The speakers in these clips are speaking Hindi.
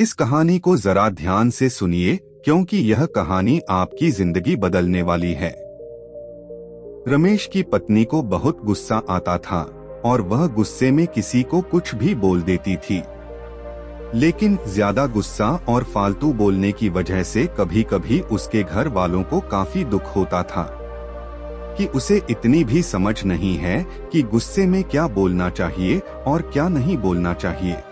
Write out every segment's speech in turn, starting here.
इस कहानी को जरा ध्यान से सुनिए, क्योंकि यह कहानी आपकी जिंदगी बदलने वाली है। रमेश की पत्नी को बहुत गुस्सा आता था और वह गुस्से में किसी को कुछ भी बोल देती थी। लेकिन ज्यादा गुस्सा और फालतू बोलने की वजह से कभी कभी उसके घर वालों को काफी दुख होता था कि उसे इतनी भी समझ नहीं है कि गुस्से में क्या बोलना चाहिए और क्या नहीं बोलना चाहिए।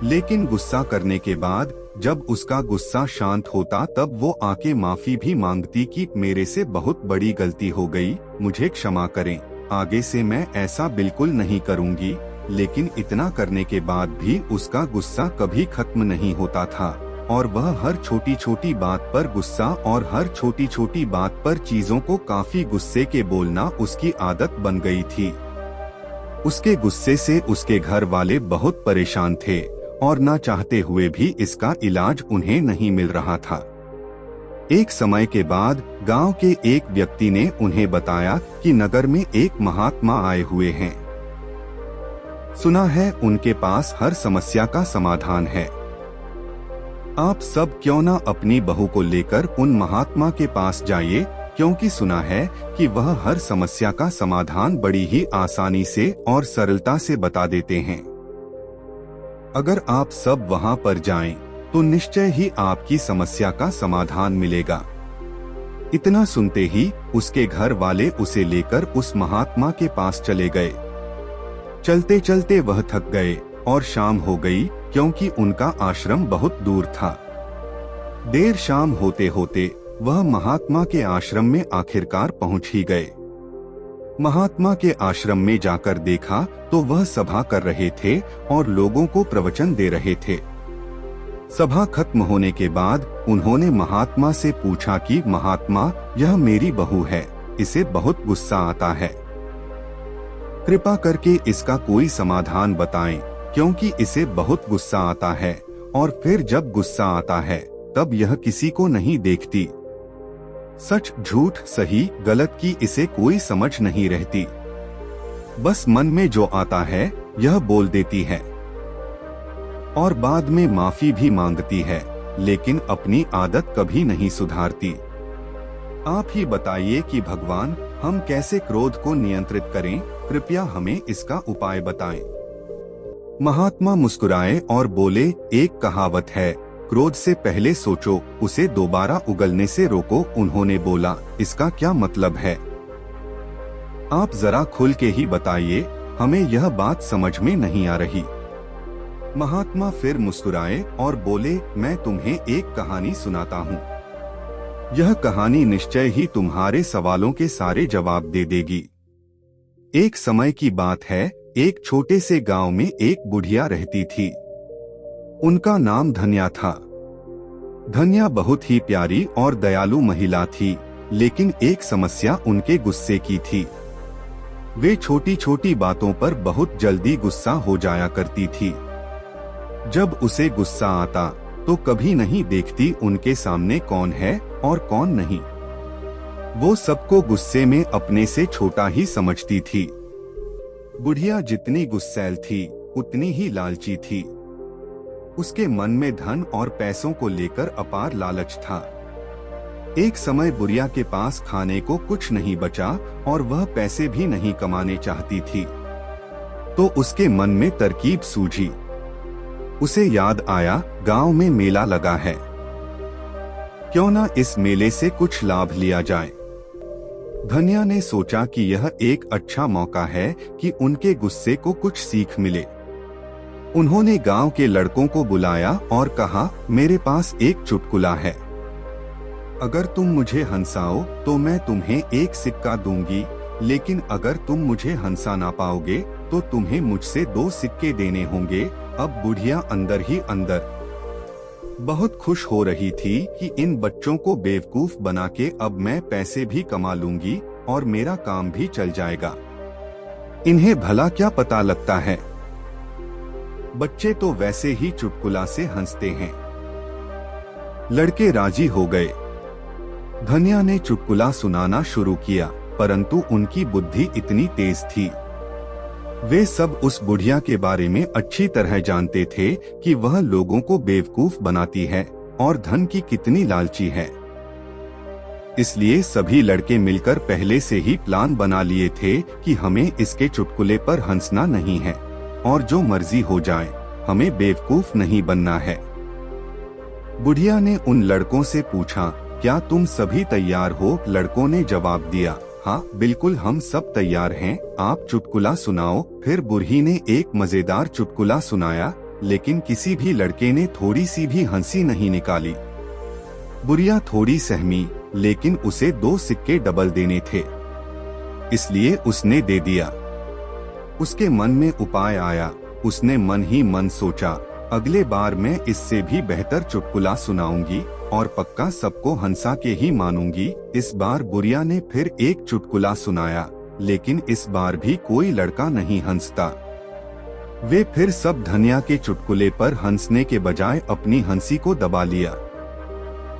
लेकिन गुस्सा करने के बाद जब उसका गुस्सा शांत होता तब वो आके माफी भी मांगती कि मेरे से बहुत बड़ी गलती हो गई, मुझे क्षमा करें, आगे से मैं ऐसा बिल्कुल नहीं करूंगी। लेकिन इतना करने के बाद भी उसका गुस्सा कभी खत्म नहीं होता था और वह हर छोटी छोटी बात पर गुस्सा और हर छोटी छोटी बात पर चीजों को काफी गुस्से के बोलना उसकी आदत बन गई थी। उसके गुस्से से उसके घर वाले बहुत परेशान थे और ना चाहते हुए भी इसका इलाज उन्हें नहीं मिल रहा था। एक समय के बाद गांव के एक व्यक्ति ने उन्हें बताया कि नगर में एक महात्मा आए हुए हैं। सुना है उनके पास हर समस्या का समाधान है। आप सब क्यों ना अपनी बहू को लेकर उन महात्मा के पास जाइए, क्योंकि सुना है कि वह हर समस्या का समाधान बड़ी ही आसानी से और सरलता से बता देते हैं। अगर आप सब वहां पर जाएं, तो निश्चय ही आपकी समस्या का समाधान मिलेगा। इतना सुनते ही उसके घर वाले उसे लेकर उस महात्मा के पास चले गए। चलते चलते वह थक गए और शाम हो गई, क्योंकि उनका आश्रम बहुत दूर था। देर शाम होते होते वह महात्मा के आश्रम में आखिरकार पहुंच ही गए। महात्मा के आश्रम में जाकर देखा तो वह सभा कर रहे थे और लोगों को प्रवचन दे रहे थे। सभा खत्म होने के बाद उन्होंने महात्मा से पूछा कि महात्मा, यह मेरी बहू है, इसे बहुत गुस्सा आता है, कृपा करके इसका कोई समाधान बताएं, क्योंकि इसे बहुत गुस्सा आता है और फिर जब गुस्सा आता है तब यह किसी को नहीं देखती। सच झूठ सही गलत की इसे कोई समझ नहीं रहती, बस मन में जो आता है यह बोल देती है और बाद में माफी भी मांगती है, लेकिन अपनी आदत कभी नहीं सुधारती। आप ही बताइए कि भगवान, हम कैसे क्रोध को नियंत्रित करें, कृपया हमें इसका उपाय बताएं। महात्मा मुस्कुराए और बोले, एक कहावत है, क्रोध से पहले सोचो, उसे दोबारा उगलने से रोको। उन्होंने बोला, इसका क्या मतलब है? आप जरा खुल के ही बताइए, हमें यह बात समझ में नहीं आ रही। महात्मा फिर मुस्कुराए और बोले, मैं तुम्हें एक कहानी सुनाता हूँ। यह कहानी निश्चय ही तुम्हारे सवालों के सारे जवाब दे देगी। एक समय की बात है, एक छोटे से गांव में एक बुढ़िया रहती थी। उनका नाम धन्या था। धन्या बहुत ही प्यारी और दयालु महिला थी, लेकिन एक समस्या उनके गुस्से की थी। वे छोटी छोटी बातों पर बहुत जल्दी गुस्सा हो जाया करती थी। जब उसे गुस्सा आता तो कभी नहीं देखती उनके सामने कौन है और कौन नहीं। वो सबको गुस्से में अपने से छोटा ही समझती थी। बुढ़िया जितनी गुस्सैल थी उतनी ही लालची थी। उसके मन में धन और पैसों को लेकर अपार लालच था। एक समय बुढ़िया के पास खाने को कुछ नहीं बचा और वह पैसे भी नहीं कमाने चाहती थी। तो उसके मन में तरकीब सूझी। उसे याद आया, गांव में मेला लगा है, क्यों ना इस मेले से कुछ लाभ लिया जाए। धन्या ने सोचा कि यह एक अच्छा मौका है कि उनके गुस्से को कुछ सीख मिले। उन्होंने गांव के लड़कों को बुलाया और कहा, मेरे पास एक चुटकुला है, अगर तुम मुझे हंसाओ तो मैं तुम्हें एक सिक्का दूंगी, लेकिन अगर तुम मुझे हंसा ना पाओगे तो तुम्हें मुझसे 2 सिक्के देने होंगे। अब बुढ़िया अंदर ही अंदर बहुत खुश हो रही थी कि इन बच्चों को बेवकूफ बना के अब मैं पैसे भी कमा लूंगी और मेरा काम भी चल जाएगा। इन्हें भला क्या पता लगता है, बच्चे तो वैसे ही चुटकुला से हंसते हैं। लड़के राजी हो गए। धन्या ने चुटकुला सुनाना शुरू किया, परंतु उनकी बुद्धि इतनी तेज थी। वे सब उस बुढ़िया के बारे में अच्छी तरह जानते थे कि वह लोगों को बेवकूफ बनाती है और धन की कितनी लालची है। इसलिए सभी लड़के मिलकर पहले से ही प्लान बना लिए थे कि हमें इसके चुटकुले पर हंसना नहीं है और जो मर्जी हो जाए, हमें बेवकूफ नहीं बनना है। बुढ़िया ने उन लड़कों से पूछा, क्या तुम सभी तैयार हो? लड़कों ने जवाब दिया, हाँ बिल्कुल, हम सब तैयार हैं, आप चुटकुला सुनाओ। फिर बुढ़ी ने एक मजेदार चुटकुला सुनाया, लेकिन किसी भी लड़के ने थोड़ी सी भी हंसी नहीं निकाली। बुढ़िया थोड़ी सहमी, लेकिन उसे 2 सिक्के डबल देने थे, इसलिए उसने दे दिया। उसके मन में उपाय आया। उसने मन ही मन सोचा, अगले बार मैं इससे भी बेहतर चुटकुला सुनाऊंगी और पक्का सबको हंसा के ही मानूंगी। इस बार बुढ़िया ने फिर एक चुटकुला सुनाया, लेकिन इस बार भी कोई लड़का नहीं हंसता। वे फिर सब धनिया के चुटकुले पर हंसने के बजाय अपनी हंसी को दबा लिया।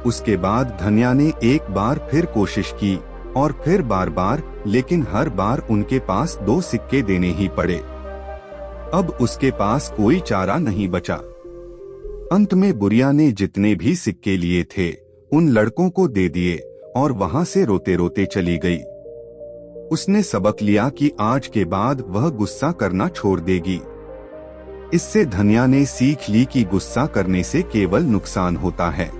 उसके बाद धनिया ने एक बार फिर कोशिश की और फिर बार बार, लेकिन हर बार उनके पास 2 सिक्के देने ही पड़े। अब उसके पास कोई चारा नहीं बचा। अंत में बुढ़िया ने जितने भी सिक्के लिए थे उन लड़कों को दे दिए और वहां से रोते रोते चली गई। उसने सबक लिया कि आज के बाद वह गुस्सा करना छोड़ देगी। इससे धनिया ने सीख ली कि गुस्सा करने से केवल नुकसान होता है।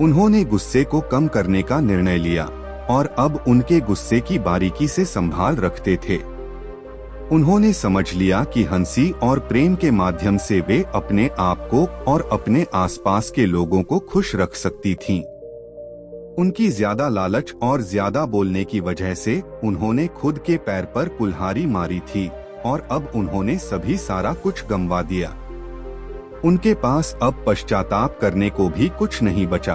उन्होंने गुस्से को कम करने का निर्णय लिया और अब उनके गुस्से की बारीकी से संभाल रखते थे। उन्होंने समझ लिया कि हंसी और प्रेम के माध्यम से वे अपने आप को और अपने आसपास के लोगों को खुश रख सकती थीं। उनकी ज्यादा लालच और ज्यादा बोलने की वजह से उन्होंने खुद के पैर पर कुल्हाड़ी मारी थी और अब उन्होंने सभी सारा कुछ गंवा दिया। उनके पास अब पश्चाताप करने को भी कुछ नहीं बचा।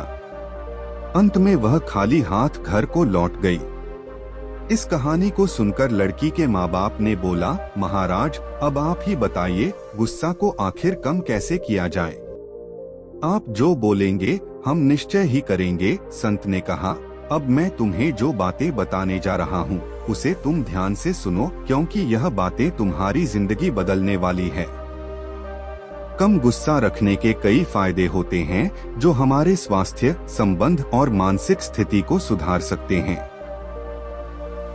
अंत में वह खाली हाथ घर को लौट गई। इस कहानी को सुनकर लड़की के माँ बाप ने बोला, महाराज अब आप ही बताइए, गुस्सा को आखिर कम कैसे किया जाए? आप जो बोलेंगे हम निश्चय ही करेंगे। संत ने कहा, अब मैं तुम्हें जो बातें बताने जा रहा हूँ उसे तुम ध्यान से सुनो, क्योंकि यह बातें तुम्हारी जिंदगी बदलने वाली है। कम गुस्सा रखने के कई फायदे होते हैं जो हमारे स्वास्थ्य, संबंध और मानसिक स्थिति को सुधार सकते हैं।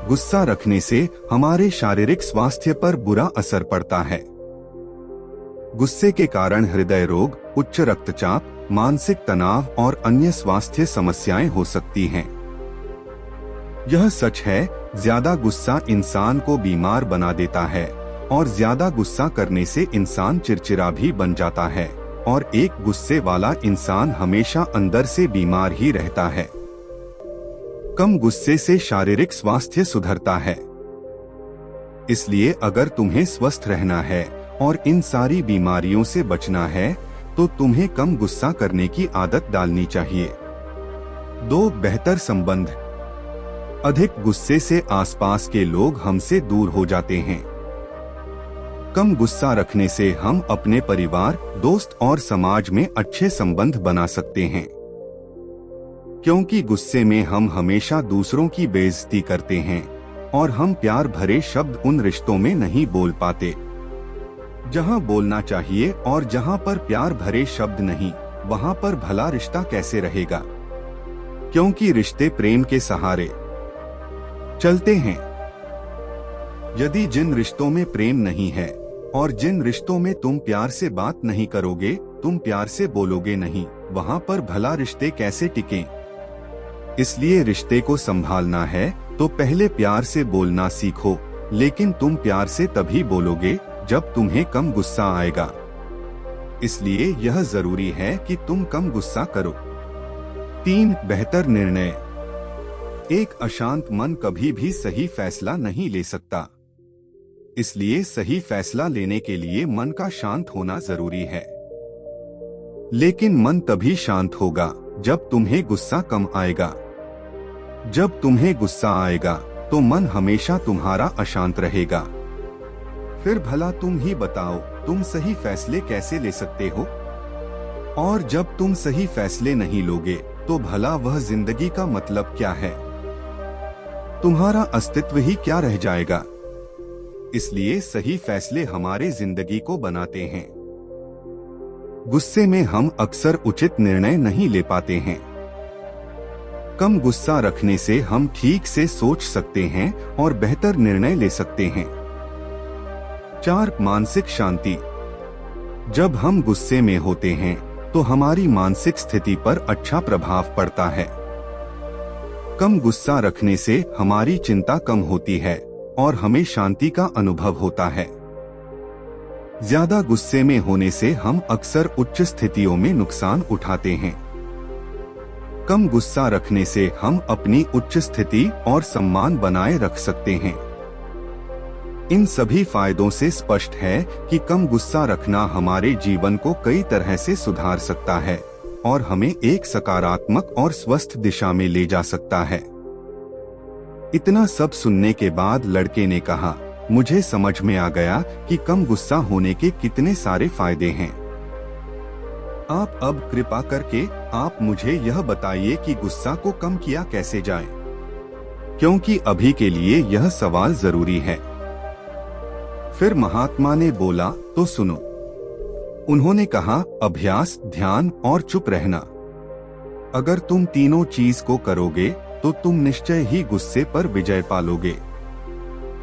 गुस्सा रखने से हमारे शारीरिक स्वास्थ्य पर बुरा असर पड़ता है। गुस्से के कारण हृदय रोग, उच्च रक्तचाप, मानसिक तनाव और अन्य स्वास्थ्य समस्याएं हो सकती हैं। यह सच है, ज्यादा गुस्सा इंसान को बीमार बना देता है और ज्यादा गुस्सा करने से इंसान चिड़चिड़ा भी बन जाता है और एक गुस्से वाला इंसान हमेशा अंदर से बीमार ही रहता है। कम गुस्से से शारीरिक स्वास्थ्य सुधरता है। इसलिए अगर तुम्हें स्वस्थ रहना है और इन सारी बीमारियों से बचना है तो तुम्हें कम गुस्सा करने की आदत डालनी चाहिए। 2. बेहतर संबंध। अधिक गुस्से से आसपास के लोग हमसे दूर हो जाते हैं। कम गुस्सा रखने से हम अपने परिवार, दोस्त और समाज में अच्छे संबंध बना सकते हैं, क्योंकि गुस्से में हम हमेशा दूसरों की बेइज्जती करते हैं और हम प्यार भरे शब्द उन रिश्तों में नहीं बोल पाते जहां बोलना चाहिए, और जहां पर प्यार भरे शब्द नहीं, वहां पर भला रिश्ता कैसे रहेगा? क्योंकि रिश्ते प्रेम के सहारे चलते हैं। यदि जिन रिश्तों में प्रेम नहीं है और जिन रिश्तों में तुम प्यार से बात नहीं करोगे, तुम प्यार से बोलोगे नहीं, वहां पर भला रिश्ते कैसे टिकें? इसलिए रिश्ते को संभालना है तो पहले प्यार से बोलना सीखो, लेकिन तुम प्यार से तभी बोलोगे जब तुम्हें कम गुस्सा आएगा। इसलिए यह जरूरी है कि तुम कम गुस्सा करो। 3. बेहतर निर्णय। एक अशांत मन कभी भी सही फैसला नहीं ले सकता। इसलिए सही फैसला लेने के लिए मन का शांत होना जरूरी है। लेकिन मन तभी शांत होगा जब तुम्हें गुस्सा कम आएगा। जब तुम्हें गुस्सा आएगा तो मन हमेशा तुम्हारा अशांत रहेगा। फिर भला तुम ही बताओ, तुम सही फैसले कैसे ले सकते हो? और जब तुम सही फैसले नहीं लोगे तो भला वह जिंदगी का मतलब क्या है? तुम्हारा अस्तित्व ही क्या रह जाएगा? इसलिए सही फैसले हमारे जिंदगी को बनाते हैं। गुस्से में हम अक्सर उचित निर्णय नहीं ले पाते हैं। कम गुस्सा रखने से हम ठीक से सोच सकते हैं और बेहतर निर्णय ले सकते हैं। 4. मानसिक शांति। जब हम गुस्से में होते हैं तो हमारी मानसिक स्थिति पर अच्छा प्रभाव पड़ता है। कम गुस्सा रखने से हमारी चिंता कम होती है और हमें शांति का अनुभव होता है। ज्यादा गुस्से में होने से हम अक्सर उच्च स्थितियों में नुकसान उठाते हैं। कम गुस्सा रखने से हम अपनी उच्च स्थिति और सम्मान बनाए रख सकते हैं। इन सभी फायदों से स्पष्ट है कि कम गुस्सा रखना हमारे जीवन को कई तरह से सुधार सकता है और हमें एक सकारात्मक और स्वस्थ दिशा में ले जा सकता है। इतना सब सुनने के बाद लड़के ने कहा, मुझे समझ में आ गया कि कम गुस्सा होने के कितने सारे फायदे हैं। आप अब कृपा करके आप मुझे यह बताइए कि गुस्सा को कम किया कैसे जाए, क्योंकि अभी के लिए यह सवाल जरूरी है। फिर महात्मा ने बोला, तो सुनो। उन्होंने कहा, अभ्यास, ध्यान और चुप रहना। अगर तुम तीनों चीज को करोगे तो तुम निश्चय ही गुस्से पर विजय पालोगे।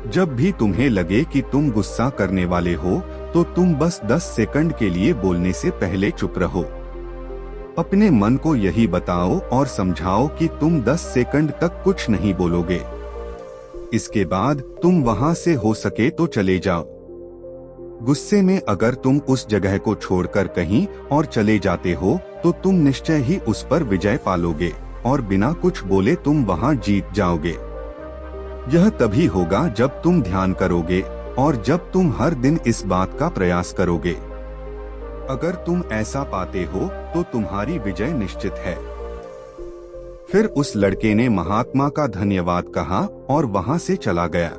जब भी तुम्हें लगे कि तुम गुस्सा करने वाले हो तो तुम बस 10 सेकंड के लिए बोलने से पहले चुप रहो। अपने मन को यही बताओ और समझाओ कि तुम 10 सेकंड तक कुछ नहीं बोलोगे। इसके बाद तुम वहां से हो सके तो चले जाओ। गुस्से में अगर तुम उस जगह को छोड़कर कहीं और चले जाते हो तो तुम निश्चय ही उस पर विजय पालोगे और बिना कुछ बोले तुम वहां जीत जाओगे। यह तभी होगा जब तुम ध्यान करोगे और जब तुम हर दिन इस बात का प्रयास करोगे। अगर तुम ऐसा पाते हो तो तुम्हारी विजय निश्चित है। फिर उस लड़के ने महात्मा का धन्यवाद कहा और वहां से चला गया।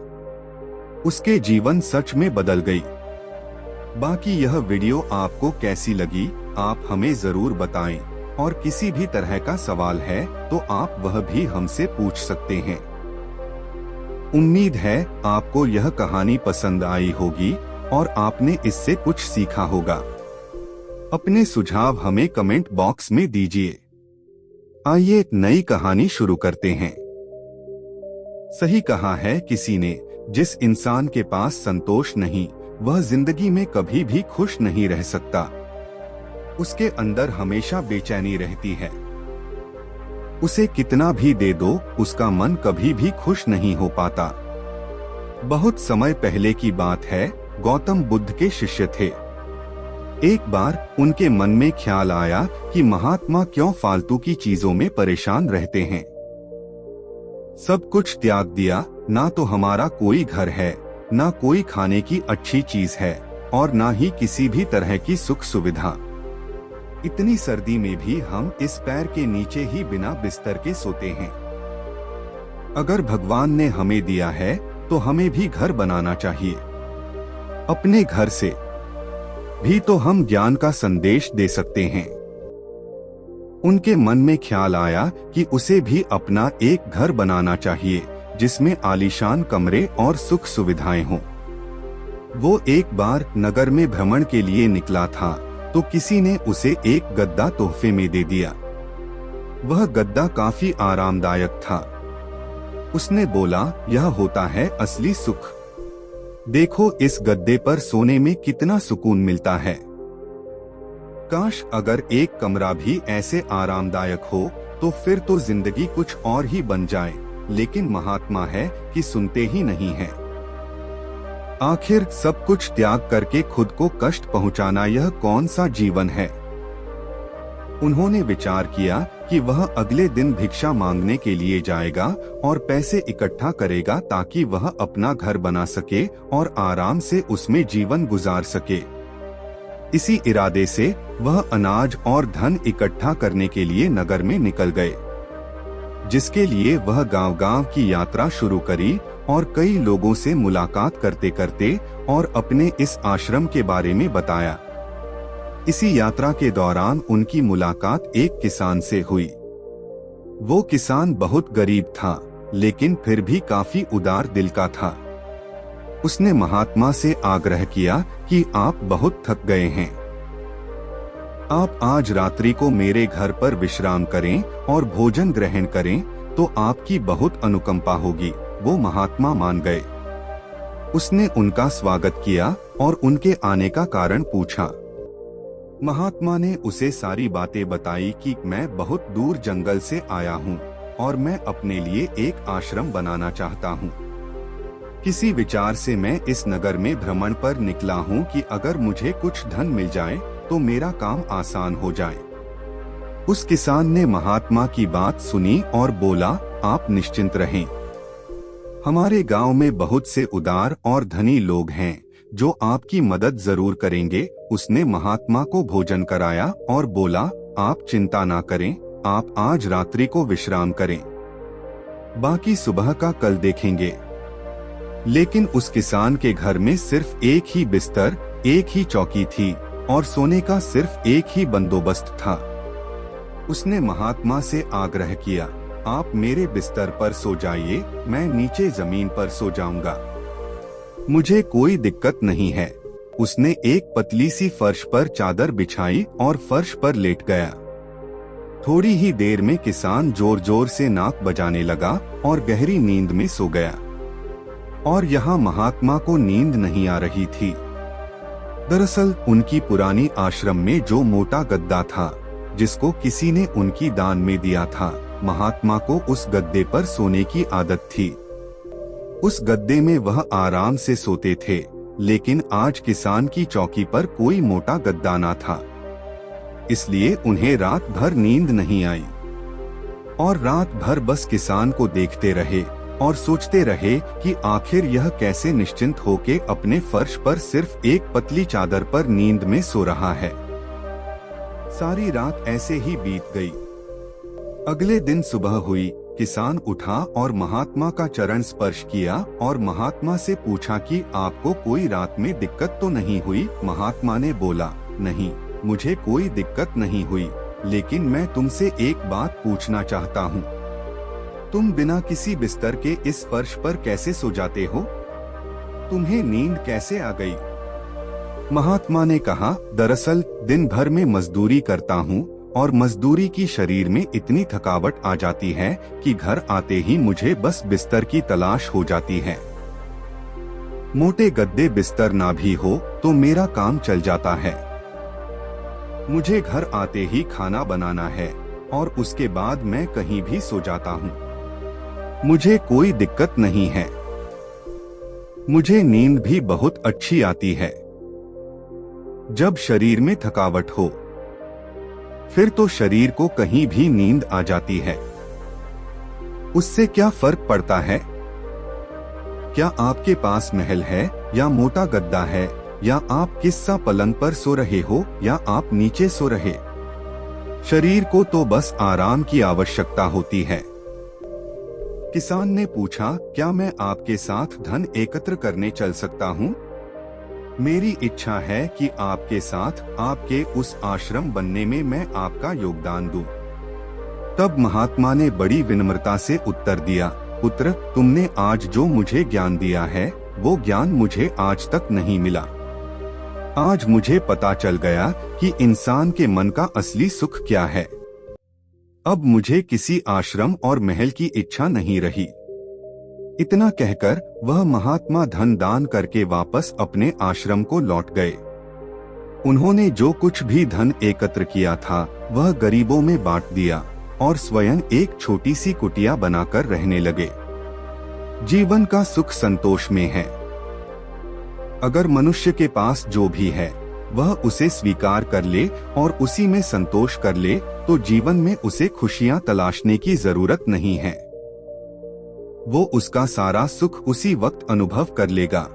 उसके जीवन सच में बदल गई। बाकी यह वीडियो आपको कैसी लगी आप हमें जरूर बताएं और किसी भी तरह का सवाल है तो आप वह भी हमसे पूछ सकते हैं। उम्मीद है आपको यह कहानी पसंद आई होगी और आपने इससे कुछ सीखा होगा। अपने सुझाव हमें कमेंट बॉक्स में दीजिए। आइए एक नई कहानी शुरू करते हैं। सही कहा है किसी ने, जिस इंसान के पास संतोष नहीं वह जिंदगी में कभी भी खुश नहीं रह सकता। उसके अंदर हमेशा बेचैनी रहती है। उसे कितना भी दे दो उसका मन कभी भी खुश नहीं हो पाता। बहुत समय पहले की बात है, गौतम बुद्ध के शिष्य थे। एक बार उनके मन में ख्याल आया कि महात्मा क्यों फालतू की चीजों में परेशान रहते हैं। सब कुछ त्याग दिया, ना तो हमारा कोई घर है, ना कोई खाने की अच्छी चीज है और ना ही किसी भी तरह की सुख सुविधा। इतनी सर्दी में भी हम इस पैर के नीचे ही बिना बिस्तर के सोते हैं। अगर भगवान ने हमें दिया है तो हमें भी घर बनाना चाहिए। अपने घर से भी तो हम ज्ञान का संदेश दे सकते हैं। उनके मन में ख्याल आया कि उसे भी अपना एक घर बनाना चाहिए जिसमें आलीशान कमरे और सुख सुविधाएं हों। वो एक बार नगर में भ्रमण के लिए निकला था तो किसी ने उसे एक गद्दा तोहफे में दे दिया। वह गद्दा काफी आरामदायक था। उसने बोला, यह होता है असली सुख। देखो इस गद्दे पर सोने में कितना सुकून मिलता है। काश अगर एक कमरा भी ऐसे आरामदायक हो तो फिर तो जिंदगी कुछ और ही बन जाए, लेकिन महात्मा है कि सुनते ही नहीं है। आखिर सब कुछ त्याग करके खुद को कष्ट पहुंचाना यह कौन सा जीवन है। उन्होंने विचार किया कि वह अगले दिन भिक्षा मांगने के लिए जाएगा और पैसे इकट्ठा करेगा ताकि वह अपना घर बना सके और आराम से उसमें जीवन गुजार सके। इसी इरादे से वह अनाज और धन इकट्ठा करने के लिए नगर में निकल गए, जिसके लिए वह गांव-गांव की यात्रा शुरू करी और कई लोगों से मुलाकात करते करते और अपने इस आश्रम के बारे में बताया। इसी यात्रा के दौरान उनकी मुलाकात एक किसान से हुई। वो किसान बहुत गरीब था, लेकिन फिर भी काफी उदार दिल का था। उसने महात्मा से आग्रह किया कि आप बहुत थक गए हैं, आप आज रात्रि को मेरे घर पर विश्राम करें और भोजन ग्रहण करें तो आपकी बहुत अनुकंपा होगी। वो महात्मा मान गए। उसने उनका स्वागत किया और उनके आने का कारण पूछा। महात्मा ने उसे सारी बातें बताई कि मैं बहुत दूर जंगल से आया हूँ और मैं अपने लिए एक आश्रम बनाना चाहता हूँ। किसी विचार से मैं इस नगर में भ्रमण पर निकला हूँ कि अगर मुझे कुछ धन मिल जाए तो मेरा काम आसान हो जाए। उस किसान ने महात्मा की बात सुनी और बोला, आप निश्चिंत रहें, हमारे गांव में बहुत से उदार और धनी लोग हैं जो आपकी मदद जरूर करेंगे। उसने महात्मा को भोजन कराया और बोला, आप चिंता ना करें, आप आज रात्रि को विश्राम करें, बाकी सुबह का कल देखेंगे। लेकिन उस किसान के घर में सिर्फ एक ही बिस्तर, एक ही चौकी थी और सोने का सिर्फ एक ही बंदोबस्त था। उसने महात्मा से आग्रह किया, आप मेरे बिस्तर पर सो जाइए, मैं नीचे जमीन पर सो जाऊंगा, मुझे कोई दिक्कत नहीं है। उसने एक पतली सी फर्श पर चादर बिछाई और फर्श पर लेट गया। थोड़ी ही देर में किसान जोर जोर से नाक बजाने लगा और गहरी नींद में सो गया। और यहाँ महात्मा को नींद नहीं आ रही थी। दरअसल उनकी पुरानी आश्रम में जो मोटा गद्दा था, जिसको किसी ने उनकी दान में दिया था, महात्मा को उस गद्दे पर सोने की आदत थी। उस गद्दे में वह आराम से सोते थे, लेकिन आज किसान की चौकी पर कोई मोटा गद्दा ना था, इसलिए उन्हें रात भर नींद नहीं आई और रात भर बस किसान को देखते रहे और सोचते रहे कि आखिर यह कैसे निश्चिंत होके अपने फर्श पर सिर्फ एक पतली चादर पर नींद में सो रहा है। सारी रात ऐसे ही बीत गई। अगले दिन सुबह हुई, किसान उठा और महात्मा का चरण स्पर्श किया और महात्मा से पूछा कि आपको कोई रात में दिक्कत तो नहीं हुई? महात्मा ने बोला, नहीं, मुझे कोई दिक्कत नहीं हुई, लेकिन मैं तुमसे एक बात पूछना चाहता हूँ, तुम बिना किसी बिस्तर के इस फर्श पर कैसे सो जाते हो? तुम्हें नींद कैसे आ गई? महात्मा ने कहा, दरअसल दिन भर में मजदूरी करता हूँ और मजदूरी की शरीर में इतनी थकावट आ जाती है कि घर आते ही मुझे बस बिस्तर की तलाश हो जाती है। मोटे गद्दे बिस्तर ना भी हो तो मेरा काम चल जाता है। मुझे घर आते ही खाना बनाना है और उसके बाद मैं कहीं भी सो जाता हूँ, मुझे कोई दिक्कत नहीं है। मुझे नींद भी बहुत अच्छी आती है। जब शरीर में थकावट हो फिर तो शरीर को कहीं भी नींद आ जाती है, उससे क्या फर्क पड़ता है? क्या आपके पास महल है या मोटा गद्दा है, या आप किस्सा पलंग पर सो रहे हो या आप नीचे सो रहे, शरीर को तो बस आराम की आवश्यकता होती है। किसान ने पूछा, क्या मैं आपके साथ धन एकत्र करने चल सकता हूँ? मेरी इच्छा है कि आपके साथ आपके उस आश्रम बनने में मैं आपका योगदान दूं। तब महात्मा ने बड़ी विनम्रता से उत्तर दिया, पुत्र, तुमने आज जो मुझे ज्ञान दिया है वो ज्ञान मुझे आज तक नहीं मिला। आज मुझे पता चल गया कि इंसान के मन का असली सुख क्या है। अब मुझे किसी आश्रम और महल की इच्छा नहीं रही। इतना कहकर वह महात्मा धन दान करके वापस अपने आश्रम को लौट गए। उन्होंने जो कुछ भी धन एकत्र किया था वह गरीबों में बांट दिया और स्वयं एक छोटी सी कुटिया बनाकर रहने लगे। जीवन का सुख संतोष में है। अगर मनुष्य के पास जो भी है वह उसे स्वीकार कर ले और उसी में संतोष कर ले तो जीवन में उसे खुशियां तलाशने की जरूरत नहीं है। वो उसका सारा सुख उसी वक्त अनुभव कर लेगा।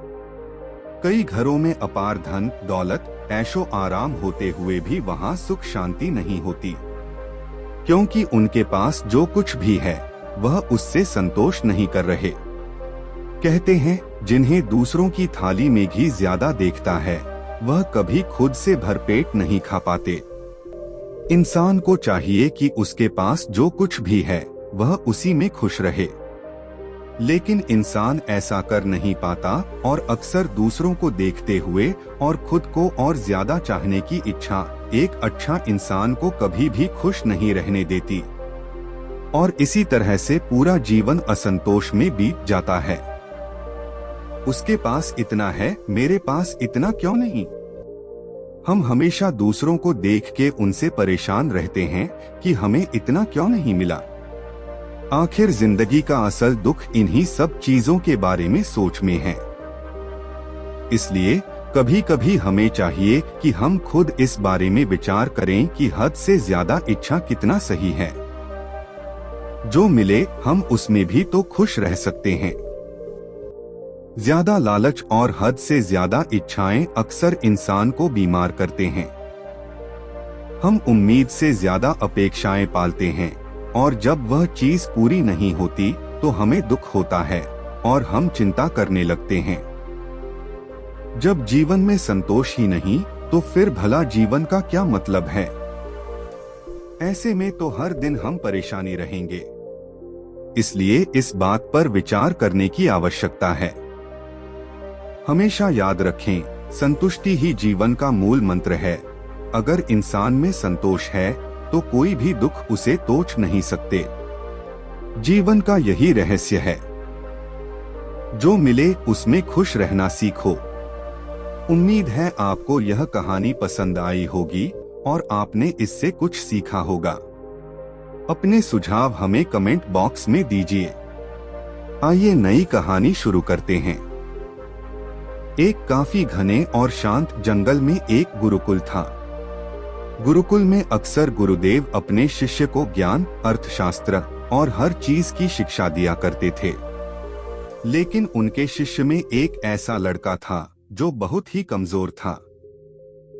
कई घरों में अपार धन दौलत ऐशो आराम होते हुए भी वहाँ सुख शांति नहीं होती, क्योंकि उनके पास जो कुछ भी है वह उससे संतोष नहीं कर रहे। कहते हैं, जिन्हें दूसरों की थाली में घी ज्यादा देखता है वह कभी खुद से भरपेट नहीं खा पाते। इंसान को चाहिए कि उसके पास जो कुछ भी है वह उसी में खुश रहे। लेकिन इंसान ऐसा कर नहीं पाता और अक्सर दूसरों को देखते हुए और खुद को और ज्यादा चाहने की इच्छा एक अच्छा इंसान को कभी भी खुश नहीं रहने देती और इसी तरह से पूरा जीवन असंतोष में बीत जाता है। उसके पास इतना है, मेरे पास इतना क्यों नहीं? हम हमेशा दूसरों को देख के उनसे परेशान रहते हैं कि हमें इतना क्यों नहीं मिला। आखिर जिंदगी का असल दुख इन्हीं सब चीजों के बारे में सोच में है। इसलिए कभी कभी हमें चाहिए कि हम खुद इस बारे में विचार करें कि हद से ज्यादा इच्छा कितना सही है। जो मिले हम उसमें भी तो खुश रह सकते हैं। ज्यादा लालच और हद से ज्यादा इच्छाएं अक्सर इंसान को बीमार करते हैं। हम उम्मीद से ज्यादा अपेक्षाएं पालते हैं और जब वह चीज पूरी नहीं होती तो हमें दुख होता है और हम चिंता करने लगते हैं। जब जीवन में संतोष ही नहीं तो फिर भला जीवन का क्या मतलब है? ऐसे में तो हर दिन हम परेशानी रहेंगे। इसलिए इस बात पर विचार करने की आवश्यकता है। हमेशा याद रखें, संतुष्टि ही जीवन का मूल मंत्र है। अगर इंसान में संतोष है तो कोई भी दुख उसे तोड़ नहीं सकते। जीवन का यही रहस्य है। जो मिले उसमें खुश रहना सीखो। उम्मीद है आपको यह कहानी पसंद आई होगी और आपने इससे कुछ सीखा होगा। अपने सुझाव हमें कमेंट बॉक्स में दीजिए। आइए नई कहानी शुरू करते हैं। एक काफी घने और शांत जंगल में एक गुरुकुल था। गुरुकुल में अक्सर गुरुदेव अपने शिष्य को ज्ञान, अर्थशास्त्र और हर चीज की शिक्षा दिया करते थे। लेकिन उनके शिष्य में एक ऐसा लड़का था जो बहुत ही कमजोर था।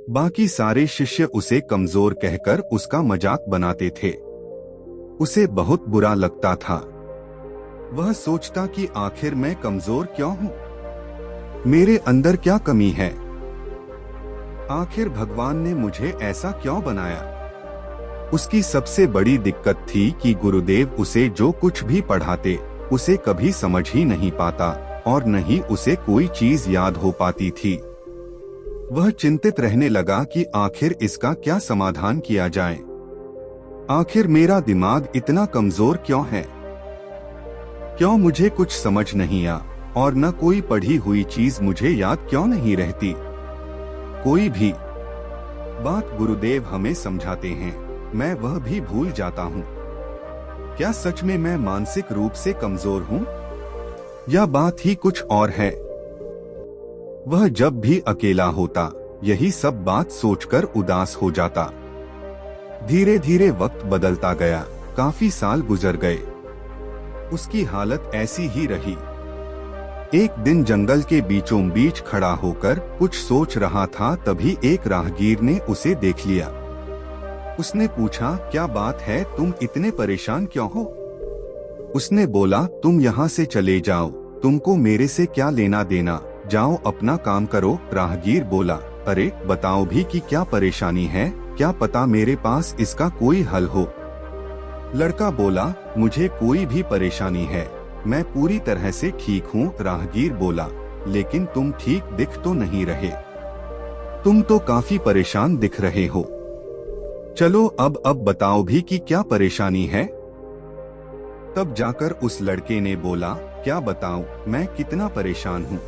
बाकी सारे शिष्य उसे कमजोर कहकर उसका मजाक बनाते थे। उसे बहुत बुरा लगता था। वह सोचता कि आखिर मैं कमजोर क्यों हूँ? मेरे अंदर क्या कमी है? आखिर भगवान ने मुझे ऐसा क्यों बनाया? उसकी सबसे बड़ी दिक्कत थी कि गुरुदेव उसे जो कुछ भी पढ़ाते उसे कभी समझ ही नहीं पाता और न ही उसे कोई चीज याद हो पाती थी। वह चिंतित रहने लगा कि आखिर इसका क्या समाधान किया जाए। आखिर मेरा दिमाग इतना कमजोर क्यों है? क्यों मुझे कुछ समझ नहीं आ और न कोई पढ़ी हुई चीज मुझे याद क्यों नहीं रहती? कोई भी बात गुरुदेव हमें समझाते हैं, मैं वह भी भूल जाता हूँ। क्या सच में मैं मानसिक रूप से कमजोर हूँ या बात ही कुछ और है? वह जब भी अकेला होता यही सब बात सोचकर उदास हो जाता। धीरे धीरे वक्त बदलता गया। काफी साल गुजर गए। उसकी हालत ऐसी ही रही। एक दिन जंगल के बीचों बीच खड़ा होकर कुछ सोच रहा था, तभी एक राहगीर ने उसे देख लिया। उसने पूछा, क्या बात है, तुम इतने परेशान क्यों हो? उसने बोला, तुम यहाँ से चले जाओ, तुमको मेरे से क्या लेना देना, जाओ अपना काम करो। राहगीर बोला, अरे बताओ भी कि क्या परेशानी है, क्या पता मेरे पास इसका कोई हल हो। लड़का बोला, मुझे कोई भी परेशानी है, मैं पूरी तरह से ठीक हूँ। राहगीर बोला, लेकिन तुम ठीक दिख तो नहीं रहे, तुम तो काफी परेशान दिख रहे हो। चलो अब बताओ भी कि क्या परेशानी है। तब जाकर उस लड़के ने बोला, क्या बताऊं, मैं कितना परेशान हूँ,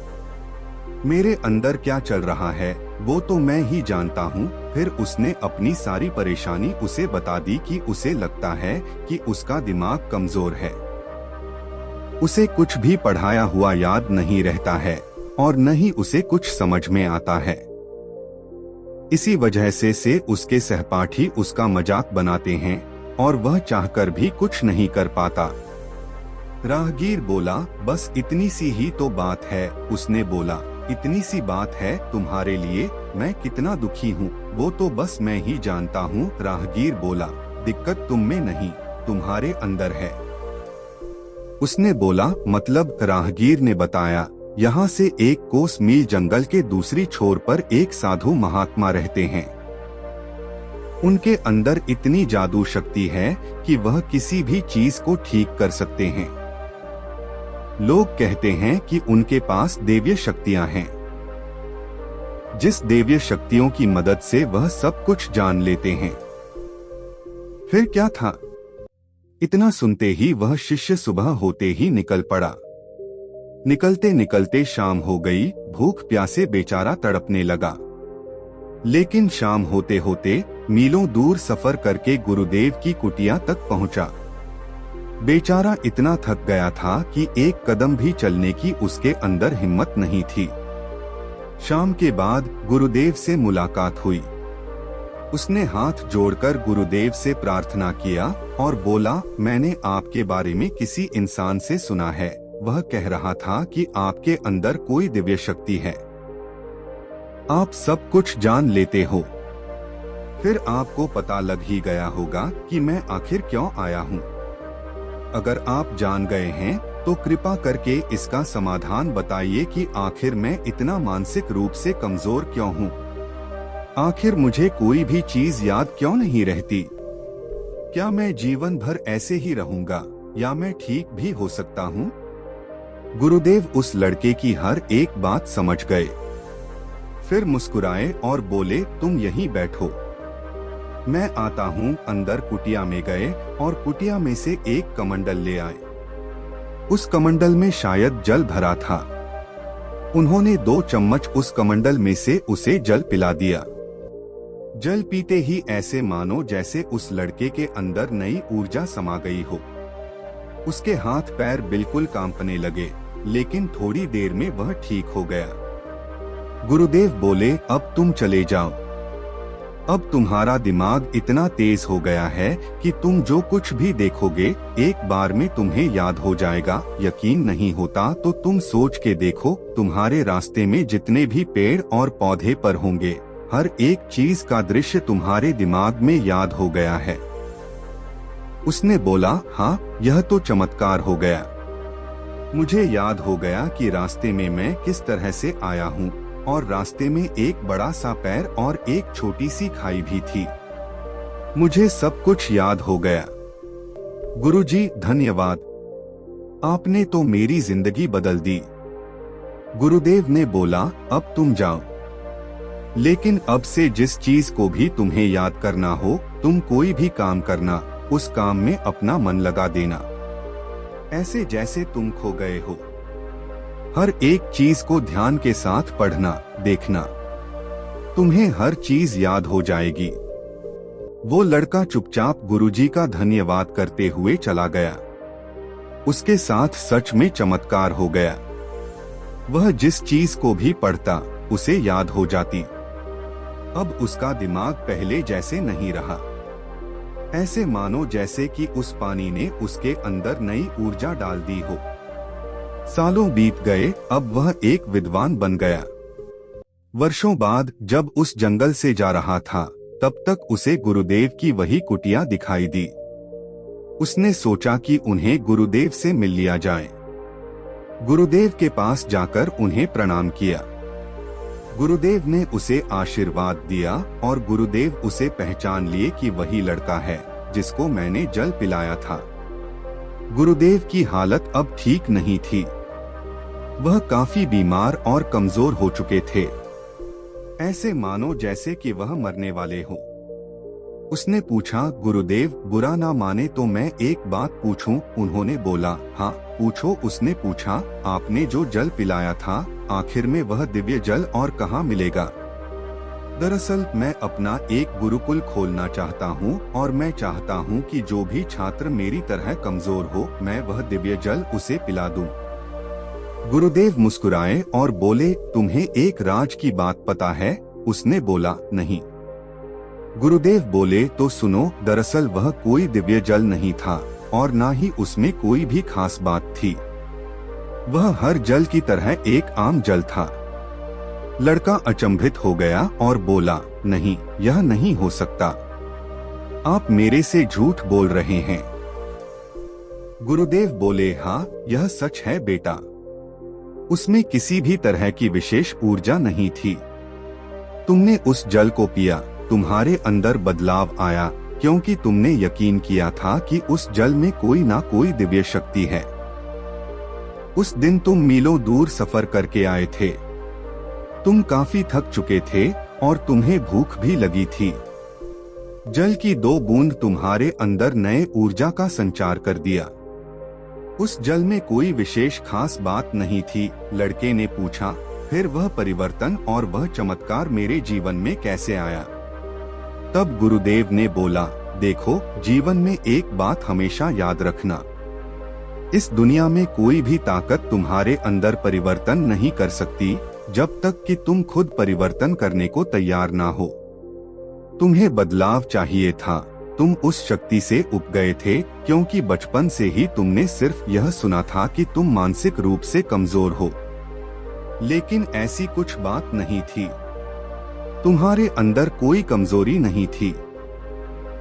मेरे अंदर क्या चल रहा है वो तो मैं ही जानता हूँ। फिर उसने अपनी सारी परेशानी उसे बता दी कि उसे लगता है कि उसका दिमाग कमजोर है, उसे कुछ भी पढ़ाया हुआ याद नहीं रहता है और न ही उसे कुछ समझ में आता है। इसी वजह से उसके सहपाठी उसका मजाक बनाते हैं और वह चाहकर भी कुछ नहीं कर पाता। राहगीर बोला, बस इतनी सी ही तो बात है। उसने बोला, इतनी सी बात है तुम्हारे लिए, मैं कितना दुखी हूँ वो तो बस मैं ही जानता हूँ। राहगीर बोला, दिक्कत तुम में नहीं, तुम्हारे अंदर है। उसने बोला, मतलब? राहगीर ने बताया, यहाँ से 1 कोस मील जंगल के दूसरी छोर पर एक साधु महात्मा रहते हैं। उनके अंदर इतनी जादू शक्ति है कि वह किसी भी चीज को ठीक कर सकते हैं। लोग कहते हैं कि उनके पास दैवीय शक्तियां हैं, जिस दैवीय शक्तियों की मदद से वह सब कुछ जान लेते हैं। फिर क्या था? इतना सुनते ही वह शिष्य सुबह होते ही निकल पड़ा। निकलते निकलते शाम हो गई। भूख प्यासे बेचारा तड़पने लगा। लेकिन शाम होते होते मीलों दूर सफर करके गुरुदेव की कुटिया तक पहुंचा। बेचारा इतना थक गया था कि एक कदम भी चलने की उसके अंदर हिम्मत नहीं थी। शाम के बाद गुरुदेव से मुलाकात हुई। उसने हाथ जोड़कर गुरुदेव से प्रार्थना किया और बोला, मैंने आपके बारे में किसी इंसान से सुना है। वह कह रहा था कि आपके अंदर कोई दिव्य शक्ति है, आप सब कुछ जान लेते हो। फिर आपको पता लग ही गया होगा कि मैं आखिर क्यों आया हूँ। अगर आप जान गए हैं तो कृपा करके इसका समाधान बताइए कि आखिर मैं इतना मानसिक रूप से कमजोर क्यों हूँ। आखिर मुझे कोई भी चीज याद क्यों नहीं रहती। क्या मैं जीवन भर ऐसे ही रहूंगा या मैं ठीक भी हो सकता हूँ? गुरुदेव उस लड़के की हर एक बात समझ गए। फिर मुस्कुराए और बोले, तुम यहीं बैठो, मैं आता हूँ। अंदर कुटिया में गए और कुटिया में से एक कमंडल ले आए। उस कमंडल में शायद जल भरा था। उन्होंने 2 चम्मच उस कमंडल में से उसे जल पिला दिया। जल पीते ही ऐसे मानो जैसे उस लड़के के अंदर नई ऊर्जा समा गई हो। उसके हाथ पैर बिल्कुल कांपने लगे, लेकिन थोड़ी देर में वह ठीक हो गया। गुरुदेव बोले, अब तुम चले जाओ। अब तुम्हारा दिमाग इतना तेज हो गया है कि तुम जो कुछ भी देखोगे एक बार में तुम्हें याद हो जाएगा। यकीन नहीं होता तो तुम सोच के देखो, तुम्हारे रास्ते में जितने भी पेड़ और पौधे पर होंगे, हर एक चीज का दृश्य तुम्हारे दिमाग में याद हो गया है। उसने बोला, हाँ, यह तो चमत्कार हो गया। मुझे याद हो गया कि रास्ते में मैं किस तरह से आया हूँ और रास्ते में एक बड़ा सा पैर और एक छोटी सी खाई भी थी। मुझे सब कुछ याद हो गया। गुरुजी, धन्यवाद, आपने तो मेरी जिंदगी बदल दी। गुरुदेव ने बोला, अब तुम जाओ, लेकिन अब से जिस चीज को भी तुम्हें याद करना हो, तुम कोई भी काम करना, उस काम में अपना मन लगा देना, ऐसे जैसे तुम खो गए हो। हर एक चीज को ध्यान के साथ पढ़ना, देखना, तुम्हें हर चीज याद हो जाएगी। वो लड़का चुपचाप गुरुजी का धन्यवाद करते हुए चला गया। उसके साथ सच में चमत्कार हो गया। वह जिस चीज को भी पढ़ता उसे याद हो जाती। अब उसका दिमाग पहले जैसे नहीं रहा। ऐसे मानो जैसे कि उस पानी ने उसके अंदर नई ऊर्जा डाल दी हो। सालों बीत गए, अब वह एक विद्वान बन गया। वर्षों बाद जब उस जंगल से जा रहा था, तब तक उसे गुरुदेव की वही कुटिया दिखाई दी। उसने सोचा कि उन्हें गुरुदेव से मिल लिया जाए। गुरुदेव के पास जाकर उन्हें प्रणाम किया। गुरुदेव ने उसे आशीर्वाद दिया और गुरुदेव उसे पहचान लिए कि वही लड़का है जिसको मैंने जल पिलाया था। गुरुदेव की हालत अब ठीक नहीं थी। वह काफी बीमार और कमजोर हो चुके थे, ऐसे मानो जैसे कि वह मरने वाले हो। उसने पूछा, गुरुदेव, बुरा ना माने तो मैं एक बात पूछूं? उन्होंने बोला, हाँ पूछो। उसने पूछा, आपने जो जल पिलाया था, आखिर में वह दिव्य जल और कहाँ मिलेगा? दरअसल मैं अपना एक गुरुकुल खोलना चाहता हूँ और मैं चाहता हूँ कि जो भी छात्र मेरी तरह कमजोर हो, मैं वह दिव्य जल उसे पिला दूं। गुरुदेव मुस्कुराए और बोले, तुम्हें एक राज की बात पता है? उसने बोला, नहीं। गुरुदेव बोले, तो सुनो। दरअसल वह कोई दिव्य जल नहीं था और ना ही उसमें कोई भी खास बात थी। वह हर जल की तरह एक आम जल था। लड़का अचंभित हो गया और बोला, नहीं, यह नहीं हो सकता। आप मेरे से झूठ बोल रहे हैं। गुरुदेव बोले, हाँ, यह सच है बेटा। उसमें किसी भी तरह की विशेष ऊर्जा नहीं थी। तुमने उस जल को पिया, तुम्हारे अंदर बदलाव आया क्योंकि तुमने यकीन किया था कि उस जल में कोई ना कोई दिव्य शक्ति है। उस दिन तुम मीलों दूर सफर करके आए थे। तुम काफी थक चुके थे और तुम्हें भूख भी लगी थी। जल की 2 बूंद तुम्हारे अंदर नए ऊर्जा का संचार कर दिया। उस जल में कोई विशेष खास बात नहीं थी, लड़के ने पूछा। फिर वह परिवर्तन और वह चमत्कार मेरे जीवन में कैसे आया? तब गुरुदेव ने बोला, देखो, जीवन में एक बात हमेशा याद रखना। इस दुनिया में कोई भी ताकत तुम्हारे अंदर परिवर्तन नहीं कर सकती जब तक कि तुम खुद परिवर्तन करने को तैयार ना हो। तुम्हें बदलाव चाहिए था। तुम उस शक्ति से उब गए थे क्योंकि बचपन से ही तुमने सिर्फ यह सुना था कि तुम मानसिक रूप से कमजोर हो। लेकिन ऐसी कुछ बात नहीं थी। तुम्हारे अंदर कोई कमजोरी नहीं थी।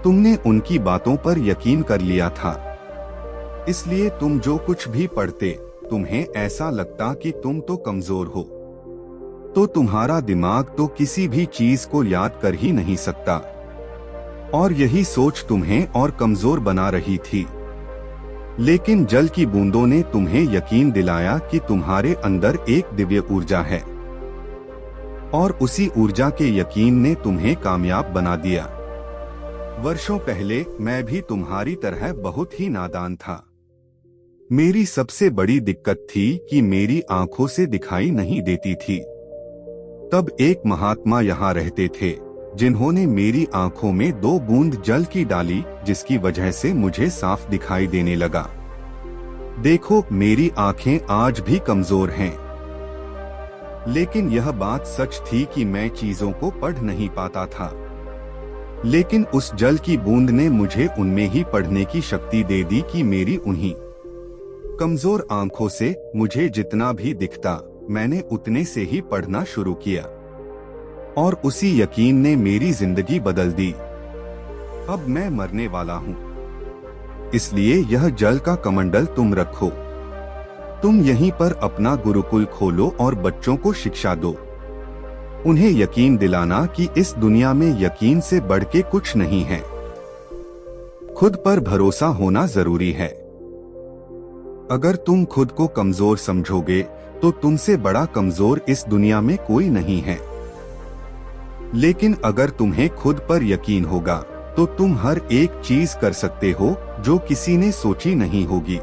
तुमने उनकी बातों पर यकीन कर लिया था। इसलिए तुम जो कुछ भी पढ़ते, तुम्हें ऐसा लगता कि तुम तो कमजोर हो। तो तुम्हारा दिमाग तो किसी भी चीज को याद कर ही नहीं सकता। और यही सोच तुम्हें और कमजोर बना रही थी। लेकिन जल की बूंदों ने तुम्हें यकीन दिलाया कि तुम्हारे अंदर एक दिव्य ऊर्जा है। और उसी ऊर्जा के यकीन ने तुम्हें कामयाब बना दिया। वर्षों पहले मैं भी तुम्हारी तरह बहुत ही नादान था। मेरी सबसे बड़ी दिक्कत थी कि मेरी आंखों से दिखाई नहीं देती थी। तब एक महात्मा यहाँ रहते थे जिन्होंने मेरी आंखों में 2 बूंद जल की डाली, जिसकी वजह से मुझे साफ दिखाई देने लगा। देखो, मेरी आंखें आज भी कमजोर हैं। लेकिन यह बात सच थी कि मैं चीजों को पढ़ नहीं पाता था। लेकिन उस जल की बूंद ने मुझे उनमें ही पढ़ने की शक्ति दे दी कि मेरी उन्हीं कमजोर आंखों से मुझे जितना भी दिखता, मैंने उतने से ही पढ़ना शुरू किया। और उसी यकीन ने मेरी जिंदगी बदल दी। अब मैं मरने वाला हूँ, इसलिए यह जल का कमंडल तुम रखो। तुम यहीं पर अपना गुरुकुल खोलो और बच्चों को शिक्षा दो। उन्हें यकीन दिलाना कि इस दुनिया में यकीन से बढ़ के कुछ नहीं है। खुद पर भरोसा होना जरूरी है। अगर तुम खुद को कमजोर समझोगे तो तुमसे बड़ा कमजोर इस दुनिया में कोई नहीं है। लेकिन अगर तुम्हें खुद पर यकीन होगा तो तुम हर एक चीज कर सकते हो जो किसी ने सोची नहीं होगी।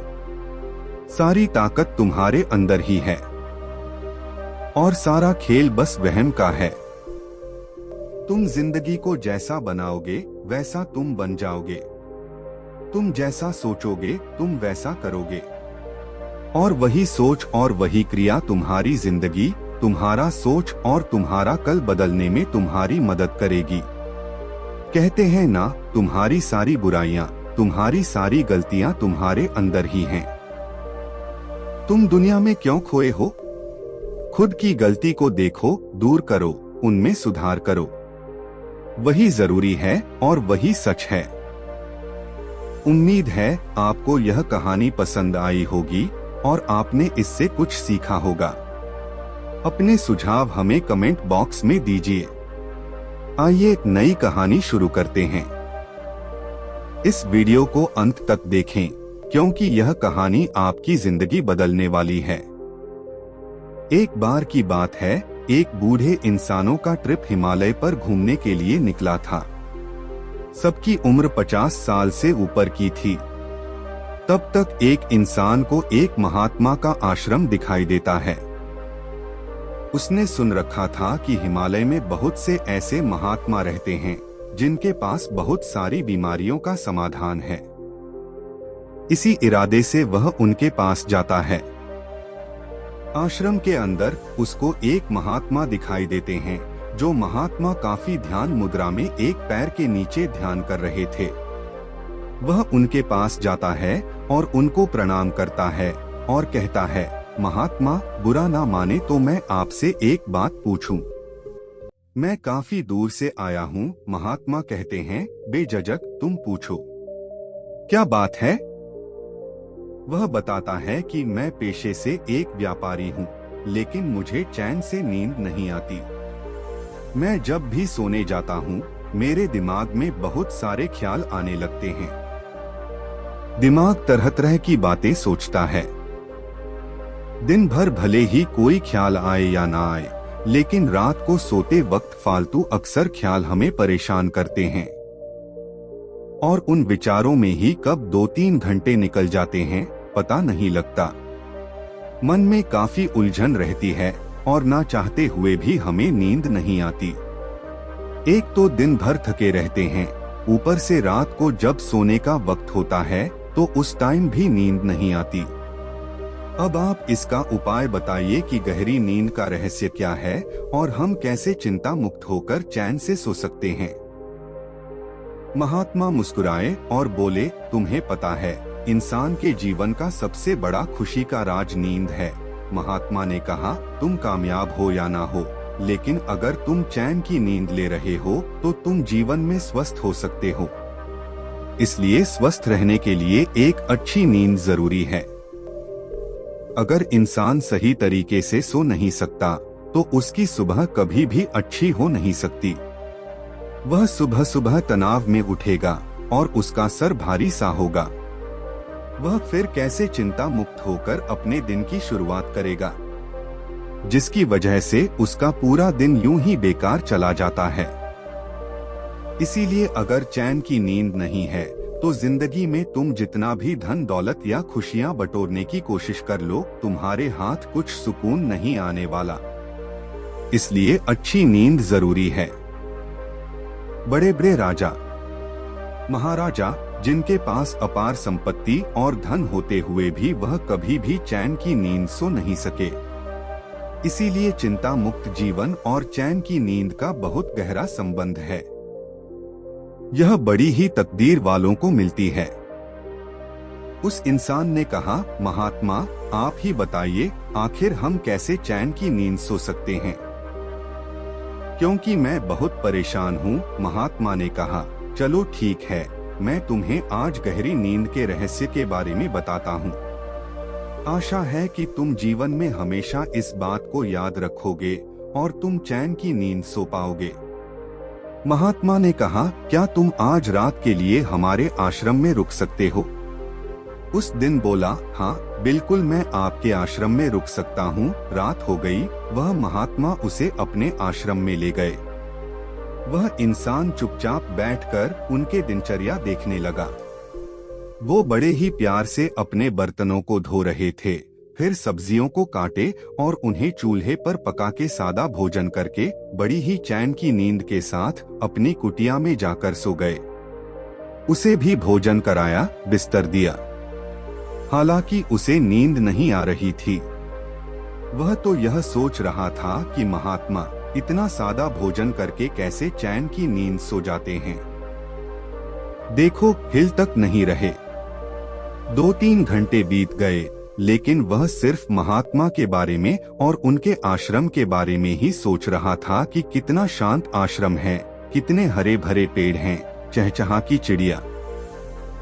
सारी ताकत तुम्हारे अंदर ही है और सारा खेल बस वहम का है। तुम जिंदगी को जैसा बनाओगे वैसा तुम बन जाओगे। तुम जैसा सोचोगे तुम वैसा करोगे। और वही सोच और वही क्रिया तुम्हारी जिंदगी, तुम्हारा सोच और तुम्हारा कल बदलने में तुम्हारी मदद करेगी। कहते हैं ना, तुम्हारी सारी बुराइयां, तुम्हारी सारी गलतियां तुम्हारे अंदर ही हैं। तुम दुनिया में क्यों खोए हो? खुद की गलती को देखो, दूर करो, उनमें सुधार करो। वही जरूरी है और वही सच है। उम्मीद है आपको यह कहानी पसंद आई होगी और आपने इससे कुछ सीखा होगा। अपने सुझाव हमें कमेंट बॉक्स में दीजिए। आइए एक नई कहानी शुरू करते हैं। इस वीडियो को अंत तक देखें क्योंकि यह कहानी आपकी जिंदगी बदलने वाली है। एक बार की बात है, एक बूढ़े इंसानों का ट्रिप हिमालय पर घूमने के लिए निकला था। सबकी उम्र 50 साल से ऊपर की थी। तब तक एक इंसान को एक महात्मा का आश्रम दिखाई देता है। उसने सुन रखा था कि हिमालय में बहुत से ऐसे महात्मा रहते हैं जिनके पास बहुत सारी बीमारियों का समाधान है। इसी इरादे से वह उनके पास जाता है। आश्रम के अंदर उसको एक महात्मा दिखाई देते हैं, जो महात्मा काफी ध्यान मुद्रा में एक पैर के नीचे ध्यान कर रहे थे। वह उनके पास जाता है और उनको प्रणाम करता है और कहता है, महात्मा, बुरा ना माने तो मैं आपसे एक बात पूछूं? मैं काफी दूर से आया हूँ। महात्मा कहते हैं, बेझिझक तुम पूछो, क्या बात है? वह बताता है कि मैं पेशे से एक व्यापारी हूँ, लेकिन मुझे चैन से नींद नहीं आती। मैं जब भी सोने जाता हूँ, मेरे दिमाग में बहुत सारे ख्याल आने लगते हैं। दिमाग तरह तरह की बातें सोचता है। दिन भर भले ही कोई ख्याल आए या ना आए, लेकिन रात को सोते वक्त फालतू अक्सर ख्याल हमें परेशान करते हैं और उन विचारों में ही कब 2-3 घंटे निकल जाते हैं पता नहीं लगता। मन में काफी उलझन रहती है और ना चाहते हुए भी हमें नींद नहीं आती। एक तो दिन भर थके रहते हैं, ऊपर से रात को जब सोने का वक्त होता है तो उस टाइम भी नींद नहीं आती। अब आप इसका उपाय बताइए कि गहरी नींद का रहस्य क्या है और हम कैसे चिंता मुक्त होकर चैन से सो सकते हैं। महात्मा मुस्कुराए और बोले, तुम्हें पता है, इंसान के जीवन का सबसे बड़ा खुशी का राज नींद है। महात्मा ने कहा, तुम कामयाब हो या ना हो, लेकिन अगर तुम चैन की नींद ले रहे हो तो तुम जीवन में स्वस्थ हो सकते हो। इसलिए स्वस्थ रहने के लिए एक अच्छी नींद जरूरी है। अगर इंसान सही तरीके से सो नहीं सकता तो उसकी सुबह कभी भी अच्छी हो नहीं सकती। वह सुबह सुबह तनाव में उठेगा और उसका सर भारी सा होगा। वह फिर कैसे चिंता मुक्त होकर अपने दिन की शुरुआत करेगा, जिसकी वजह से उसका पूरा दिन यूं ही बेकार चला जाता है। इसीलिए अगर चैन की नींद नहीं है तो जिंदगी में तुम जितना भी धन दौलत या खुशियां बटोरने की कोशिश कर लो, तुम्हारे हाथ कुछ सुकून नहीं आने वाला। इसलिए अच्छी नींद जरूरी है। बड़े बड़े राजा महाराजा जिनके पास अपार संपत्ति और धन होते हुए भी वह कभी भी चैन की नींद सो नहीं सके। इसीलिए चिंता मुक्त जीवन और चैन की नींद का बहुत गहरा संबंध है। यह बड़ी ही तकदीर वालों को मिलती है। उस इंसान ने कहा, महात्मा आप ही बताइए, आखिर हम कैसे चैन की नींद सो सकते हैं, क्योंकि मैं बहुत परेशान हूँ। महात्मा ने कहा, चलो ठीक है, मैं तुम्हें आज गहरी नींद के रहस्य के बारे में बताता हूँ। आशा है कि तुम जीवन में हमेशा इस बात को याद रखोगे और तुम चैन की नींद सो पाओगे। महात्मा ने कहा, क्या तुम आज रात के लिए हमारे आश्रम में रुक सकते हो? उस दिन बोला, हाँ बिल्कुल, मैं आपके आश्रम में रुक सकता हूँ। रात हो गई, वह महात्मा उसे अपने आश्रम में ले गए। वह इंसान चुपचाप बैठकर उनके दिनचर्या देखने लगा। वो बड़े ही प्यार से अपने बर्तनों को धो रहे थे, फिर सब्जियों को काटे और उन्हें चूल्हे पर पका के सादा भोजन करके बड़ी ही चैन की नींद के साथ अपनी कुटिया में जाकर सो गए। उसे भी भोजन कराया, बिस्तर दिया। हालांकि उसे नींद नहीं आ रही थी। वह तो यह सोच रहा था कि महात्मा इतना सादा भोजन करके कैसे चैन की नींद सो जाते हैं। देखो, हिल तक नहीं रहे। 2-3 घंटे बीत गए, लेकिन वह सिर्फ महात्मा के बारे में और उनके आश्रम के बारे में ही सोच रहा था कि कितना शांत आश्रम है, कितने हरे भरे पेड़ हैं, चहचहा की चिड़िया।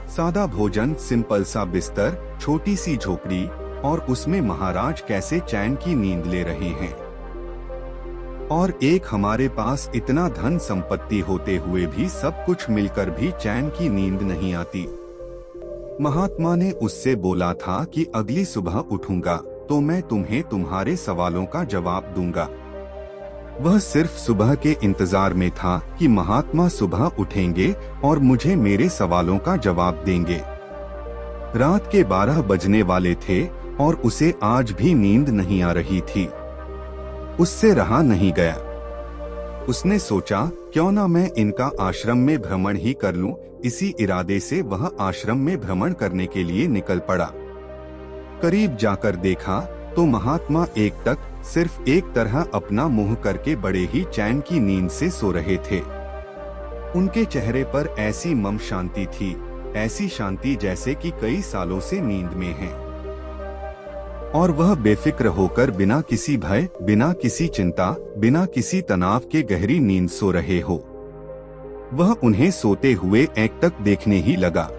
सादा भोजन, सिंपल सा बिस्तर, छोटी सी झोपड़ी और उसमें महाराज कैसे चैन की नींद ले रहे हैं। और एक हमारे पास इतना धन संपत्ति होते हुए भी सब कुछ मिलकर भी चैन की नींद नहीं आती। महात्मा ने उससे बोला था कि अगली सुबह उठूंगा तो मैं तुम्हें तुम्हारे सवालों का जवाब दूंगा। वह सिर्फ सुबह के इंतजार में था कि महात्मा सुबह उठेंगे और मुझे मेरे सवालों का जवाब देंगे। रात के 12 बजने वाले थे और उसे आज भी नींद नहीं आ रही थी। उससे रहा नहीं गया। उसने सोचा, क्यों ना मैं इनका आश्रम में भ्रमण ही कर लूं। इसी इरादे से वह आश्रम में भ्रमण करने के लिए निकल पड़ा। करीब जाकर देखा तो महात्मा एकटक सिर्फ एक तरह अपना मुंह करके बड़े ही चैन की नींद से सो रहे थे। उनके चेहरे पर ऐसी मम शांति थी, ऐसी शांति जैसे कि कई सालों से नींद में हैं। और वह बेफिक्र होकर बिना किसी भय, बिना किसी चिंता, बिना किसी तनाव के गहरी नींद सो रहे हो। वह उन्हें सोते हुए एकटक देखने ही लगा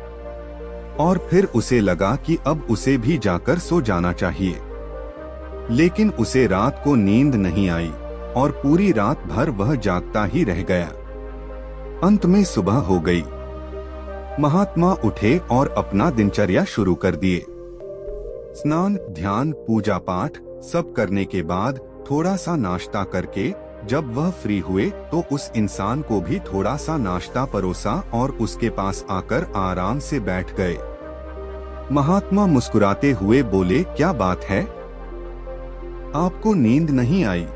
और फिर उसे लगा कि अब उसे भी जाकर सो जाना चाहिए। लेकिन उसे रात को नींद नहीं आई और पूरी रात भर वह जागता ही रह गया। अंत में सुबह हो गई। महात्मा उठे और अपना दिनचर्या शुरू कर दिए। स्नान, ध्यान, पूजा पाठ सब करने के बाद थोड़ा सा नाश्ता करके जब वह फ्री हुए तो उस इंसान को भी थोड़ा सा नाश्ता परोसा और उसके पास आकर आराम से बैठ गए। महात्मा मुस्कुराते हुए बोले, क्या बात है, आपको नींद नहीं आई?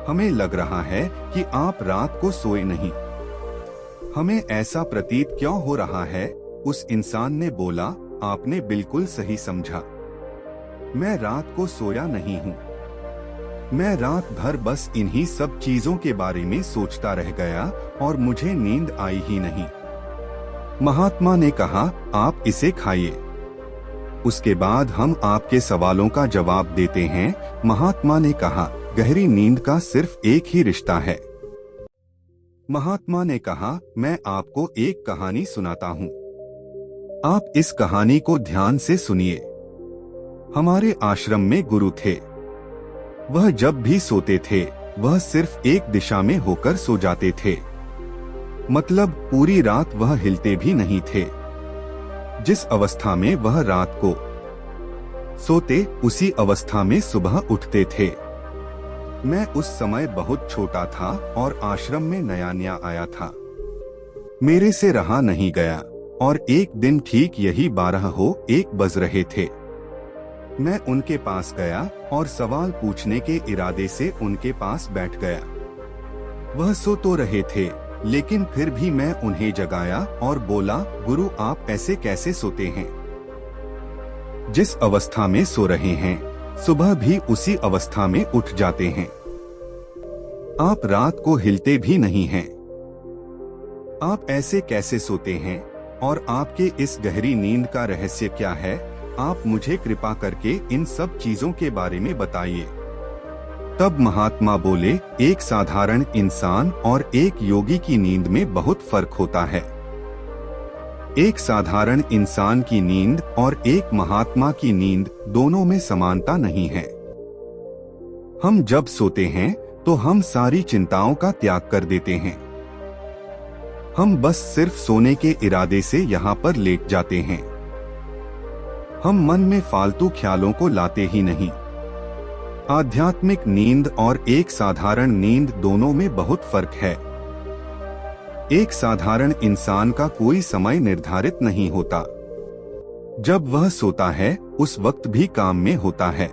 हमें लग रहा है कि आप रात को सोए नहीं। हमें ऐसा प्रतीत क्यों हो रहा है? उस इंसान ने बोला, आपने बिल्कुल सही समझा। मैं रात को सोया नहीं हूँ। मैं रात भर बस इन्हीं सब चीजों के बारे में सोचता रह गया और मुझे नींद आई ही नहीं। महात्मा ने कहा, आप इसे खाइए, उसके बाद हम आपके सवालों का जवाब देते हैं। महात्मा ने कहा, गहरी नींद का सिर्फ एक ही रिश्ता है। महात्मा ने कहा, मैं आपको एक कहानी सुनाता हूँ। आप इस कहानी को ध्यान से सुनिए। हमारे आश्रम में गुरु थे। वह जब भी सोते थे वह सिर्फ एक दिशा में होकर सो जाते थे। मतलब पूरी रात वह हिलते भी नहीं थे। जिस अवस्था में वह रात को सोते उसी अवस्था में सुबह उठते थे। मैं उस समय बहुत छोटा था और आश्रम में नया नया आया था। मेरे से रहा नहीं गया और एक दिन ठीक यही 12:01 बज रहे थे। मैं उनके पास गया और सवाल पूछने के इरादे से उनके पास बैठ गया। वह सो तो रहे थे लेकिन फिर भी मैं उन्हें जगाया और बोला, गुरु आप ऐसे कैसे सोते हैं? जिस अवस्था में सो रहे हैं सुबह भी उसी अवस्था में उठ जाते हैं। आप रात को हिलते भी नहीं हैं। आप ऐसे कैसे सोते हैं और आपके इस गहरी नींद का रहस्य क्या है? आप मुझे कृपा करके इन सब चीजों के बारे में बताइए। तब महात्मा बोले, एक साधारण इंसान और एक योगी की नींद में बहुत फर्क होता है। एक साधारण इंसान की नींद और एक महात्मा की नींद दोनों में समानता नहीं है। हम जब सोते हैं तो हम सारी चिंताओं का त्याग कर देते हैं। हम बस सिर्फ सोने के इरादे से यहाँ पर लेट जाते हैं। हम मन में फालतू ख्यालों को लाते ही नहीं। आध्यात्मिक नींद और एक साधारण नींद दोनों में बहुत फर्क है। एक साधारण इंसान का कोई समय निर्धारित नहीं होता। जब वह सोता है उस वक्त भी काम में होता है।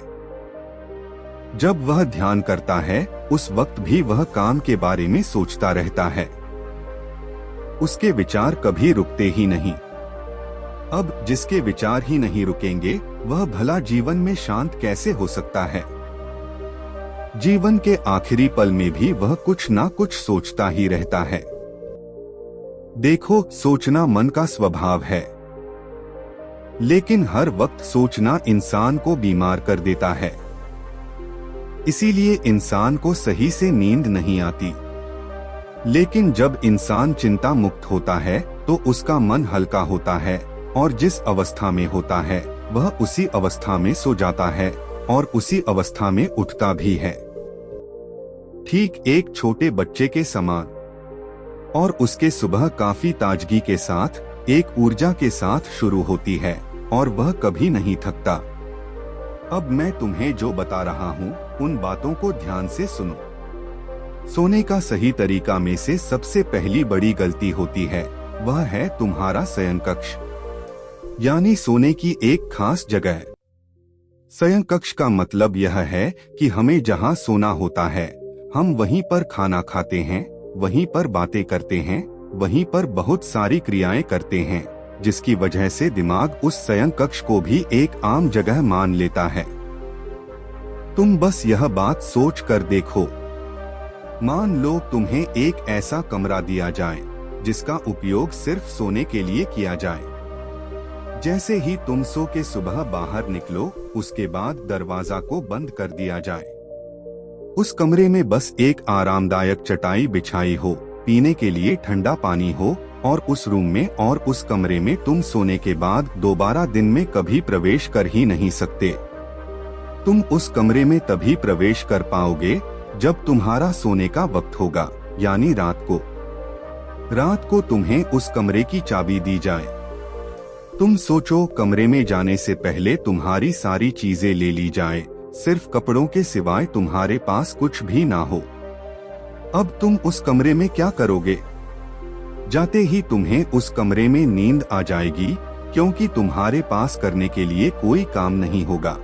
जब वह ध्यान करता है उस वक्त भी वह काम के बारे में सोचता रहता है। उसके विचार कभी रुकते ही नहीं। अब जिसके विचार ही नहीं रुकेंगे वह भला जीवन में शांत कैसे हो सकता है? जीवन के आखिरी पल में भी वह कुछ ना कुछ सोचता ही रहता है। देखो, सोचना मन का स्वभाव है, लेकिन हर वक्त सोचना इंसान को बीमार कर देता है। इसीलिए इंसान को सही से नींद नहीं आती। लेकिन जब इंसान चिंता मुक्त होता है तो उसका मन हल्का होता है और जिस अवस्था में होता है वह उसी अवस्था में सो जाता है और उसी अवस्था में उठता भी है। ठीक एक छोटे बच्चे के समान। और उसके सुबह काफी ताजगी के साथ, एक ऊर्जा के साथ शुरू होती है और वह कभी नहीं थकता। अब मैं तुम्हें जो बता रहा हूँ उन बातों को ध्यान से सुनो। सोने का सही तरीका में से सबसे पहली बड़ी गलती होती है, वह है तुम्हारा शयन कक्ष, यानी सोने की एक खास जगह। शयन कक्ष का मतलब यह है कि हमें जहाँ सोना होता है हम वहीं पर खाना खाते हैं, वहीं पर बातें करते हैं, वहीं पर बहुत सारी क्रियाएं करते हैं, जिसकी वजह से दिमाग उस शयन कक्ष को भी एक आम जगह मान लेता है। तुम बस यह बात सोच कर देखो। मान लो तुम्हें एक ऐसा कमरा दिया जाए जिसका उपयोग सिर्फ सोने के लिए किया जाए। जैसे ही तुम सो के सुबह बाहर निकलो उसके बाद दरवाजा को बंद कर दिया जाए। उस कमरे में बस एक आरामदायक चटाई बिछाई हो, पीने के लिए ठंडा पानी हो और उस रूम में और उस कमरे में तुम सोने के बाद दोबारा दिन में कभी प्रवेश कर ही नहीं सकते। तुम उस कमरे में तभी प्रवेश कर पाओगे जब तुम्हारा सोने का वक्त होगा, यानी रात को तुम्हें उस कमरे की चाबी दी जाए। तुम सोचो, कमरे में जाने से पहले तुम्हारी सारी चीजें ले ली जाए, सिर्फ कपड़ों के सिवाय तुम्हारे पास कुछ भी ना हो। अब तुम उस कमरे में क्या करोगे? जाते ही तुम्हें उस कमरे में नींद आ जाएगी, क्योंकि तुम्हारे पास करने के लिए कोई काम नहीं होगा।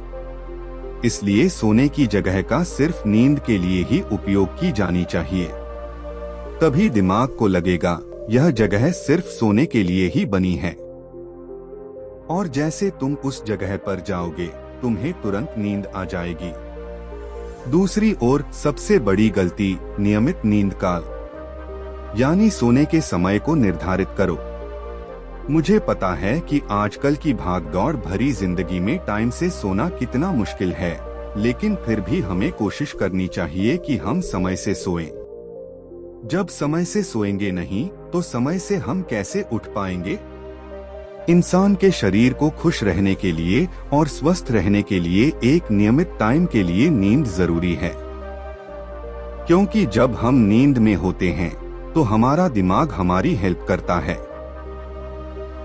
इसलिए सोने की जगह का सिर्फ नींद के लिए ही उपयोग की जानी चाहिए। तभी दिमाग को लगेगा यह जगह सिर्फ सोने के लिए ही बनी है। और जैसे तुम उस जगह पर जाओगे, तुम्हें तुरंत नींद आ जाएगी। दूसरी ओर सबसे बड़ी गलती, नियमित नींद काल, यानी सोने के समय को निर्धारित करो। मुझे पता है कि आजकल की भागदौड़ भरी जिंदगी में टाइम से सोना कितना मुश्किल है, लेकिन फिर भी हमें कोशिश करनी चाहिए कि हम समय से सोएं। जब समय से सोएंगे नहीं, तो समय से हम कैसे उठ पाएंगे? इंसान के शरीर को खुश रहने के लिए और स्वस्थ रहने के लिए एक नियमित टाइम के लिए नींद जरूरी है। क्योंकि जब हम नींद में होते हैं, तो हमारा दिमाग हमारी हेल्प करता है।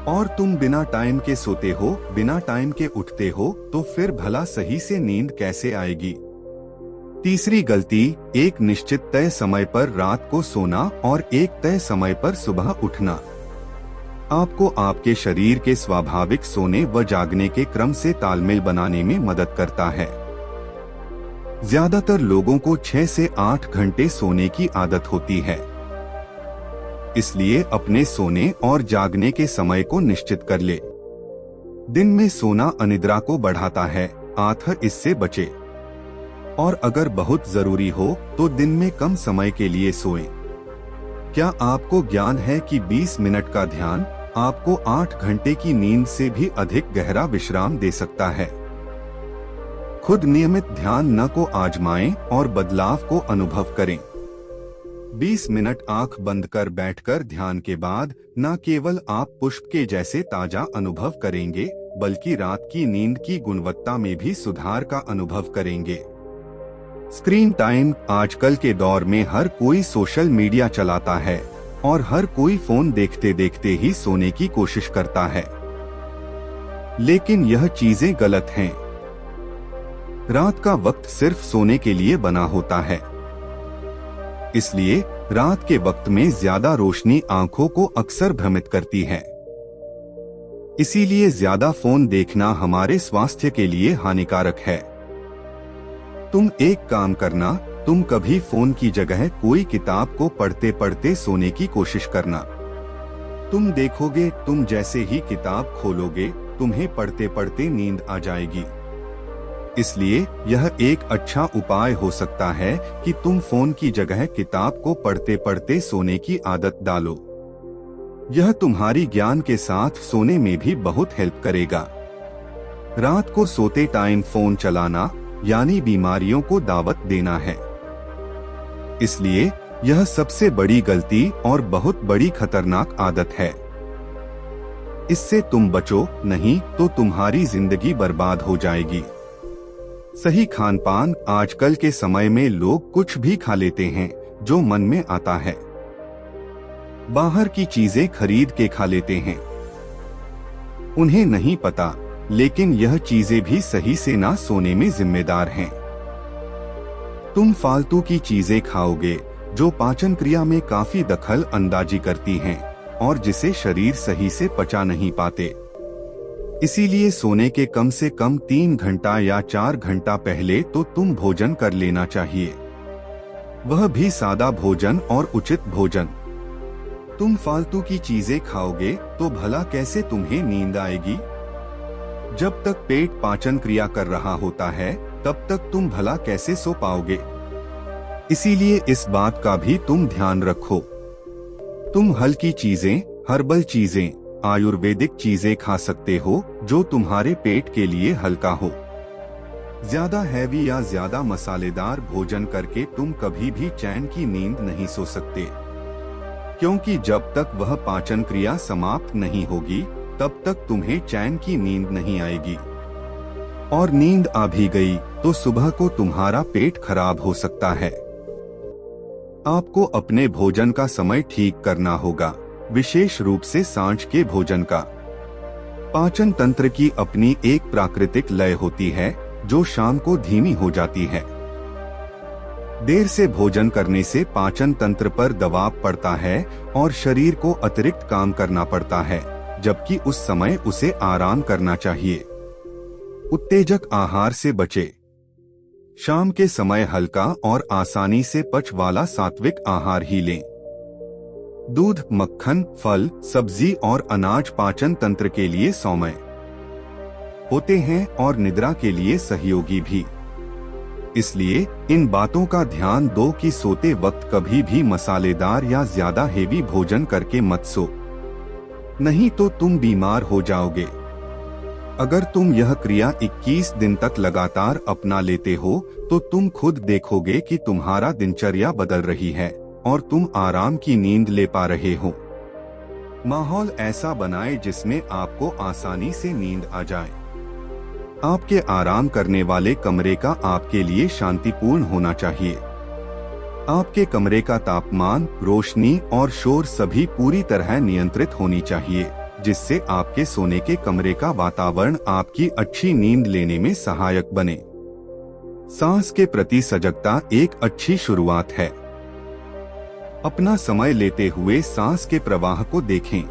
और तुम बिना टाइम के सोते हो, बिना टाइम के उठते हो, तो फिर भला सही से नींद कैसे आएगी? तीसरी गलती, एक निश्चित तय समय पर रात को सोना और एक तय समय पर सुबह उठना आपको आपके शरीर के स्वाभाविक सोने व जागने के क्रम से तालमेल बनाने में मदद करता है। ज्यादातर लोगों को 6 से 8 घंटे सोने की आदत होती है। इसलिए अपने सोने और जागने के समय को निश्चित कर ले। दिन में सोना अनिद्रा को बढ़ाता है, अतः इससे बचे। और अगर बहुत जरूरी हो तो दिन में कम समय के लिए सोएं। क्या आपको ज्ञान है कि 20 मिनट का ध्यान आपको 8 घंटे की नींद से भी अधिक गहरा विश्राम दे सकता है? खुद नियमित ध्यान न को आजमाएं और बदलाव को अनुभव करें। 20 मिनट आंख बंद कर बैठकर ध्यान के बाद न केवल आप पुष्प के जैसे ताजा अनुभव करेंगे, बल्कि रात की नींद की गुणवत्ता में भी सुधार का अनुभव करेंगे। स्क्रीन टाइम, आजकल के दौर में हर कोई सोशल मीडिया चलाता है और हर कोई फोन देखते देखते ही सोने की कोशिश करता है। लेकिन यह चीजें गलत हैं। रात का वक्त सिर्फ सोने के लिए बना होता है। इसलिए रात के वक्त में ज्यादा रोशनी आंखों को अक्सर भ्रमित करती है। इसीलिए ज्यादा फोन देखना हमारे स्वास्थ्य के लिए हानिकारक है। तुम एक काम करना, तुम कभी फोन की जगह कोई किताब को पढ़ते पढ़ते सोने की कोशिश करना। तुम देखोगे, तुम जैसे ही किताब खोलोगे, तुम्हें पढ़ते पढ़ते नींद आ जाएगी। इसलिए यह एक अच्छा उपाय हो सकता है कि तुम फोन की जगह किताब को पढ़ते पढ़ते सोने की आदत डालो। यह तुम्हारी ज्ञान के साथ सोने में भी बहुत हेल्प करेगा। रात को सोते टाइम फोन चलाना यानी बीमारियों को दावत देना है। इसलिए यह सबसे बड़ी गलती और बहुत बड़ी खतरनाक आदत है। इससे तुम बचो, नहीं तो तुम्हारी जिंदगी बर्बाद हो जाएगी। सही खान पान, आजकल के समय में लोग कुछ भी खा लेते हैं जो मन में आता है। बाहर की चीजें खरीद के खा लेते हैं। उन्हें नहीं पता, लेकिन यह चीजें भी सही से ना सोने में जिम्मेदार हैं। तुम फालतू की चीजें खाओगे जो पाचन क्रिया में काफी दखल अंदाजी करती हैं और जिसे शरीर सही से पचा नहीं पाते। इसीलिए सोने के कम से कम 3 घंटा या 4 घंटा पहले तो तुम भोजन कर लेना चाहिए, वह भी सादा भोजन और उचित भोजन। तुम फालतू की चीजें खाओगे तो भला कैसे तुम्हें नींद आएगी? जब तक पेट पाचन क्रिया कर रहा होता है, तब तक तुम भला कैसे सो पाओगे? इसीलिए इस बात का भी तुम ध्यान रखो। तुम हल्की चीजें, हर्बल चीजें, आयुर्वेदिक चीजें खा सकते हो जो तुम्हारे पेट के लिए हल्का हो। ज्यादा हैवी या ज्यादा मसालेदार भोजन करके तुम कभी भी चैन की नींद नहीं सो सकते, क्योंकि जब तक वह पाचन क्रिया समाप्त नहीं होगी, तब तक तुम्हें चैन की नींद नहीं आएगी। और नींद आ भी गई तो सुबह को तुम्हारा पेट खराब हो सकता है। आपको अपने भोजन का समय ठीक करना होगा, विशेष रूप से सांझ के भोजन का। पाचन तंत्र की अपनी एक प्राकृतिक लय होती है जो शाम को धीमी हो जाती है। देर से भोजन करने से पाचन तंत्र पर दबाव पड़ता है और शरीर को अतिरिक्त काम करना पड़ता है, जबकि उस समय उसे आराम करना चाहिए। उत्तेजक आहार से बचे। शाम के समय हल्का और आसानी से पच वाला सात्विक आहार ही लें। दूध, मक्खन, फल, सब्जी और अनाज पाचन तंत्र के लिए सौम्य होते हैं और निद्रा के लिए सहयोगी भी। इसलिए इन बातों का ध्यान दो कि सोते वक्त कभी भी मसालेदार या ज्यादा हेवी भोजन करके मत सो, नहीं तो तुम बीमार हो जाओगे। अगर तुम यह क्रिया 21 दिन तक लगातार अपना लेते हो तो तुम खुद देखोगे कि तुम्हारा दिनचर्या बदल रही है और तुम आराम की नींद ले पा रहे हो। माहौल ऐसा बनाएं जिसमें आपको आसानी से नींद आ जाए। आपके आराम करने वाले कमरे का आपके लिए शांतिपूर्ण होना चाहिए। आपके कमरे का तापमान, रोशनी और शोर सभी पूरी तरह नियंत्रित होनी चाहिए, जिससे आपके सोने के कमरे का वातावरण आपकी अच्छी नींद लेने में सहायक बने। सांस के प्रति सजगता एक अच्छी शुरुआत है। अपना समय लेते हुए सांस के प्रवाह को देखें।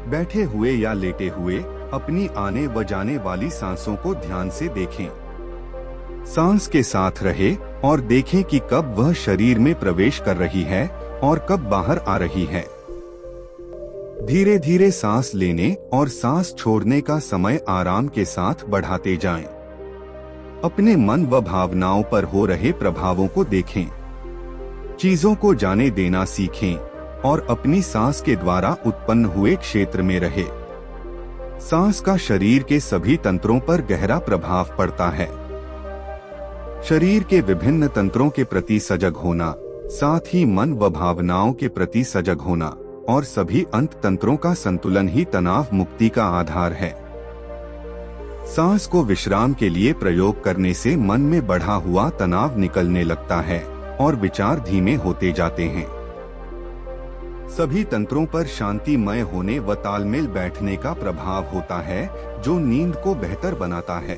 बैठे हुए या लेटे हुए अपनी आने व जाने वाली सांसों को ध्यान से देखें। सांस के साथ रहे और देखें कि कब वह शरीर में प्रवेश कर रही है और कब बाहर आ रही है। धीरे धीरे सांस लेने और सांस छोड़ने का समय आराम के साथ बढ़ाते जाएं। अपने मन व भावनाओं पर हो रहे प्रभावों को देखें। चीजों को जाने देना सीखें और अपनी सांस के द्वारा उत्पन्न हुए क्षेत्र में रहे। सांस का शरीर के सभी तंत्रों पर गहरा प्रभाव पड़ता है। शरीर के विभिन्न तंत्रों के प्रति सजग होना, साथ ही मन व भावनाओं के प्रति सजग होना और सभी अंत तंत्रों का संतुलन ही तनाव मुक्ति का आधार है। सांस को विश्राम के लिए प्रयोग करने से मन में बढ़ा हुआ तनाव निकलने लगता है और विचार धीमे होते जाते हैं। सभी तंत्रों पर शांतिमय होने व तालमेल बैठने का प्रभाव होता है, जो नींद को बेहतर बनाता है।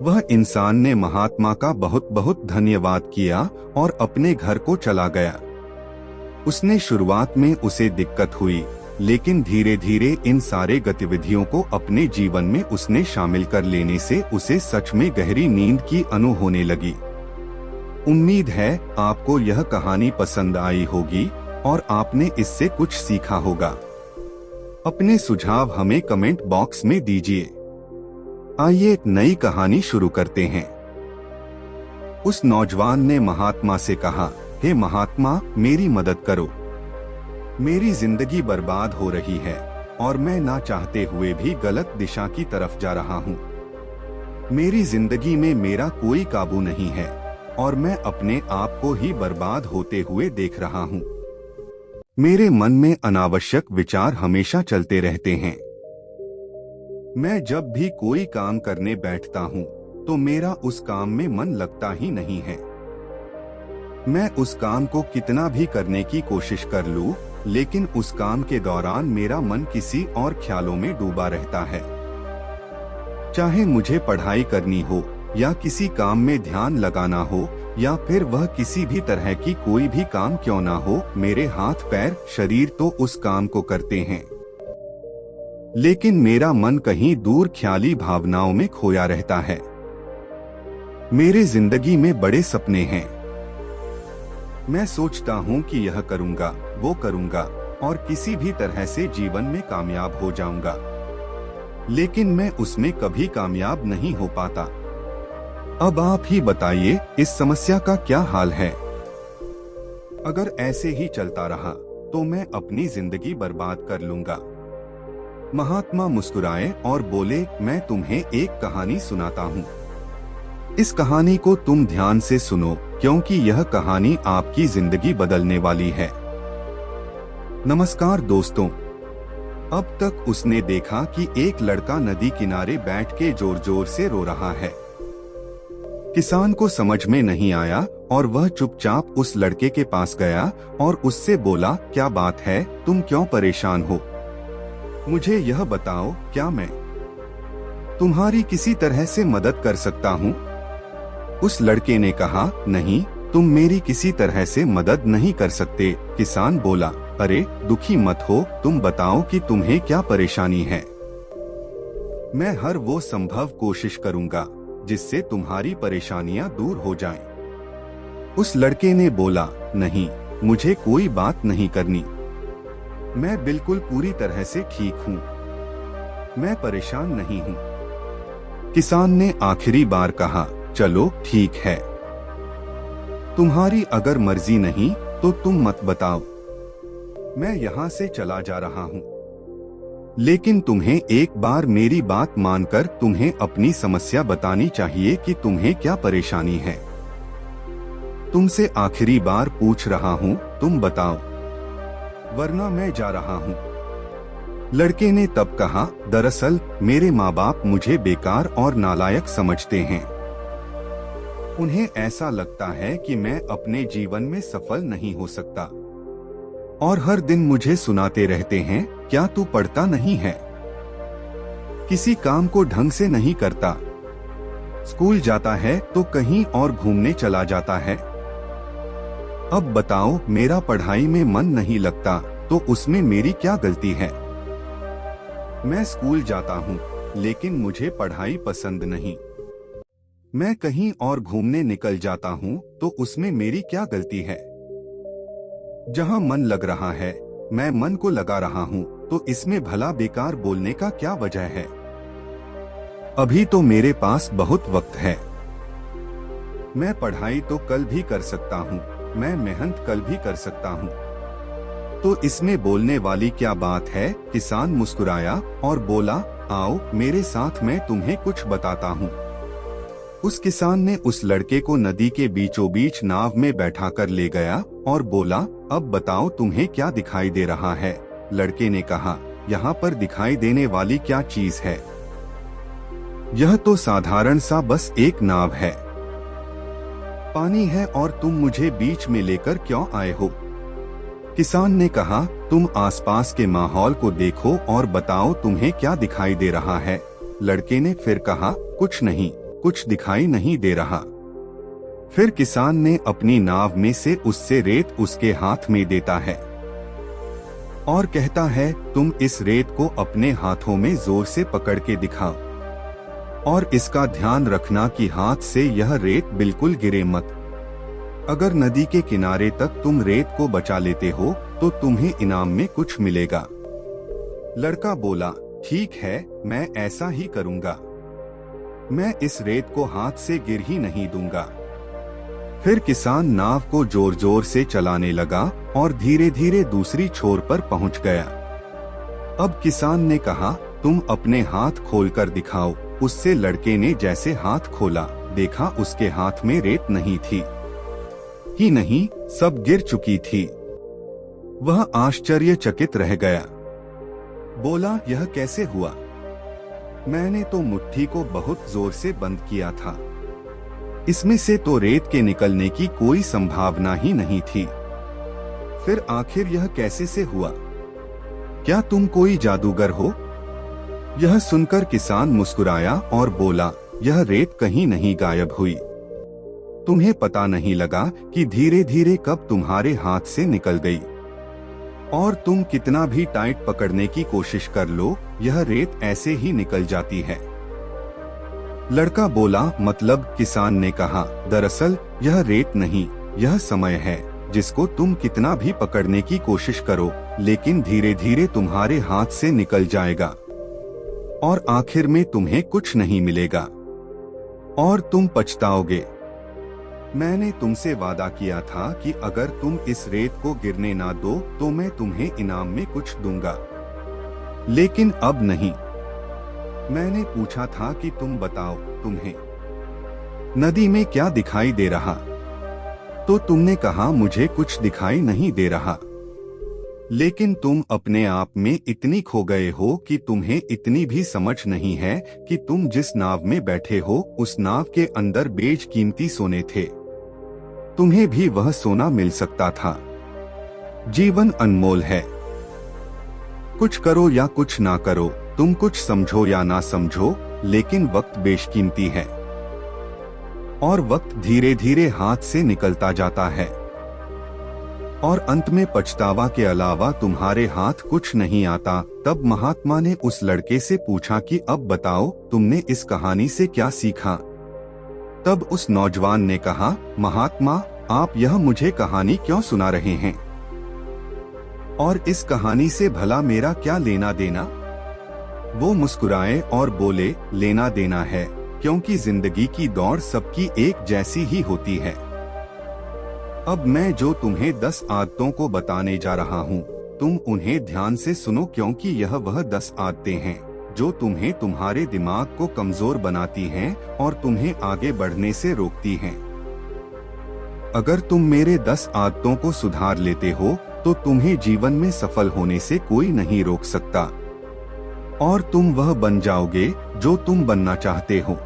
वह इंसान ने महात्मा का बहुत बहुत धन्यवाद किया और अपने घर को चला गया। उसने शुरुआत में उसे दिक्कत हुई, लेकिन धीरे धीरे इन सारे गतिविधियों को अपने जीवन में उसने शामिल कर लेने से उसे सच में गहरी नींद की अनुभूति होने लगी। उम्मीद है आपको यह कहानी पसंद आई होगी और आपने इससे कुछ सीखा होगा। अपने सुझाव हमें कमेंट बॉक्स में दीजिए। आइए एक नई कहानी शुरू करते हैं। उस नौजवान ने महात्मा से कहा, हे महात्मा, मेरी मदद करो। मेरी जिंदगी बर्बाद हो रही है और मैं ना चाहते हुए भी गलत दिशा की तरफ जा रहा हूँ। मेरी जिंदगी में मेरा कोई काबू नहीं है और मैं अपने आप को ही बर्बाद होते हुए देख रहा हूँ। मेरे मन में अनावश्यक विचार हमेशा चलते रहते हैं। मैं जब भी कोई काम करने बैठता हूँ तो मेरा उस काम में मन लगता ही नहीं है। मैं उस काम को कितना भी करने की कोशिश कर लूं, लेकिन उस काम के दौरान मेरा मन किसी और ख्यालों में डूबा रहता है। चाहे मुझे पढ़ाई करनी हो या किसी काम में ध्यान लगाना हो या फिर वह किसी भी तरह की कोई भी काम क्यों ना हो, मेरे हाथ पैर शरीर तो उस काम को करते हैं, लेकिन मेरा मन कहीं दूर ख्याली भावनाओं में खोया रहता है। मेरे जिंदगी में बड़े सपने हैं। मैं सोचता हूँ कि यह करूँगा, वो करूँगा और किसी भी तरह से जीवन में कामयाब हो जाऊंगा, लेकिन मैं उसमें कभी कामयाब नहीं हो पाता। अब आप ही बताइए, इस समस्या का क्या हाल है? अगर ऐसे ही चलता रहा तो मैं अपनी जिंदगी बर्बाद कर लूंगा। महात्मा मुस्कुराए और बोले, मैं तुम्हें एक कहानी सुनाता हूँ। इस कहानी को तुम ध्यान से सुनो, क्योंकि यह कहानी आपकी जिंदगी बदलने वाली है। नमस्कार दोस्तों। अब तक उसने देखा कि एक लड़का नदी किनारे बैठ के जोर जोर से रो रहा है। किसान को समझ में नहीं आया और वह चुपचाप उस लड़के के पास गया और उससे बोला, क्या बात है, तुम क्यों परेशान हो? मुझे यह बताओ, क्या मैं तुम्हारी किसी तरह से मदद कर सकता हूँ? उस लड़के ने कहा, नहीं, तुम मेरी किसी तरह से मदद नहीं कर सकते। किसान बोला, अरे दुखी मत हो, तुम बताओ कि तुम्हें क्या परेशानी है। मैं हर वो संभव कोशिश करूंगा जिससे तुम्हारी परेशानियां दूर हो जाएं। उस लड़के ने बोला, नहीं, मुझे कोई बात नहीं करनी। मैं बिल्कुल पूरी तरह से ठीक हूँ, मैं परेशान नहीं हूँ। किसान ने आखिरी बार कहा, चलो ठीक है, तुम्हारी अगर मर्जी नहीं तो तुम मत बताओ, मैं यहाँ से चला जा रहा हूँ। लेकिन तुम्हें एक बार मेरी बात मानकर तुम्हें अपनी समस्या बतानी चाहिए कि तुम्हें क्या परेशानी है। तुमसे आखिरी बार पूछ रहा हूँ, तुम बताओ, वरना मैं जा रहा हूँ। लड़के ने तब कहा, दरअसल मेरे माँ बाप मुझे बेकार और नालायक समझते हैं। उन्हें ऐसा लगता है कि मैं अपने जीवन में सफल नहीं हो सकता और हर दिन मुझे सुनाते रहते हैं, क्या तू पढ़ता नहीं है, किसी काम को ढंग से नहीं करता, स्कूल जाता है तो कहीं और घूमने चला जाता है। अब बताओ, मेरा पढ़ाई में मन नहीं लगता तो उसमें मेरी क्या गलती है? मैं स्कूल जाता हूँ लेकिन मुझे पढ़ाई पसंद नहीं। मैं कहीं और घूमने निकल जाता हूँ तो उसमें मेरी क्या गलती है? जहाँ मन लग रहा है, मैं मन को लगा रहा हूँ, तो इसमें भला बेकार बोलने का क्या वजह है? अभी तो मेरे पास बहुत वक्त है। मैं पढ़ाई तो कल भी कर सकता हूँ, मैं मेहनत कल भी कर सकता हूँ, तो इसमें बोलने वाली क्या बात है? किसान मुस्कुराया और बोला, आओ मेरे साथ, मैं तुम्हें कुछ बताता हूँ। उस किसान ने उस लड़के को नदी के बीचों बीच नाव में बैठाकर ले गया और बोला, अब बताओ तुम्हें क्या दिखाई दे रहा है? लड़के ने कहा, यहाँ पर दिखाई देने वाली क्या चीज है? यह तो साधारण सा बस एक नाव है, पानी है, और तुम मुझे बीच में लेकर क्यों आए हो? किसान ने कहा, तुम आसपास के माहौल को देखो और बताओ तुम्हें क्या दिखाई दे रहा है। लड़के ने फिर कहा, कुछ नहीं, कुछ दिखाई नहीं दे रहा। फिर किसान ने अपनी नाव में से उससे रेत उसके हाथ में देता है और कहता है, तुम इस रेत को अपने हाथों में जोर से पकड़ के दिखाओ और इसका ध्यान रखना कि हाथ से यह रेत बिल्कुल गिरे मत। अगर नदी के किनारे तक तुम रेत को बचा लेते हो तो तुम्हें इनाम में कुछ मिलेगा। लड़का बोला, ठीक है, मैं ऐसा ही करूंगा, मैं इस रेत को हाथ से गिर ही नहीं दूंगा। फिर किसान नाव को जोर जोर से चलाने लगा और धीरे धीरे दूसरी छोर पर पहुंच गया। अब किसान ने कहा, तुम अपने हाथ खोलकर दिखाओ। उससे लड़के ने जैसे हाथ खोला, देखा उसके हाथ में रेत नहीं थी ही नहीं, सब गिर चुकी थी। वह आश्चर्यचकित रह गया, बोला, यह कैसे हुआ? मैंने तो मुट्ठी को बहुत जोर से बंद किया था, इसमें से तो रेत के निकलने की कोई संभावना ही नहीं थी। फिर आखिर यह कैसे से हुआ? क्या तुम कोई जादूगर हो? यह सुनकर किसान मुस्कुराया और बोला, यह रेत कहीं नहीं गायब हुई। तुम्हें पता नहीं लगा कि धीरे धीरे कब तुम्हारे हाथ से निकल गई, और तुम कितना भी टाइट पकड़ने की कोशिश कर लो, यह रेत ऐसे ही निकल जाती है। लड़का बोला, मतलब? किसान ने कहा, दरअसल यह रेत नहीं, यह समय है, जिसको तुम कितना भी पकड़ने की कोशिश करो, लेकिन धीरे धीरे तुम्हारे हाथ से निकल जाएगा और आखिर में तुम्हें कुछ नहीं मिलेगा और तुम पछताओगे। मैंने तुमसे वादा किया था कि अगर तुम इस रेत को गिरने ना दो तो मैं तुम्हें इनाम में कुछ दूंगा, लेकिन अब नहीं। मैंने पूछा था कि तुम बताओ, तुम्हें नदी में क्या दिखाई दे रहा? तो तुमने कहा, मुझे कुछ दिखाई नहीं दे रहा। लेकिन तुम अपने आप में इतनी खो गए हो कि तुम्हें इतनी भी समझ नहीं है कि तुम जिस नाव में बैठे हो उस नाव के अंदर बेशकीमती सोने थे। तुम्हें भी वह सोना मिल सकता था। जीवन अनमोल है। कुछ करो या कुछ ना करो, तुम कुछ समझो या ना समझो, लेकिन वक्त बेशकीमती है और वक्त धीरे धीरे हाथ से निकलता जाता है और अंत में पछतावा के अलावा तुम्हारे हाथ कुछ नहीं आता। तब महात्मा ने उस लड़के से पूछा कि अब बताओ, तुमने इस कहानी से क्या सीखा? तब उस नौजवान ने कहा, महात्मा, आप यह मुझे कहानी क्यों सुना रहे हैं और इस कहानी से भला मेरा क्या लेना देना? वो मुस्कुराए और बोले, लेना देना है, क्योंकि जिंदगी की दौड़ सबकी एक जैसी ही होती है। अब मैं जो तुम्हें 10 आदतों को बताने जा रहा हूँ, तुम उन्हें ध्यान से सुनो, क्योंकि यह वह 10 आदतें हैं जो तुम्हें तुम्हारे दिमाग को कमजोर बनाती हैं और तुम्हें आगे बढ़ने से रोकती हैं। अगर तुम मेरे 10 आदतों को सुधार लेते हो तो तुम्हें जीवन में सफल होने से कोई नहीं रोक सकता और तुम वह बन जाओगे जो तुम बनना चाहते हो।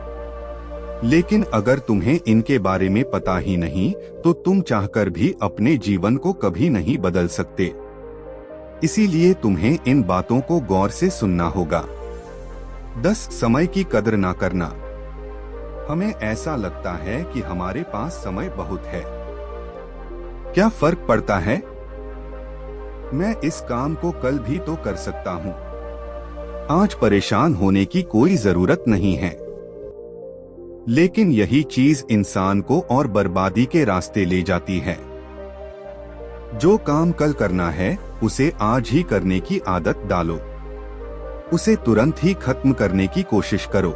लेकिन अगर तुम्हें इनके बारे में पता ही नहीं तो तुम चाहकर भी अपने जीवन को कभी नहीं बदल सकते। इसीलिए तुम्हें इन बातों को गौर से सुनना होगा। 10 समय की कदर ना करना। हमें ऐसा लगता है कि हमारे पास समय बहुत है। क्या फर्क पड़ता है? मैं इस काम को कल भी तो कर सकता हूँ। आज परेशान होने की कोई जरूरत नहीं है। लेकिन यही चीज इंसान को और बर्बादी के रास्ते ले जाती है। जो काम कल करना है उसे आज ही करने की आदत डालो। उसे तुरंत ही खत्म करने की कोशिश करो,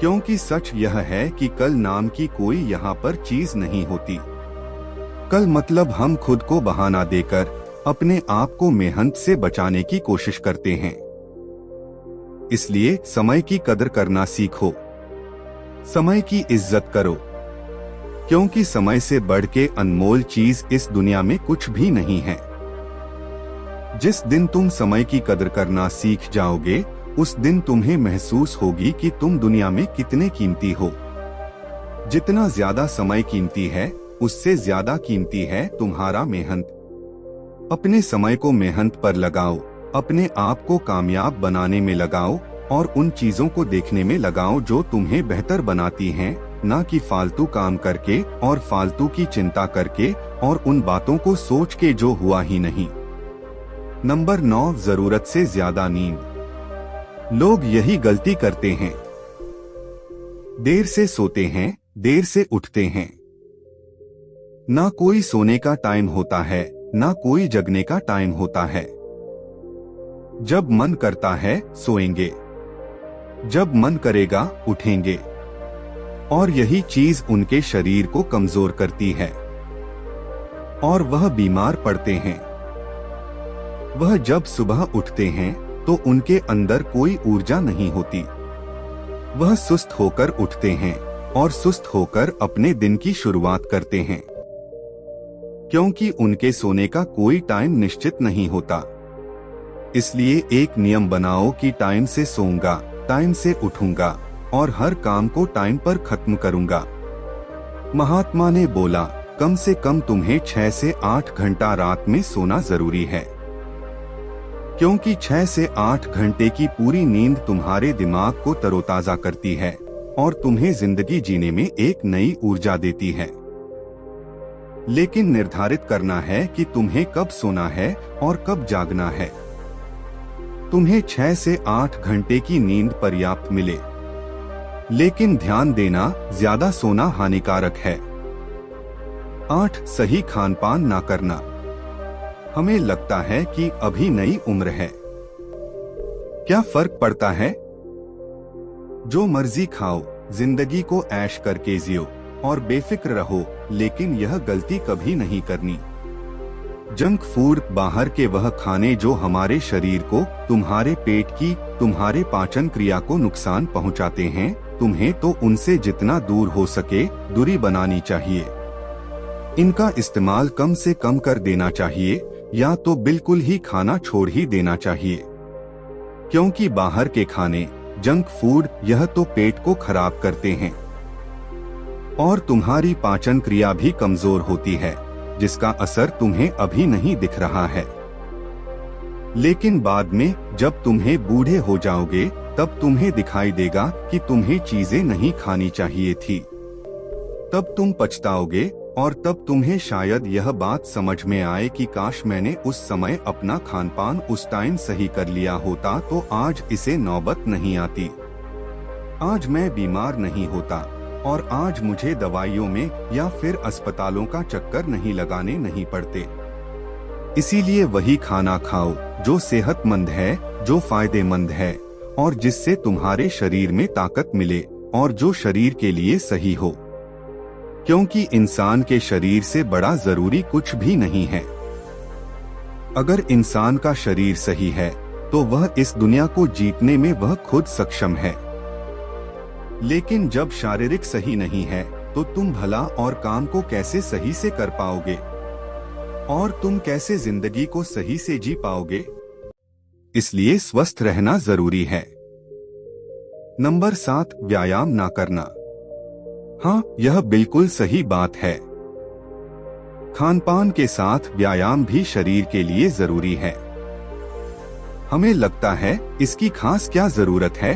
क्योंकि सच यह है कि कल नाम की कोई यहाँ पर चीज नहीं होती। कल मतलब हम खुद को बहाना देकर अपने आप को मेहनत से बचाने की कोशिश करते हैं। इसलिए समय की कदर करना सीखो, समय की इज्जत करो, क्योंकि समय से बढ़ के अनमोल चीज इस दुनिया में कुछ भी नहीं है। जिस दिन तुम समय की कदर करना सीख जाओगे, उस दिन तुम्हें महसूस होगी कि तुम दुनिया में कितने कीमती हो। जितना ज्यादा समय कीमती है, उससे ज्यादा कीमती है तुम्हारा मेहनत। अपने समय को मेहनत पर लगाओ, अपने आप को कामयाब बनाने में लगाओ और उन चीजों को देखने में लगाओ जो तुम्हें बेहतर बनाती हैं, ना कि फालतू काम करके और फालतू की चिंता करके और उन बातों को सोच के जो हुआ ही नहीं। नंबर 9, जरूरत से ज्यादा नींद। लोग यही गलती करते हैं। देर से सोते हैं, देर से उठते हैं। ना कोई सोने का टाइम होता है, ना कोई जगने का टाइम होता है। जब मन करता है सोएंगे, जब मन करेगा उठेंगे, और यही चीज उनके शरीर को कमजोर करती है और वह बीमार पड़ते हैं। वह जब सुबह उठते हैं तो उनके अंदर कोई ऊर्जा नहीं होती। वह सुस्त होकर उठते हैं और सुस्त होकर अपने दिन की शुरुआत करते हैं, क्योंकि उनके सोने का कोई टाइम निश्चित नहीं होता। इसलिए एक नियम बनाओ कि टाइम से सोऊंगा, टाइम से उठूंगा और हर काम को टाइम पर खत्म करूंगा। महात्मा ने बोला, कम से कम तुम्हें 6 से 8 घंटा रात में सोना जरूरी है, क्योंकि 6 से 8 घंटे की पूरी नींद तुम्हारे दिमाग को तरोताजा करती है और तुम्हें जिंदगी जीने में एक नई ऊर्जा देती है। लेकिन निर्धारित करना है कि तुम्हें कब सोना है और कब जागना है। तुम्हें 6 से 8 घंटे की नींद पर्याप्त मिले, लेकिन ध्यान देना, ज्यादा सोना हानिकारक है। 8, सही खान पान ना करना। हमें लगता है कि अभी नई उम्र है। क्या फर्क पड़ता है? जो मर्जी खाओ, जिंदगी को ऐश करके जियो और बेफिक्र रहो, लेकिन यह गलती कभी नहीं करनी। जंक फूड, बाहर के वह खाने जो हमारे शरीर को, तुम्हारे पेट की, तुम्हारे पाचन क्रिया को नुकसान पहुंचाते हैं, तुम्हें तो उनसे जितना दूर हो सके दूरी बनानी चाहिए। इनका इस्तेमाल कम से कम कर देना चाहिए या तो बिल्कुल ही खाना छोड़ ही देना चाहिए, क्योंकि बाहर के खाने, जंक फूड, यह तो पेट को खराब करते हैं और तुम्हारी पाचन क्रिया भी कमजोर होती है, जिसका असर तुम्हें अभी नहीं दिख रहा है। लेकिन बाद में जब तुम्हें बूढ़े हो जाओगे तब तुम्हें दिखाई देगा कि तुम्हें चीजें नहीं खानी चाहिए थी। तब तुम पछताओगे और तब तुम्हें शायद यह बात समझ में आए कि काश मैंने उस समय अपना खान पान उस टाइम सही कर लिया होता तो आज इसे नौबत नहीं आती, आज मैं बीमार नहीं होता और आज मुझे दवाइयों में या फिर अस्पतालों का चक्कर नहीं लगाने नहीं पड़ते। इसीलिए वही खाना खाओ जो सेहतमंद है, जो फायदेमंद है और जिससे तुम्हारे शरीर में ताकत मिले और जो शरीर के लिए सही हो, क्योंकि इंसान के शरीर से बड़ा जरूरी कुछ भी नहीं है। अगर इंसान का शरीर सही है तो वह इस दुनिया को जीतने में वह खुद सक्षम है। लेकिन जब शारीरिक सही नहीं है तो तुम भला और काम को कैसे सही से कर पाओगे और तुम कैसे जिंदगी को सही से जी पाओगे। इसलिए स्वस्थ रहना जरूरी है। नंबर 7, व्यायाम ना करना। हाँ, यह बिल्कुल सही बात है। खानपान के साथ व्यायाम भी शरीर के लिए जरूरी है। हमें लगता है इसकी खास क्या जरूरत है,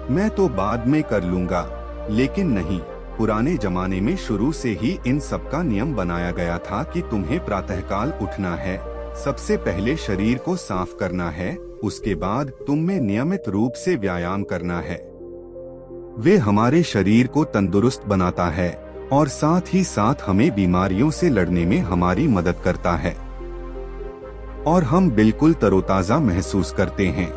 मैं तो बाद में कर लूंगा, लेकिन नहीं, पुराने जमाने में शुरू से ही इन सब का नियम बनाया गया था कि तुम्हें प्रातःकाल उठना है, सबसे पहले शरीर को साफ करना है, उसके बाद तुम में नियमित रूप से व्यायाम करना है। वे हमारे शरीर को तंदुरुस्त बनाता है और साथ ही साथ हमें बीमारियों से लड़ने में हमारी मदद करता है और हम बिल्कुल तरोताजा महसूस करते हैं।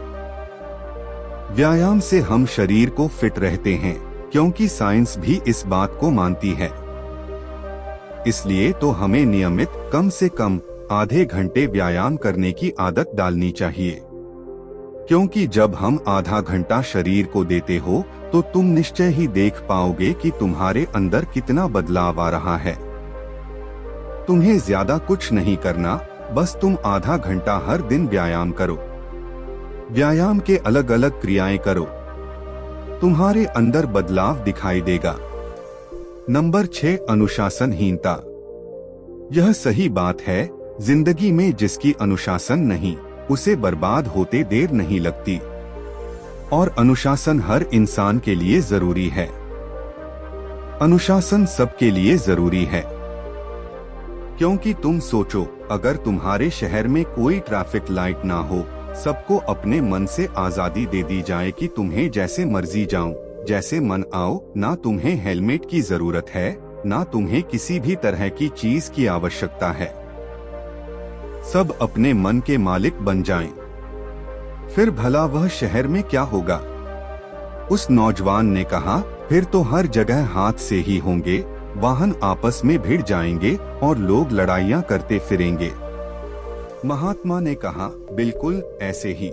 व्यायाम से हम शरीर को फिट रहते हैं, क्योंकि साइंस भी इस बात को मानती है। इसलिए तो हमें नियमित कम से कम आधे घंटे व्यायाम करने की आदत डालनी चाहिए, क्योंकि जब हम आधा घंटा शरीर को देते हो तो तुम निश्चय ही देख पाओगे कि तुम्हारे अंदर कितना बदलाव आ रहा है। तुम्हें ज्यादा कुछ नहीं करना, बस तुम आधा घंटा हर दिन व्यायाम करो। व्यायाम के अलग अलग क्रियाएं करो, तुम्हारे अंदर बदलाव दिखाई देगा। नंबर 6, अनुशासनहीनता। यह सही बात है, जिंदगी में जिसकी अनुशासन नहीं उसे बर्बाद होते देर नहीं लगती, और अनुशासन हर इंसान के लिए जरूरी है। अनुशासन सबके लिए जरूरी है, क्योंकि तुम सोचो, अगर तुम्हारे शहर में कोई ट्रैफिक लाइट ना हो, सबको अपने मन से आजादी दे दी जाए कि तुम्हें जैसे मर्जी जाओ, जैसे मन आओ, ना तुम्हें हेलमेट की जरूरत है, ना तुम्हें किसी भी तरह की चीज की आवश्यकता है, सब अपने मन के मालिक बन जाएं, फिर भला वह शहर में क्या होगा। उस नौजवान ने कहा, फिर तो हर जगह हाथ से ही होंगे, वाहन आपस में भिड़ जाएंगे और लोग लड़ाइयां करते फिरेंगे। महात्मा ने कहा, बिल्कुल ऐसे ही।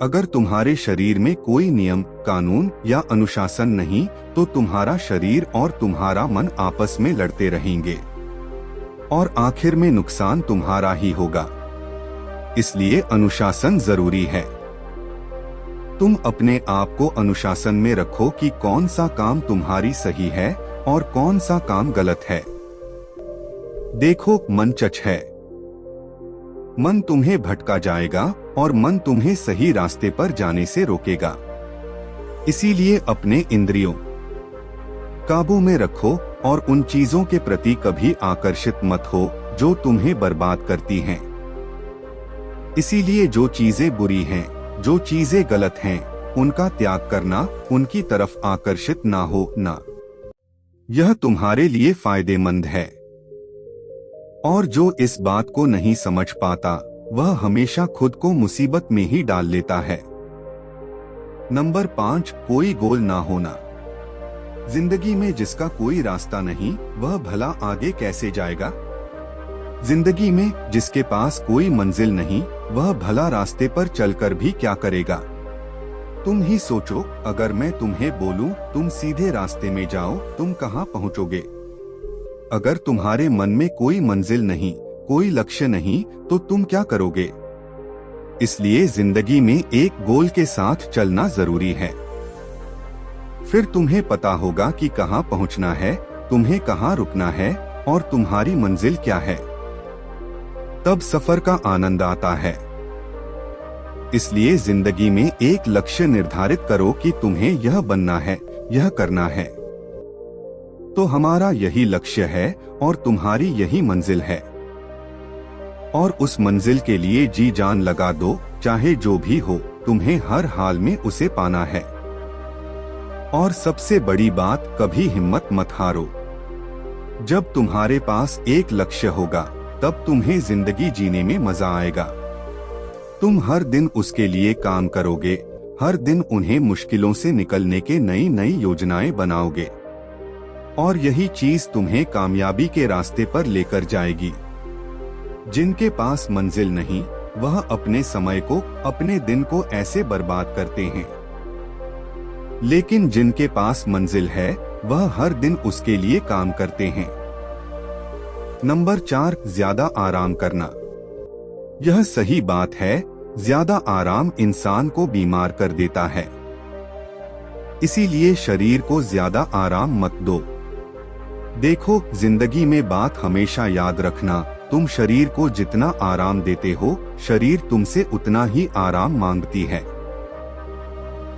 अगर तुम्हारे शरीर में कोई नियम, कानून या अनुशासन नहीं तो तुम्हारा शरीर और तुम्हारा मन आपस में लड़ते रहेंगे और आखिर में नुकसान तुम्हारा ही होगा। इसलिए अनुशासन जरूरी है। तुम अपने आप को अनुशासन में रखो कि कौन सा काम तुम्हारी सही है और कौन सा काम गलत है। देखो, मन चच है, मन तुम्हें भटका जाएगा और मन तुम्हें सही रास्ते पर जाने से रोकेगा। इसीलिए अपने इंद्रियों काबू में रखो और उन चीजों के प्रति कभी आकर्षित मत हो जो तुम्हें बर्बाद करती हैं। इसीलिए जो चीजें बुरी हैं, जो चीजें गलत हैं, उनका त्याग करना, उनकी तरफ आकर्षित ना हो ना, यह तुम्हारे लिए फायदेमंद है। और जो इस बात को नहीं समझ पाता वह हमेशा खुद को मुसीबत में ही डाल लेता है। नंबर 5, कोई गोल ना होना। जिंदगी में जिसका कोई रास्ता नहीं वह भला आगे कैसे जाएगा। जिंदगी में जिसके पास कोई मंजिल नहीं वह भला रास्ते पर चलकर भी क्या करेगा। तुम ही सोचो, अगर मैं तुम्हें बोलूं तुम सीधे रास्ते में जाओ, तुम कहां पहुंचोगे। अगर तुम्हारे मन में कोई मंजिल नहीं, कोई लक्ष्य नहीं, तो तुम क्या करोगे। इसलिए जिंदगी में एक गोल के साथ चलना जरूरी है। फिर तुम्हें पता होगा कि कहां पहुंचना है, तुम्हें कहां रुकना है और तुम्हारी मंजिल क्या है। तब सफर का आनंद आता है। इसलिए जिंदगी में एक लक्ष्य निर्धारित करो कि तुम्हें यह बनना है, यह करना है। तो हमारा यही लक्ष्य है और तुम्हारी यही मंजिल है, और उस मंजिल के लिए जी जान लगा दो, चाहे जो भी हो, तुम्हें हर हाल में उसे पाना है। और सबसे बड़ी बात, कभी हिम्मत मत हारो। जब तुम्हारे पास एक लक्ष्य होगा, तब तुम्हें जिंदगी जीने में मजा आएगा। तुम हर दिन उसके लिए काम करोगे, हर दिन उन्हें मुश्किलों से निकलने के नई नई योजनाएं बनाओगे, और यही चीज तुम्हें कामयाबी के रास्ते पर लेकर जाएगी। जिनके पास मंजिल नहीं, वह अपने समय को, अपने दिन को ऐसे बर्बाद करते हैं। लेकिन जिनके पास मंजिल है, वह हर दिन उसके लिए काम करते हैं। नंबर 4, ज्यादा आराम करना। यह सही बात है, ज्यादा आराम इंसान को बीमार कर देता है। इसीलिए शरीर को ज्यादा आराम मत दो। देखो, जिंदगी में बात हमेशा याद रखना, तुम शरीर को जितना आराम देते हो, शरीर तुमसे उतना ही आराम मांगती है।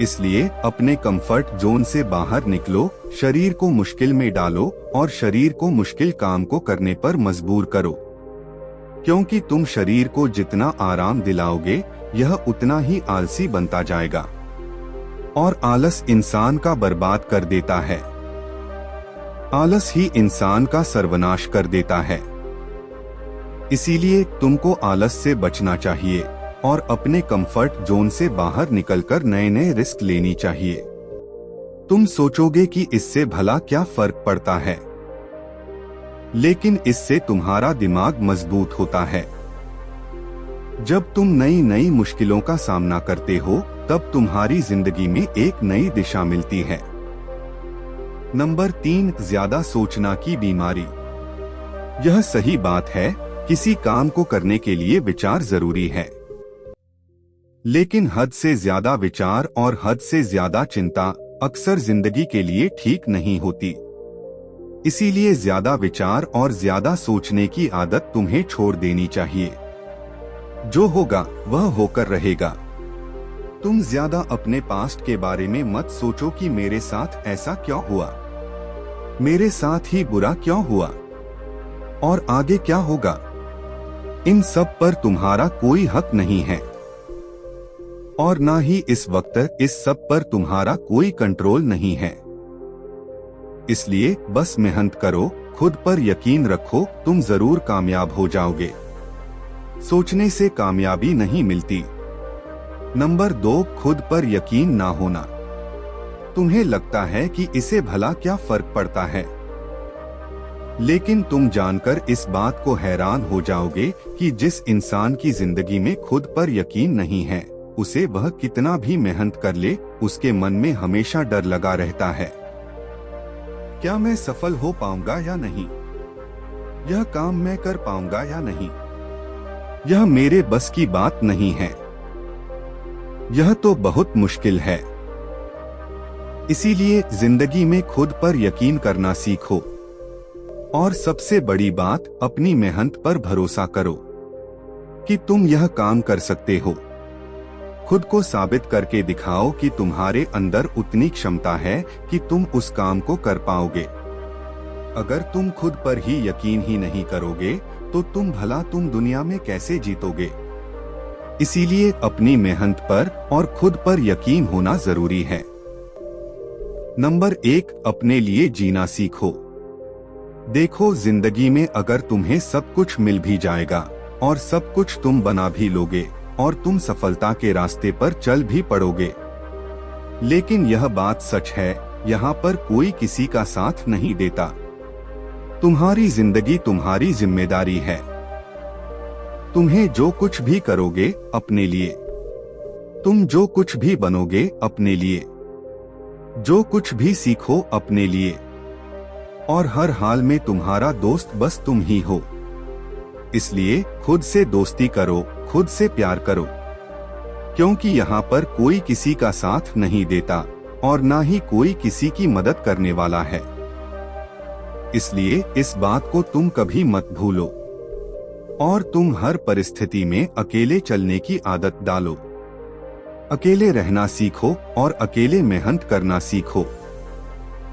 इसलिए अपने कंफर्ट जोन से बाहर निकलो, शरीर को मुश्किल में डालो और शरीर को मुश्किल काम को करने पर मजबूर करो। क्योंकि तुम शरीर को जितना आराम दिलाओगे, यह उतना ही आलसी बनता जाएगा, और आलस इंसान का बर्बाद कर देता है। आलस ही इंसान का सर्वनाश कर देता है। इसीलिए तुमको आलस से बचना चाहिए और अपने कंफर्ट जोन से बाहर निकलकर नए नए रिस्क लेनी चाहिए। तुम सोचोगे कि इससे भला क्या फर्क पड़ता है, लेकिन इससे तुम्हारा दिमाग मजबूत होता है। जब तुम नई नई मुश्किलों का सामना करते हो, तब तुम्हारी जिंदगी में एक नई दिशा मिलती है। नंबर 3, ज्यादा सोचना की बीमारी। यह सही बात है, किसी काम को करने के लिए विचार जरूरी है, लेकिन हद से ज्यादा विचार और हद से ज्यादा चिंता अक्सर जिंदगी के लिए ठीक नहीं होती। इसीलिए ज्यादा विचार और ज्यादा सोचने की आदत तुम्हें छोड़ देनी चाहिए। जो होगा वह होकर रहेगा। तुम ज्यादा अपने पास्ट के बारे में मत सोचो कि मेरे साथ ऐसा क्यों हुआ, मेरे साथ ही बुरा क्यों हुआ, और आगे क्या होगा। इन सब पर तुम्हारा कोई हक नहीं है, और ना ही इस वक्त इस सब पर तुम्हारा कोई कंट्रोल नहीं है। इसलिए बस मेहनत करो, खुद पर यकीन रखो, तुम जरूर कामयाब हो जाओगे। सोचने से कामयाबी नहीं मिलती। नंबर 2, खुद पर यकीन ना होना। तुम्हें लगता है कि इसे भला क्या फर्क पड़ता है, लेकिन तुम जानकर इस बात को हैरान हो जाओगे कि जिस इंसान की जिंदगी में खुद पर यकीन नहीं है, उसे वह कितना भी मेहनत कर ले, उसके मन में हमेशा डर लगा रहता है। क्या मैं सफल हो पाऊंगा या नहीं, यह काम मैं कर पाऊंगा या नहीं, यह मेरे बस की बात नहीं है, यह तो बहुत मुश्किल है। इसीलिए जिंदगी में खुद पर यकीन करना सीखो, और सबसे बड़ी बात, अपनी मेहनत पर भरोसा करो कि तुम यह काम कर सकते हो। खुद को साबित करके दिखाओ कि तुम्हारे अंदर उतनी क्षमता है कि तुम उस काम को कर पाओगे। अगर तुम खुद पर ही यकीन ही नहीं करोगे, तो तुम दुनिया में कैसे जीतोगे। इसीलिए अपनी मेहनत पर और खुद पर यकीन होना जरूरी है। नंबर 1, अपने लिए जीना सीखो। देखो, जिंदगी में अगर तुम्हें सब कुछ मिल भी जाएगा और सब कुछ तुम बना भी लोगे और तुम सफलता के रास्ते पर चल भी पड़ोगे, लेकिन यह बात सच है, यहाँ पर कोई किसी का साथ नहीं देता। तुम्हारी जिंदगी तुम्हारी जिम्मेदारी है। तुम्हें जो कुछ भी करोगे अपने लिए, तुम जो कुछ भी बनोगे अपने लिए, जो कुछ भी सीखो अपने लिए, और हर हाल में तुम्हारा दोस्त बस तुम ही हो। इसलिए खुद से दोस्ती करो, खुद से प्यार करो, क्योंकि यहाँ पर कोई किसी का साथ नहीं देता और ना ही कोई किसी की मदद करने वाला है। इसलिए इस बात को तुम कभी मत भूलो। और तुम हर परिस्थिति में अकेले चलने की आदत डालो। अकेले रहना सीखो और अकेले मेहनत करना सीखो,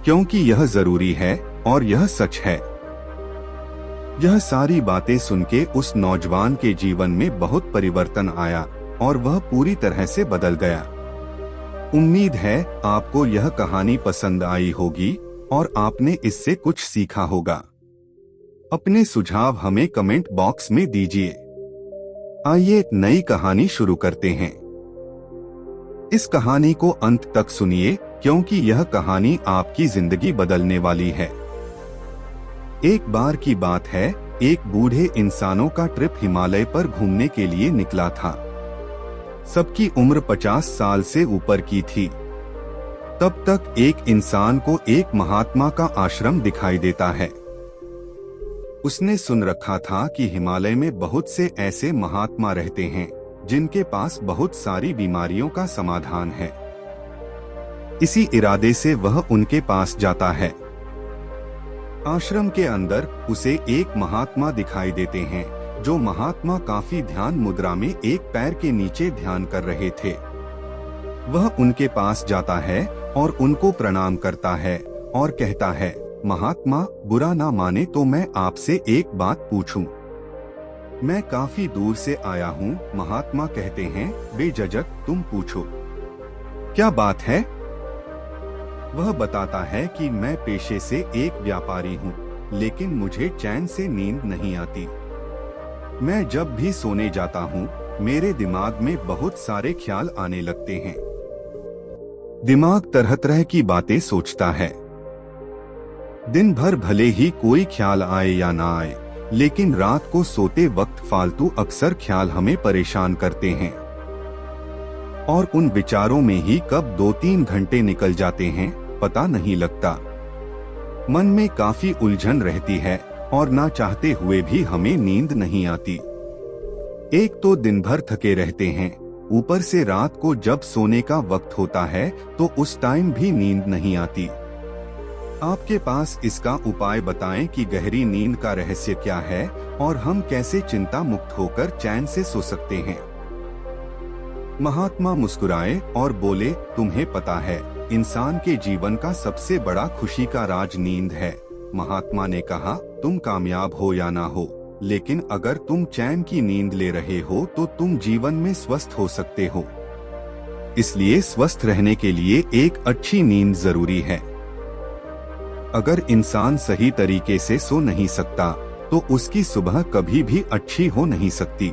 क्योंकि यह जरूरी है और यह सच है। यह सारी बातें सुन के उस नौजवान के जीवन में बहुत परिवर्तन आया और वह पूरी तरह से बदल गया। उम्मीद है आपको यह कहानी पसंद आई होगी और आपने इससे कुछ सीखा होगा। अपने सुझाव हमें कमेंट बॉक्स में दीजिए। आइए एक नई कहानी शुरू करते हैं। इस कहानी को अंत तक सुनिए, क्योंकि यह कहानी आपकी जिंदगी बदलने वाली है। एक बार की बात है, एक बूढ़े इंसानों का ट्रिप हिमालय पर घूमने के लिए निकला था। सबकी उम्र 50 साल से ऊपर की थी। तब तक एक इंसान को एक महात्मा का आश्रम दिखाई देता है। उसने सुन रखा था कि हिमालय में बहुत से ऐसे महात्मा रहते हैं जिनके पास बहुत सारी बीमारियों का समाधान है। इसी इरादे से वह उनके पास जाता है। आश्रम के अंदर उसे एक महात्मा दिखाई देते हैं, जो महात्मा काफी ध्यान मुद्रा में एक पैर के नीचे ध्यान कर रहे थे। वह उनके पास जाता है और उनको प्रणाम करता है और कहता है, महात्मा, बुरा ना माने तो मैं आपसे एक बात पूछूं। मैं काफी दूर से आया हूँ। महात्मा कहते हैं, बेझिझक तुम पूछो, क्या बात है। वह बताता है कि मैं पेशे से एक व्यापारी हूँ, लेकिन मुझे चैन से नींद नहीं आती। मैं जब भी सोने जाता हूँ, मेरे दिमाग में बहुत सारे ख्याल आने लगते हैं। दिमाग तरह तरह की बातें सोचता है। दिन भर भले ही कोई ख्याल आए या ना आए, लेकिन रात को सोते वक्त फालतू अक्सर ख्याल हमें परेशान करते हैं। और उन विचारों में ही कब 2-3 घंटे निकल जाते हैं पता नहीं लगता। मन में काफी उलझन रहती है और ना चाहते हुए भी हमें नींद नहीं आती। एक तो दिन भर थके रहते हैं, ऊपर से रात को जब सोने का वक्त होता है तो उस टाइम भी नींद नहीं आती। आपके पास इसका उपाय बताएं कि गहरी नींद का रहस्य क्या है और हम कैसे चिंता मुक्त होकर चैन से सो सकते हैं। महात्मा मुस्कुराए और बोले, तुम्हें पता है, इंसान के जीवन का सबसे बड़ा खुशी का राज नींद है। महात्मा ने कहा, तुम कामयाब हो या ना हो, लेकिन अगर तुम चैन की नींद ले रहे हो तो तुम जीवन में स्वस्थ हो सकते हो। इसलिए स्वस्थ रहने के लिए एक अच्छी नींद जरूरी है। अगर इंसान सही तरीके से सो नहीं सकता तो उसकी सुबह कभी भी अच्छी हो नहीं सकती।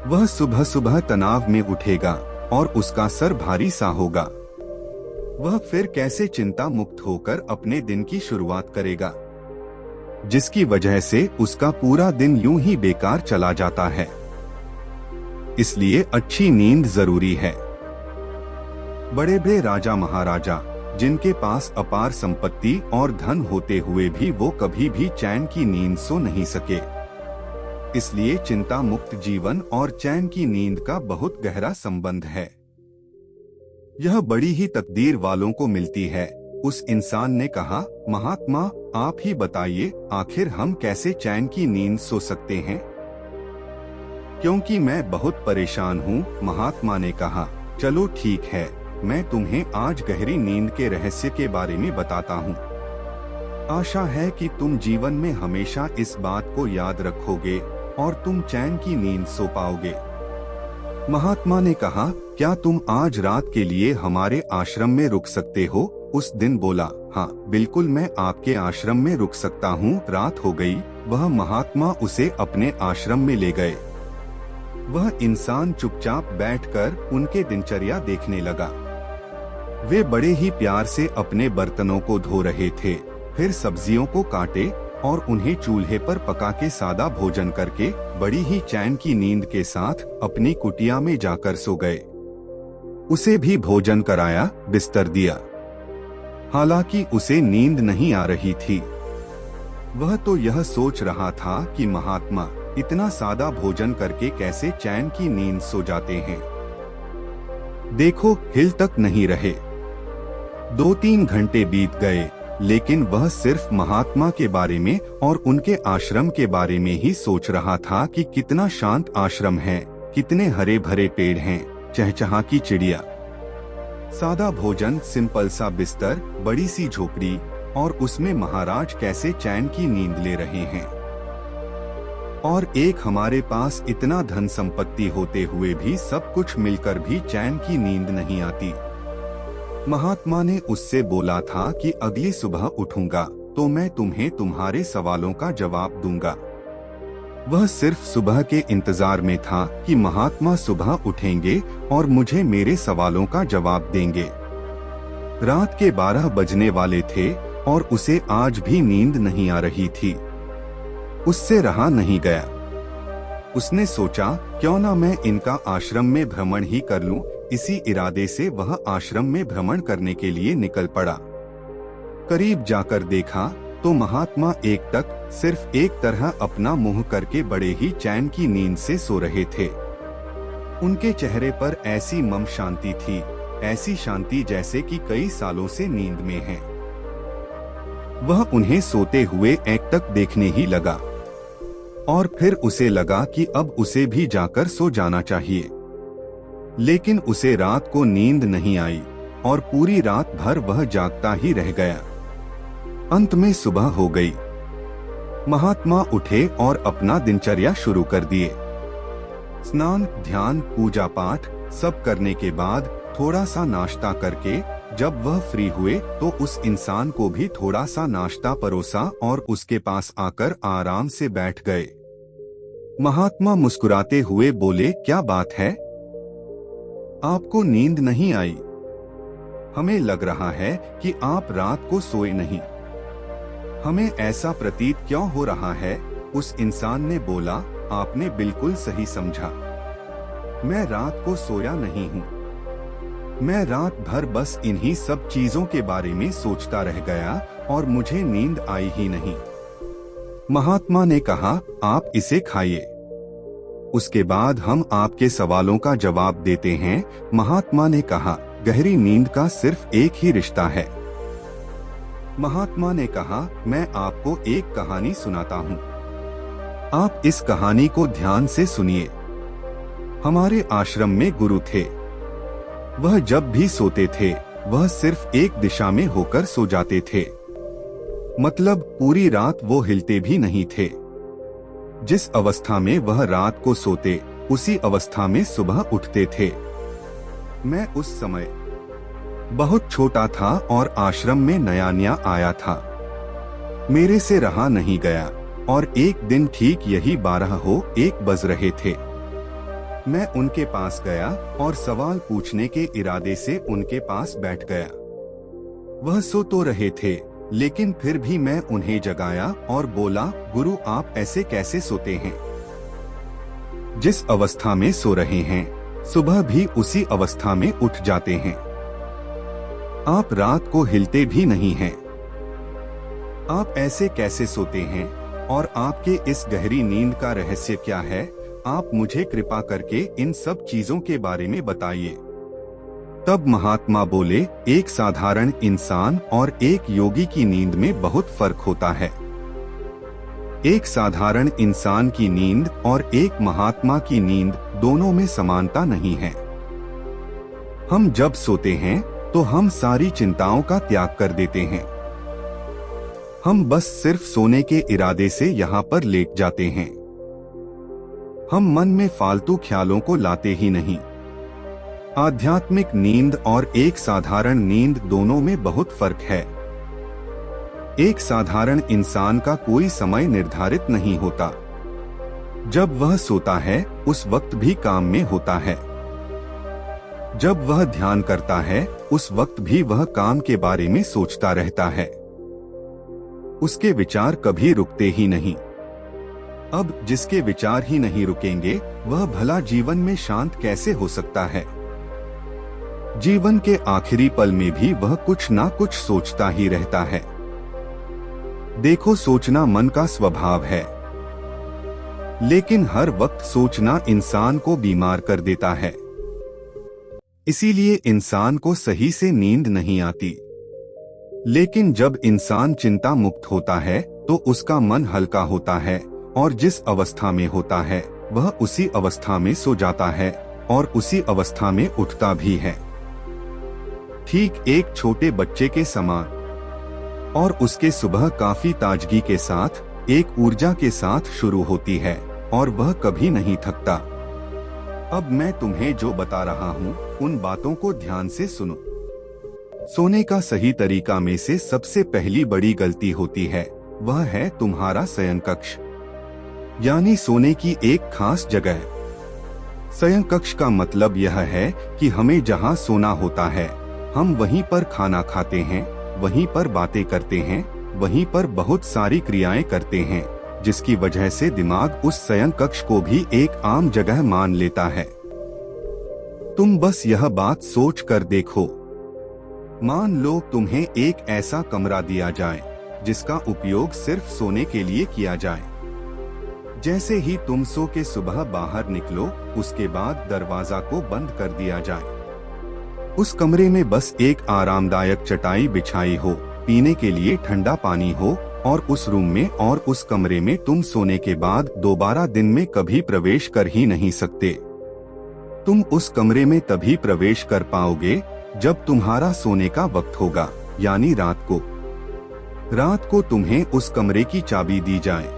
वह सुबह सुबह तनाव में उठेगा और उसका सर भारी सा होगा। वह फिर कैसे चिंता मुक्त होकर अपने दिन की शुरुआत करेगा, जिसकी वजह से उसका पूरा दिन यूं ही बेकार चला जाता है। इसलिए अच्छी नींद जरूरी है। बड़े बड़े राजा महाराजा जिनके पास अपार संपत्ति और धन होते हुए भी वो कभी भी चैन की नींद सो नहीं सके। इसलिए चिंता मुक्त जीवन और चैन की नींद का बहुत गहरा संबंध है। यह बड़ी ही तकदीर वालों को मिलती है। उस इंसान ने कहा, महात्मा, आप ही बताइए, आखिर हम कैसे चैन की नींद सो सकते हैं, क्योंकि मैं बहुत परेशान हूँ। महात्मा ने कहा, चलो ठीक है, मैं तुम्हें आज गहरी नींद के रहस्य के बारे में बताता हूँ। आशा है कि तुम जीवन में हमेशा इस बात को याद रखोगे और तुम चैन की नींद सो पाओगे। महात्मा ने कहा, क्या तुम आज रात के लिए हमारे आश्रम में रुक सकते हो? उस दिन बोला, हाँ बिल्कुल, मैं आपके आश्रम में रुक सकता हूँ। रात हो गई। वह महात्मा उसे अपने आश्रम में ले गए। वह इंसान चुपचाप बैठकर उनके दिनचर्या देखने लगा। वे बड़े ही प्यार से अपने बर्तनों को धो रहे थे, फिर सब्जियों को काटे और उन्हें चूल्हे पर पका के सादा भोजन करके बड़ी ही चैन की नींद के साथ अपनी कुटिया में जाकर सो गए। उसे भी भोजन कराया, बिस्तर दिया। हालांकि उसे नींद नहीं आ रही थी। वह तो यह सोच रहा था कि महात्मा इतना सादा भोजन करके कैसे चैन की नींद सो जाते हैं। देखो, हिल तक नहीं रहे। 2-3 घंटे बीत गए लेकिन वह सिर्फ महात्मा के बारे में और उनके आश्रम के बारे में ही सोच रहा था कि कितना शांत आश्रम है, कितने हरे भरे पेड़ हैं, चहचहा की चिड़िया, सादा भोजन, सिंपल सा बिस्तर, बड़ी सी झोपड़ी, और उसमें महाराज कैसे चैन की नींद ले रहे हैं। और एक हमारे पास इतना धन संपत्ति होते हुए भी सब कुछ मिलकर भी चैन की नींद नहीं आती। महात्मा ने उससे बोला था कि अगली सुबह उठूंगा तो मैं तुम्हें तुम्हारे सवालों का जवाब दूंगा। वह सिर्फ सुबह के इंतजार में था कि महात्मा सुबह उठेंगे और मुझे मेरे सवालों का जवाब देंगे। रात के 12 बजने वाले थे और उसे आज भी नींद नहीं आ रही थी। उससे रहा नहीं गया। उसने सोचा क्यों ना मैं इनका आश्रम में भ्रमण ही कर लूं। इसी इरादे से वह आश्रम में भ्रमण करने के लिए निकल पड़ा। करीब जाकर देखा तो महात्मा एकटक सिर्फ एक तरह अपना मुंह करके बड़े ही चैन की नींद से सो रहे थे। उनके चेहरे पर ऐसी मम शांति थी, ऐसी शांति जैसे कि कई सालों से नींद में हैं। वह उन्हें सोते हुए एकटक देखने ही लगा और फिर उसे लगा कि अब उसे भी जाकर सो जाना चाहिए। लेकिन उसे रात को नींद नहीं आई और पूरी रात भर वह जागता ही रह गया। अंत में सुबह हो गई। महात्मा उठे और अपना दिनचर्या शुरू कर दिए। स्नान, ध्यान, पूजा पाठ सब करने के बाद थोड़ा सा नाश्ता करके जब वह फ्री हुए तो उस इंसान को भी थोड़ा सा नाश्ता परोसा और उसके पास आकर आराम से बैठ गए। महात्मा मुस्कुराते हुए बोले, क्या बात है, आपको नींद नहीं आई? हमें लग रहा है कि आप रात को सोए नहीं। हमें ऐसा प्रतीत क्यों हो रहा है? उस इंसान ने बोला, आपने बिल्कुल सही समझा। मैं रात को सोया नहीं हूँ। मैं रात भर बस इन्हीं सब चीजों के बारे में सोचता रह गया और मुझे नींद आई ही नहीं। महात्मा ने कहा, आप इसे खाइए, उसके बाद हम आपके सवालों का जवाब देते हैं। महात्मा ने कहा, गहरी नींद का सिर्फ एक ही रिश्ता है। महात्मा ने कहा, मैं आपको एक कहानी सुनाता हूँ। आप इस कहानी को ध्यान से सुनिए। हमारे आश्रम में गुरु थे। वह जब भी सोते थे वह सिर्फ एक दिशा में होकर सो जाते थे। मतलब पूरी रात वो हिलते भी नहीं थे। जिस अवस्था में वह रात को सोते उसी अवस्था में सुबह उठते थे। मैं उस समय बहुत छोटा था और आश्रम में नया नया आया था। मेरे से रहा नहीं गया और एक दिन ठीक यही 12:01 बज रहे थे। मैं उनके पास गया और सवाल पूछने के इरादे से उनके पास बैठ गया। वह सो तो रहे थे लेकिन फिर भी मैं उन्हें जगाया और बोला, गुरु आप ऐसे कैसे सोते हैं? जिस अवस्था में सो रहे हैं सुबह भी उसी अवस्था में उठ जाते हैं। आप रात को हिलते भी नहीं हैं। आप ऐसे कैसे सोते हैं और आपके इस गहरी नींद का रहस्य क्या है? आप मुझे कृपा करके इन सब चीजों के बारे में बताइए। तब महात्मा बोले, एक साधारण इंसान और एक योगी की नींद में बहुत फर्क होता है। एक साधारण इंसान की नींद और एक महात्मा की नींद दोनों में समानता नहीं है। हम जब सोते हैं तो हम सारी चिंताओं का त्याग कर देते हैं। हम बस सिर्फ सोने के इरादे से यहाँ पर लेट जाते हैं। हम मन में फालतू ख्यालों को लाते ही नहीं। आध्यात्मिक नींद और एक साधारण नींद दोनों में बहुत फर्क है। एक साधारण इंसान का कोई समय निर्धारित नहीं होता। जब वह सोता है उस वक्त भी काम में होता है। जब वह ध्यान करता है उस वक्त भी वह काम के बारे में सोचता रहता है। उसके विचार कभी रुकते ही नहीं। अब जिसके विचार ही नहीं रुकेंगे वह भला जीवन में शांत कैसे हो सकता है? जीवन के आखिरी पल में भी वह कुछ ना कुछ सोचता ही रहता है। देखो, सोचना मन का स्वभाव है, लेकिन हर वक्त सोचना इंसान को बीमार कर देता है। इसीलिए इंसान को सही से नींद नहीं आती। लेकिन जब इंसान चिंता मुक्त होता है तो उसका मन हल्का होता है और जिस अवस्था में होता है वह उसी अवस्था में सो जाता है और उसी अवस्था में उठता भी है, ठीक एक छोटे बच्चे के समान। और उसके सुबह काफी ताजगी के साथ, एक ऊर्जा के साथ शुरू होती है और वह कभी नहीं थकता। अब मैं तुम्हें जो बता रहा हूँ उन बातों को ध्यान से सुनो। सोने का सही तरीका में से सबसे पहली बड़ी गलती होती है, वह है तुम्हारा शयन कक्ष, यानी सोने की एक खास जगह। शयन कक्ष का मतलब यह है कि हमें जहाँ सोना होता है हम वहीं पर खाना खाते हैं, वहीं पर बातें करते हैं, वहीं पर बहुत सारी क्रियाएं करते हैं, जिसकी वजह से दिमाग उस शयन कक्ष को भी एक आम जगह मान लेता है। तुम बस यह बात सोच कर देखो, मान लो तुम्हें एक ऐसा कमरा दिया जाए जिसका उपयोग सिर्फ सोने के लिए किया जाए। जैसे ही तुम सो के सुबह बाहर निकलो, उसके बाद दरवाजा को बंद कर दिया जाए। उस कमरे में बस एक आरामदायक चटाई बिछाई हो, पीने के लिए ठंडा पानी हो और उस रूम में और उस कमरे में तुम सोने के बाद दोबारा दिन में कभी प्रवेश कर ही नहीं सकते। तुम उस कमरे में तभी प्रवेश कर पाओगे जब तुम्हारा सोने का वक्त होगा, यानी रात को। रात को तुम्हें उस कमरे की चाबी दी जाए।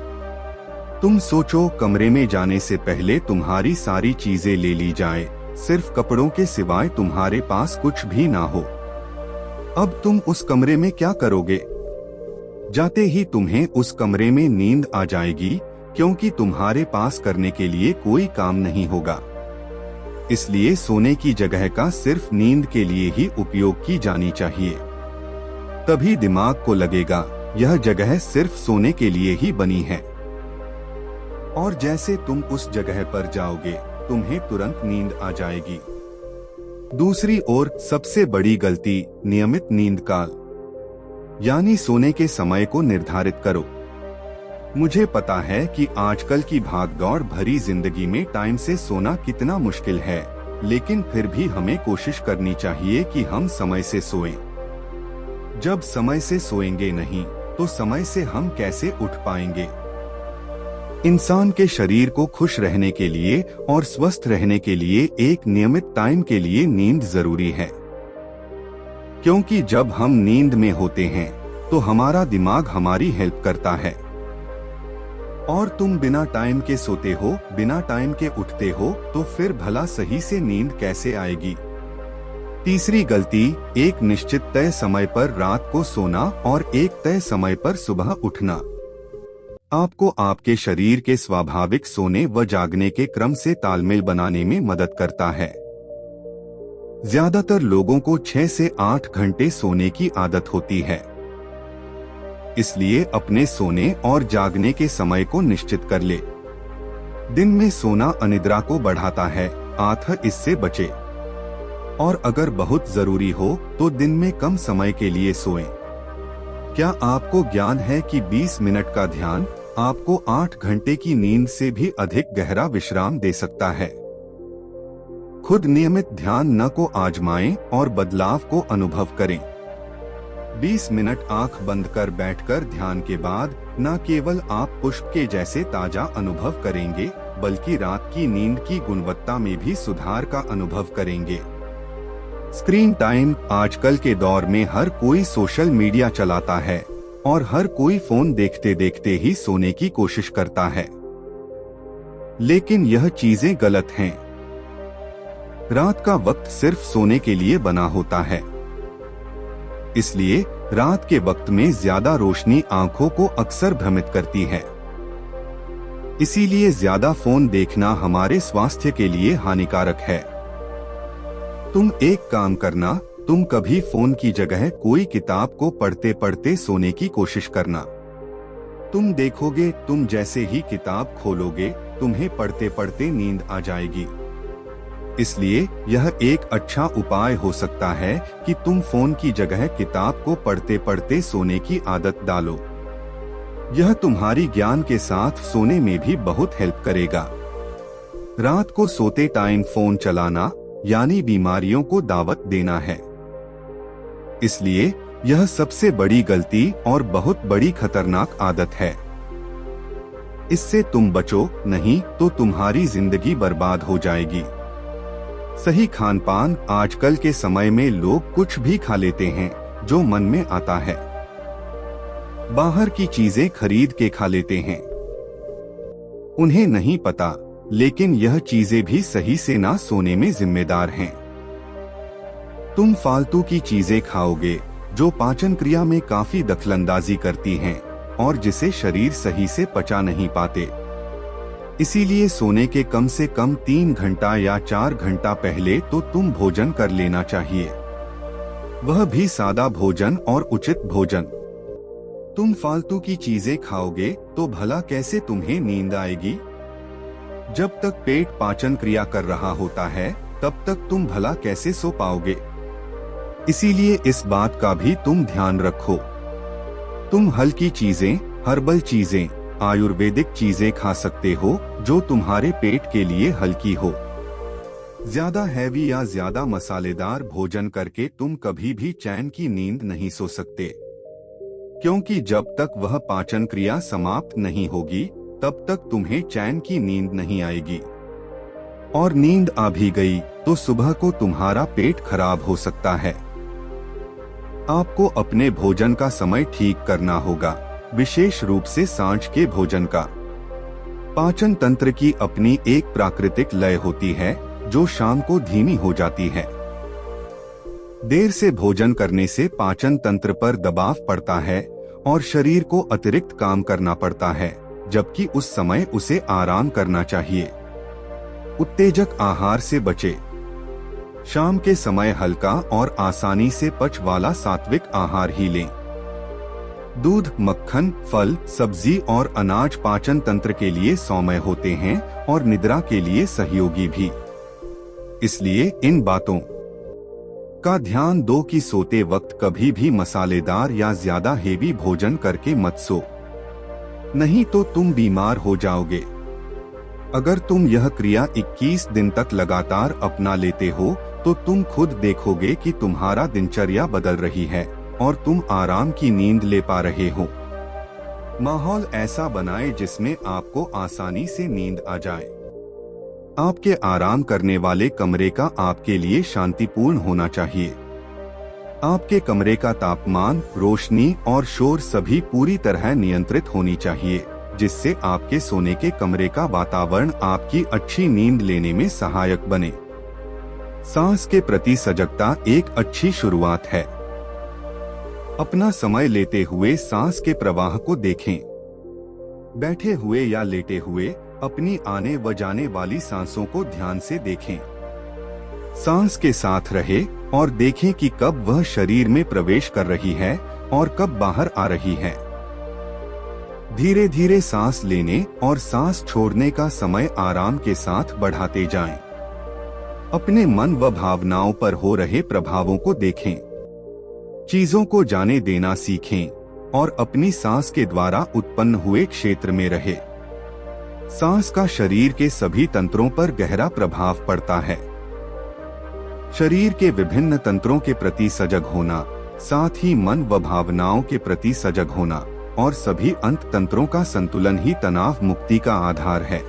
तुम सोचो, कमरे में जाने से पहले तुम्हारी सारी चीजें ले ली जाए, सिर्फ कपड़ों के सिवाय तुम्हारे पास कुछ भी ना हो। अब तुम उस कमरे में क्या करोगे? जाते ही तुम्हें उस कमरे में नींद आ जाएगी, क्योंकि तुम्हारे पास करने के लिए कोई काम नहीं होगा। इसलिए सोने की जगह का सिर्फ नींद के लिए ही उपयोग की जानी चाहिए। तभी दिमाग को लगेगा यह जगह सिर्फ सोने के लिए ही बनी है। और जैसे तुम उस जगह पर जाओगे, तुम्हें तुरंत नींद आ जाएगी। दूसरी ओर सबसे बड़ी गलती, नियमित नींद काल, यानी सोने के समय को निर्धारित करो। मुझे पता है कि आजकल की भागदौड़ भरी जिंदगी में टाइम से सोना कितना मुश्किल है, लेकिन फिर भी हमें कोशिश करनी चाहिए कि हम समय से सोएं। जब समय से सोएंगे नहीं, तो समय से हम कैसे उठ पाएंगे? इंसान के शरीर को खुश रहने के लिए और स्वस्थ रहने के लिए एक नियमित टाइम के लिए नींद जरूरी है, क्योंकि जब हम नींद में होते हैं तो हमारा दिमाग हमारी हेल्प करता है। और तुम बिना टाइम के सोते हो, बिना टाइम के उठते हो, तो फिर भला सही से नींद कैसे आएगी? तीसरी गलती, एक निश्चित तय समय पर रात को सोना और एक तय समय पर सुबह उठना आपको आपके शरीर के स्वाभाविक सोने व जागने के क्रम से तालमेल बनाने में मदद करता है। ज्यादातर लोगों को 6 से 8 घंटे सोने की आदत होती है, इसलिए अपने सोने और जागने के समय को निश्चित कर ले। दिन में सोना अनिद्रा को बढ़ाता है, अतः इससे बचे। और अगर बहुत जरूरी हो तो दिन में कम समय के लिए सोएं। क्या आपको ज्ञान है कि 20 मिनट का ध्यान आपको 8 घंटे की नींद से भी अधिक गहरा विश्राम दे सकता है? खुद नियमित ध्यान न को आजमाएं और बदलाव को अनुभव करें। 20 मिनट आंख बंद कर बैठकर ध्यान के बाद न केवल आप पुष्प के जैसे ताजा अनुभव करेंगे, बल्कि रात की नींद की गुणवत्ता में भी सुधार का अनुभव करेंगे। स्क्रीन टाइम, आजकल के दौर में हर कोई सोशल मीडिया चलाता है और हर कोई फोन देखते देखते ही सोने की कोशिश करता है, लेकिन यह चीजें गलत हैं। रात का वक्त सिर्फ सोने के लिए बना होता है, इसलिए रात के वक्त में ज्यादा रोशनी आंखों को अक्सर भ्रमित करती है। इसीलिए ज्यादा फोन देखना हमारे स्वास्थ्य के लिए हानिकारक है। तुम एक काम करना, तुम कभी फोन की जगह कोई किताब को पढ़ते पढ़ते सोने की कोशिश करना। तुम देखोगे, तुम जैसे ही किताब खोलोगे, तुम्हें पढ़ते पढ़ते नींद आ जाएगी। इसलिए यह एक अच्छा उपाय हो सकता है कि तुम फोन की जगह किताब को पढ़ते पढ़ते सोने की आदत डालो। यह तुम्हारी ज्ञान के साथ सोने में भी बहुत हेल्प करेगा। रात को सोते टाइम फोन चलाना यानी बीमारियों को दावत देना है। इसलिए यह सबसे बड़ी गलती और बहुत बड़ी खतरनाक आदत है। इससे तुम बचो, नहीं तो तुम्हारी जिंदगी बर्बाद हो जाएगी। सही खान पान। आजकल के समय में लोग कुछ भी खा लेते हैं जो मन में आता है। बाहर की चीजें खरीद के खा लेते हैं। उन्हें नहीं पता, लेकिन यह चीजें भी सही से ना सोने में जिम्मेदार हैं। तुम फालतू की चीजें खाओगे जो पाचन क्रिया में काफी दखलंदाजी करती हैं और जिसे शरीर सही से पचा नहीं पाते। इसीलिए सोने के कम से कम 3 घंटा या 4 घंटा पहले तो तुम भोजन कर लेना चाहिए, वह भी सादा भोजन और उचित भोजन। तुम फालतू की चीजें खाओगे तो भला कैसे तुम्हें नींद आएगी? जब तक पेट पाचन क्रिया कर रहा होता है तब तक तुम भला कैसे सो पाओगे? इसीलिए इस बात का भी तुम ध्यान रखो। तुम हल्की चीजें, हर्बल चीजें, आयुर्वेदिक चीजें खा सकते हो जो तुम्हारे पेट के लिए हल्की हो। ज्यादा हैवी या ज्यादा मसालेदार भोजन करके तुम कभी भी चैन की नींद नहीं सो सकते, क्योंकि जब तक वह पाचन क्रिया समाप्त नहीं होगी तब तक तुम्हें चैन की नींद नहीं आएगी। और नींद आ भी गई तो सुबह को तुम्हारा पेट खराब हो सकता है। आपको अपने भोजन का समय ठीक करना होगा, विशेष रूप से सांझ के भोजन का। पाचन तंत्र की अपनी एक प्राकृतिक लय होती है जो शाम को धीमी हो जाती है। देर से भोजन करने से पाचन तंत्र पर दबाव पड़ता है और शरीर को अतिरिक्त काम करना पड़ता है, जबकि उस समय उसे आराम करना चाहिए। उत्तेजक आहार से बचे। शाम के समय हल्का और आसानी से पच वाला सात्विक आहार ही लें। दूध, मक्खन, फल, सब्जी और अनाज पाचन तंत्र के लिए सौम्य होते हैं और निद्रा के लिए सहयोगी भी। इसलिए इन बातों का ध्यान दो कि सोते वक्त कभी भी मसालेदार या ज्यादा हेवी भोजन करके मत सो, नहीं तो तुम बीमार हो जाओगे। अगर तुम यह क्रिया 21 दिन तक लगातार अपना लेते हो तो तुम खुद देखोगे कि तुम्हारा दिनचर्या बदल रही है और तुम आराम की नींद ले पा रहे हो। माहौल ऐसा बनाएं जिसमें आपको आसानी से नींद आ जाए। आपके आराम करने वाले कमरे का आपके लिए शांतिपूर्ण होना चाहिए। आपके कमरे का तापमान, रोशनी और शोर सभी पूरी तरह नियंत्रित होनी चाहिए, जिससे आपके सोने के कमरे का वातावरण आपकी अच्छी नींद लेने में सहायक बने। सांस के प्रति सजगता एक अच्छी शुरुआत है। अपना समय लेते हुए सांस के प्रवाह को देखें। बैठे हुए या लेटे हुए अपनी आने व जाने वाली सांसों को ध्यान से देखें। सांस के साथ रहे और देखें कि कब वह शरीर में प्रवेश कर रही है और कब बाहर आ रही है। धीरे धीरे सांस लेने और सांस छोड़ने का समय आराम के साथ बढ़ाते जाएं। अपने मन व भावनाओं पर हो रहे प्रभावों को देखें। चीजों को जाने देना सीखें और अपनी सांस के द्वारा उत्पन्न हुए क्षेत्र में रहे। सांस का शरीर के सभी तंत्रों पर गहरा प्रभाव पड़ता है। शरीर के विभिन्न तंत्रों के प्रति सजग होना, साथ ही मन व भावनाओं के प्रति सजग होना और सभी अंत तंत्रों का संतुलन ही तनाव मुक्ति का आधार है।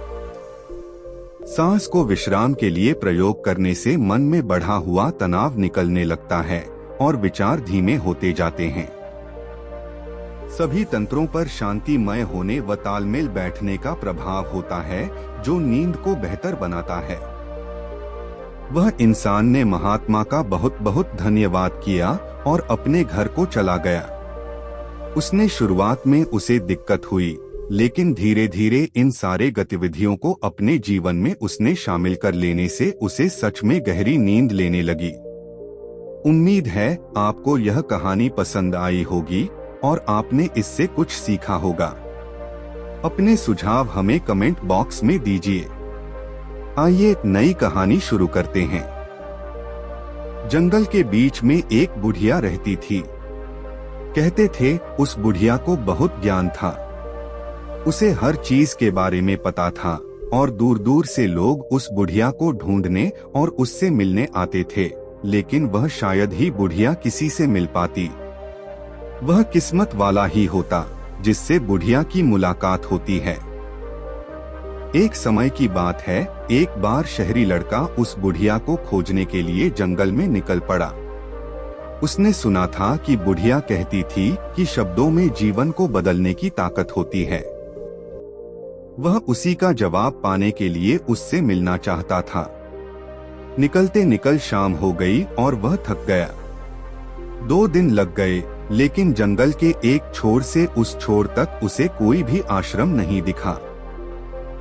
सांस को विश्राम के लिए प्रयोग करने से मन में बढ़ा हुआ तनाव निकलने लगता है और विचार धीमे होते जाते हैं। सभी तंत्रों पर शांतिमय होने व तालमेल बैठने का प्रभाव होता है जो नींद को बेहतर बनाता है। वह इंसान ने महात्मा का बहुत बहुत धन्यवाद किया और अपने घर को चला गया। उसने शुरुआत में उसे दिक्कत हुई, लेकिन धीरे धीरे इन सारे गतिविधियों को अपने जीवन में उसने शामिल कर लेने से उसे सच में गहरी नींद लेने लगी। उम्मीद है आपको यह कहानी पसंद आई होगी और आपने इससे कुछ सीखा होगा। अपने सुझाव हमें कमेंट बॉक्स में दीजिए। आइए नई कहानी शुरू करते हैं। जंगल के बीच में एक बुढ़िया रहती थी। कहते थे उस बुढ़िया को बहुत ज्ञान था। उसे हर चीज के बारे में पता था और दूर दूर से लोग उस बुढ़िया को ढूंढने और उससे मिलने आते थे, लेकिन वह शायद ही बुढ़िया किसी से मिल पाती। वह किस्मत वाला ही होता जिससे बुढ़िया की मुलाकात होती है। एक समय की बात है, एक बार शहरी लड़का उस बुढ़िया को खोजने के लिए जंगल में निकल पड़ा। उसने सुना था कि बुढ़िया कहती थी कि शब्दों में जीवन को बदलने की ताकत होती है। वह उसी का जवाब पाने के लिए उससे मिलना चाहता था। निकलते निकल शाम हो गई और वह थक गया। 2 दिन लग गए, लेकिन जंगल के एक छोर से उस छोर तक उसे कोई भी आश्रम नहीं दिखा।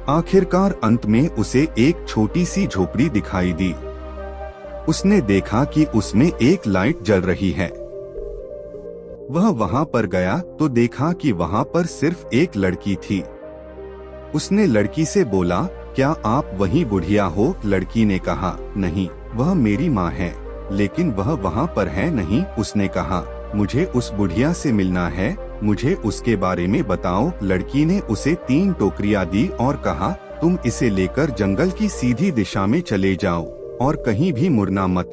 आखिरकार अंत में उसे एक छोटी सी झोपड़ी दिखाई दी। उसने देखा कि उसमें एक लाइट जल रही है। वह वहां पर गया तो देखा कि वहां पर सिर्फ एक लड़की थी। उसने लड़की से बोला, क्या आप वही बुढ़िया हो? लड़की ने कहा, नहीं, वह मेरी माँ है, लेकिन वह वहाँ पर है नहीं। उसने कहा, मुझे उस बुढ़िया से मिलना है, मुझे उसके बारे में बताओ। लड़की ने उसे 3 टोकरियां दी और कहा, तुम इसे लेकर जंगल की सीधी दिशा में चले जाओ और कहीं भी मुड़ना मत।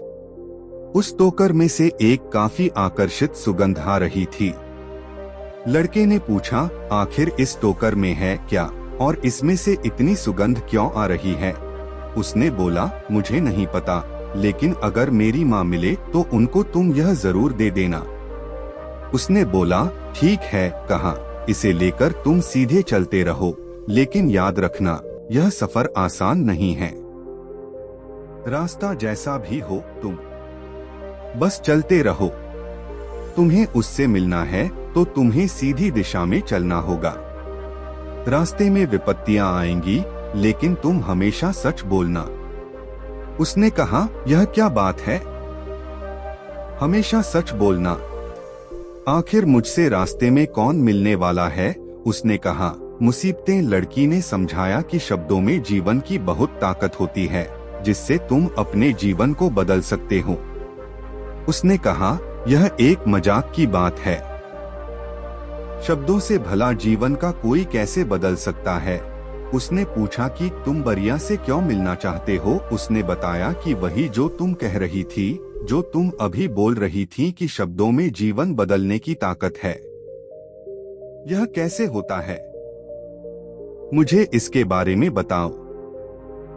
उस टोकर में से एक काफी आकर्षित सुगंध आ रही थी। लड़के ने पूछा, आखिर इस टोकर में है क्या और इसमें से इतनी सुगंध क्यों आ रही है? उसने बोला, मुझे नहीं पता, लेकिन अगर मेरी माँ मिले तो उनको तुम यह जरूर दे देना। उसने बोला, ठीक है, कहा, इसे लेकर तुम सीधे चलते रहो, लेकिन याद रखना यह सफर आसान नहीं है। रास्ता जैसा भी हो तुम बस चलते रहो। तुम्हें उससे मिलना है तो तुम्हें सीधी दिशा में चलना होगा। रास्ते में विपत्तियां आएंगी, लेकिन तुम हमेशा सच बोलना। उसने कहा, यह क्या बात है? हमेशा सच बोलना। आखिर मुझसे रास्ते में कौन मिलने वाला है? उसने कहा, मुसीबतें। लड़की ने समझाया कि शब्दों में जीवन की बहुत ताकत होती है, जिससे तुम अपने जीवन को बदल सकते हो। उसने कहा, यह एक मजाक की बात है। शब्दों से भला जीवन का कोई कैसे बदल सकता है? उसने पूछा कि तुम बरिया से क्यों मिलना चाहते हो? उसने बताया कि वही जो तुम कह रही थी, जो तुम अभी बोल रही थी कि शब्दों में जीवन बदलने की ताकत है। यह कैसे होता है? मुझे इसके बारे में बताओ।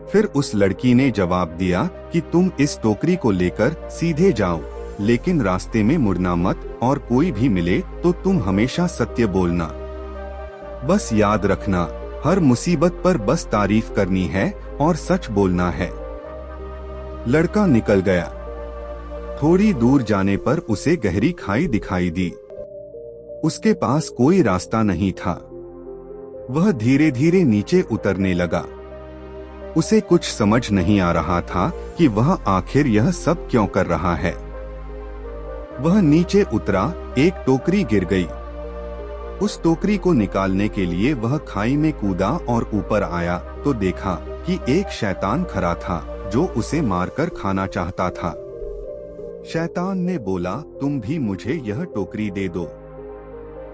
फिर उस लड़की ने जवाब दिया कि तुम इस टोकरी को लेकर सीधे जाओ, लेकिन रास्ते में मुड़ना मत, और कोई भी मिले तो तुम हमेशा सत्य बोलना। बस याद रखना, हर मुसीबत पर बस तारीफ करनी है और सच बोलना है। लड़का निकल गया। थोड़ी दूर जाने पर उसे गहरी खाई दिखाई दी। उसके पास कोई रास्ता नहीं था। वह धीरे धीरे नीचे उतरने लगा। उसे कुछ समझ नहीं आ रहा था कि वह आखिर यह सब क्यों कर रहा है। वह नीचे उतरा, एक टोकरी गिर गई। उस टोकरी को निकालने के लिए वह खाई में कूदा और ऊपर आया तो देखा कि एक शैतान खड़ा था जो उसे मारकर खाना चाहता था। शैतान ने बोला, तुम भी मुझे यह टोकरी दे दो।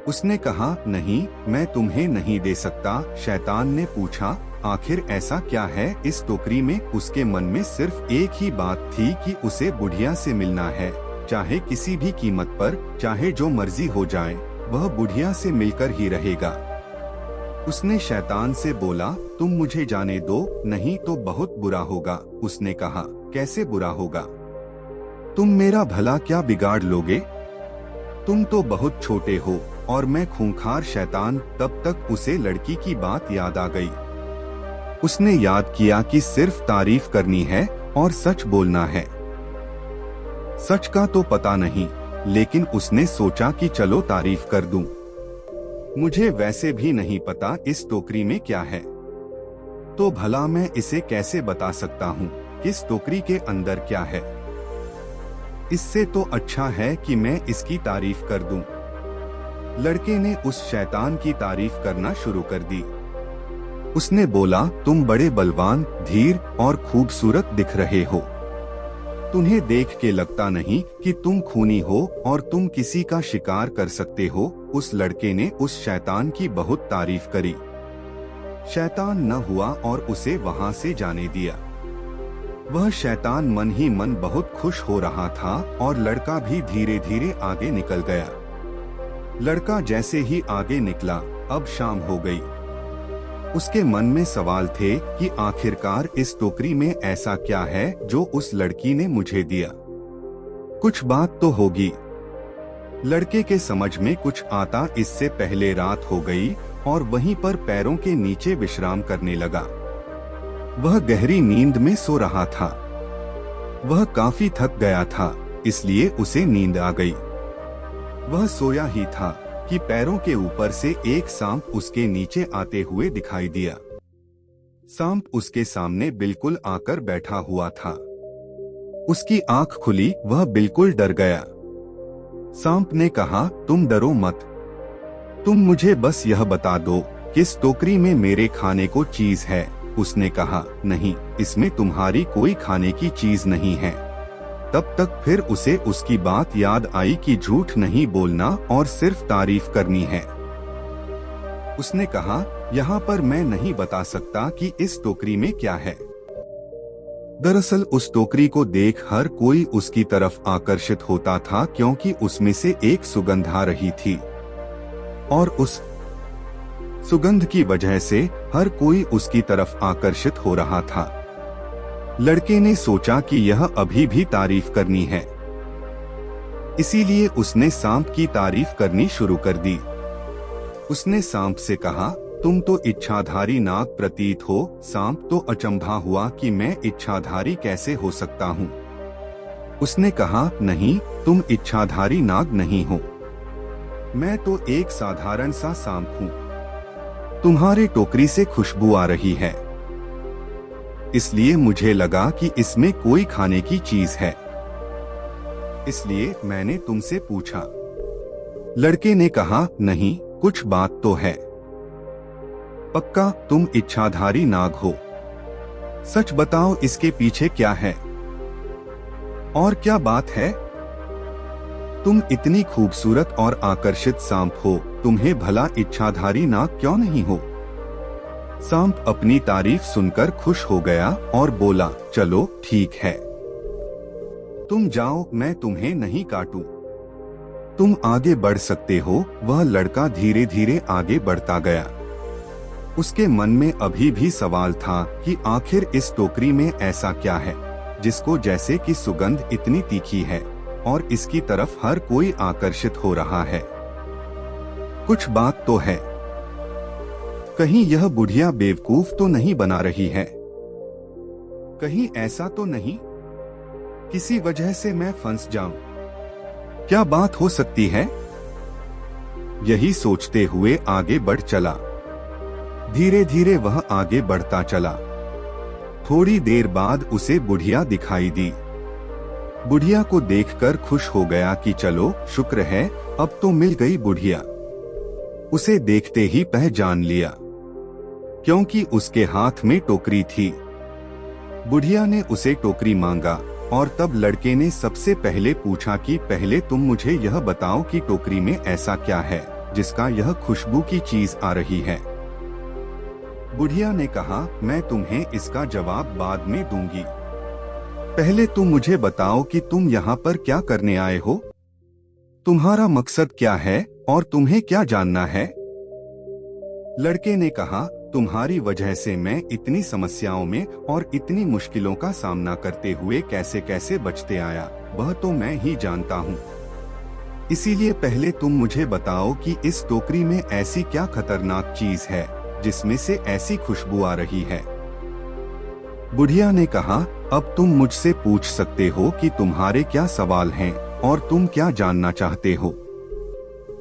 उसने कहा, नहीं, मैं तुम्हें नहीं दे सकता। शैतान ने पूछा, आखिर ऐसा क्या है इस टोकरी में? उसके मन में सिर्फ एक ही बात थी कि उसे बुढ़िया से मिलना है, चाहे किसी भी कीमत पर, चाहे जो मर्जी हो जाए, वह बुढ़िया से मिलकर ही रहेगा। उसने शैतान से बोला, तुम मुझे जाने दो, नहीं तो बहुत बुरा होगा। उसने कहा, कैसे बुरा होगा? तुम मेरा भला क्या बिगाड़ लोगे? तुम तो बहुत छोटे हो और मैं खूंखार शैतान। तब तक उसे लड़की की बात याद आ गई। उसने याद किया कि सिर्फ तारीफ करनी है और सच बोलना है। सच का तो पता नहीं, लेकिन उसने सोचा कि चलो तारीफ कर दूं। मुझे वैसे भी नहीं पता इस टोकरी में क्या है, तो भला मैं इसे कैसे बता सकता हूँ किस टोकरी के अंदर क्या है। इससे तो अच्छा है कि मैं इसकी तारीफ कर दूं। लड़के ने उस शैतान की तारीफ करना शुरू कर दी। उसने बोला, तुम बड़े बलवान, धीर और खूबसूरत दिख रहे हो। तुम्हें देख के लगता नहीं कि तुम खूनी हो और तुम किसी का शिकार कर सकते हो। उस लड़के ने उस शैतान की बहुत तारीफ करी। शैतान न हुआ और उसे वहां से जाने दिया। वह शैतान मन ही मन बहुत खुश हो रहा था और लड़का भी धीरे धीरे आगे निकल गया। लड़का जैसे ही आगे निकला, अब शाम हो गई। उसके मन में सवाल थे कि आखिरकार इस टोकरी में ऐसा क्या है जो उस लड़की ने मुझे दिया। कुछ बात तो होगी। लड़के के समझ में कुछ आता इससे पहले रात हो गई और वहीं पर पैरों के नीचे विश्राम करने लगा। वह गहरी नींद में सो रहा था। वह काफी थक गया था, इसलिए उसे नींद आ गई। वह सोया ही था कि पैरों के ऊपर से एक सांप उसके नीचे आते हुए दिखाई दिया। सांप उसके सामने बिल्कुल आकर बैठा हुआ था। उसकी आंख खुली, वह बिल्कुल डर गया। सांप ने कहा, तुम डरो मत, तुम मुझे बस यह बता दो किस टोकरी में मेरे खाने को चीज है। उसने कहा, नहीं, इसमें तुम्हारी कोई खाने की चीज नहीं है। तब तक फिर उसे उसकी बात याद आई कि झूठ नहीं बोलना और सिर्फ तारीफ करनी है। उसने कहा, यहाँ पर मैं नहीं बता सकता कि इस टोकरी में क्या है। दरअसल उस टोकरी को देख हर कोई उसकी तरफ आकर्षित होता था, क्योंकि उसमें से एक सुगंध आ रही थी और उस सुगंध की वजह से हर कोई उसकी तरफ आकर्षित हो रहा था। लड़के ने सोचा कि यह अभी भी तारीफ करनी है, इसीलिए उसने सांप की तारीफ करनी शुरू कर दी। उसने सांप से कहा, तुम तो इच्छाधारी नाग प्रतीत हो। सांप तो अचंभा हुआ कि मैं इच्छाधारी कैसे हो सकता हूँ। उसने कहा, नहीं, तुम इच्छाधारी नाग नहीं हो, मैं तो एक साधारण सा सांप हूँ। तुम्हारे टोकरी से खुशबू आ रही है, इसलिए मुझे लगा कि इसमें कोई खाने की चीज है, इसलिए मैंने तुमसे पूछा। लड़के ने कहा, नहीं, कुछ बात तो है। पक्का तुम इच्छाधारी नाग हो? सच बताओ, इसके पीछे क्या है और क्या बात है? तुम इतनी खूबसूरत और आकर्षित सांप हो, तुम्हें भला इच्छाधारी नाग क्यों नहीं हो? सांप अपनी तारीफ सुनकर खुश हो गया और बोला, चलो ठीक है, तुम जाओ, मैं तुम्हें नहीं काटूं। तुम आगे बढ़ सकते हो। वह लड़का धीरे धीरे आगे बढ़ता गया। उसके मन में अभी भी सवाल था कि आखिर इस टोकरी में ऐसा क्या है जिसको जैसे कि सुगंध इतनी तीखी है और इसकी तरफ हर कोई आकर्षित हो रहा है। कुछ बात तो है, कहीं यह बुढ़िया बेवकूफ तो नहीं बना रही है? कहीं ऐसा तो नहीं किसी वजह से मैं फंस जाऊं? क्या बात हो सकती है? यही सोचते हुए आगे बढ़ चला। धीरे धीरे वह आगे बढ़ता चला। थोड़ी देर बाद उसे बुढ़िया दिखाई दी। बुढ़िया को देखकर खुश हो गया कि चलो शुक्र है, अब तो मिल गई बुढ़िया। उसे देखते ही पहचान लिया, क्योंकि उसके हाथ में टोकरी थी। बुढ़िया ने उसे टोकरी मांगा और तब लड़के ने सबसे पहले पूछा कि पहले तुम मुझे यह बताओ कि टोकरी में ऐसा क्या है जिसका यह खुशबू की चीज आ रही है। बुढ़िया ने कहा, मैं तुम्हें इसका जवाब बाद में दूंगी, पहले तुम मुझे बताओ कि तुम यहाँ पर क्या करने आए हो, तुम्हारा मकसद क्या है और तुम्हें क्या जानना है। लड़के ने कहा, तुम्हारी वजह से मैं इतनी समस्याओं में और इतनी मुश्किलों का सामना करते हुए कैसे कैसे बचते आया, वह तो मैं ही जानता हूँ। इसीलिए पहले तुम मुझे बताओ कि इस टोकरी में ऐसी क्या खतरनाक चीज है जिसमें से ऐसी खुशबू आ रही है। बुढ़िया ने कहा, अब तुम मुझसे पूछ सकते हो कि तुम्हारे क्या सवाल हैं और तुम क्या जानना चाहते हो।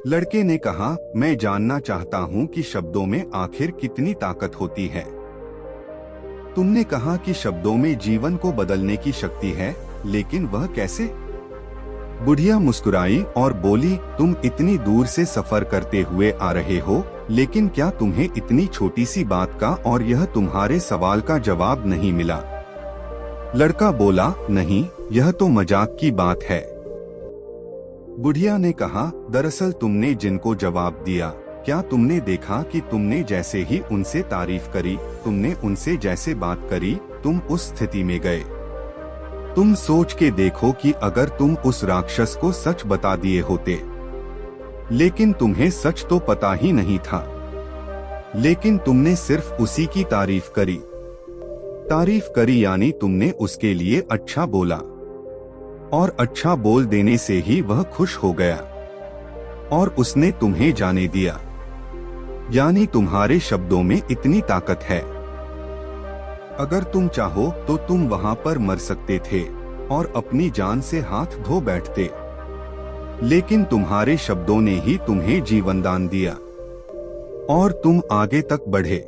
लड़के ने कहा, मैं जानना चाहता हूँ कि शब्दों में आखिर कितनी ताकत होती है। तुमने कहा कि शब्दों में जीवन को बदलने की शक्ति है, लेकिन वह कैसे? बुढ़िया मुस्कुराई और बोली, तुम इतनी दूर से सफर करते हुए आ रहे हो, लेकिन क्या तुम्हें इतनी छोटी सी बात का और यह तुम्हारे सवाल का जवाब नहीं मिला? लड़का बोला, नहीं, यह तो मजाक की बात है। बुढ़िया ने कहा, दरअसल तुमने जिनको जवाब दिया, क्या तुमने देखा कि तुमने जैसे ही उनसे तारीफ करी, तुमने उनसे जैसे बात करी, तुम उस स्थिति में गए। तुम सोच के देखो कि अगर तुम उस राक्षस को सच बता दिए होते लेकिन तुम्हें सच तो पता ही नहीं था। लेकिन तुमने सिर्फ उसी की तारीफ करी। तारीफ करी यानी तुमने उसके लिए अच्छा बोला, और अच्छा बोल देने से ही वह खुश हो गया और उसने तुम्हें जाने दिया। यानी तुम्हारे शब्दों में इतनी ताकत है। अगर तुम चाहो तो तुम वहां पर मर सकते थे और अपनी जान से हाथ धो बैठते, लेकिन तुम्हारे शब्दों ने ही तुम्हें जीवन दान दिया और तुम आगे तक बढ़े।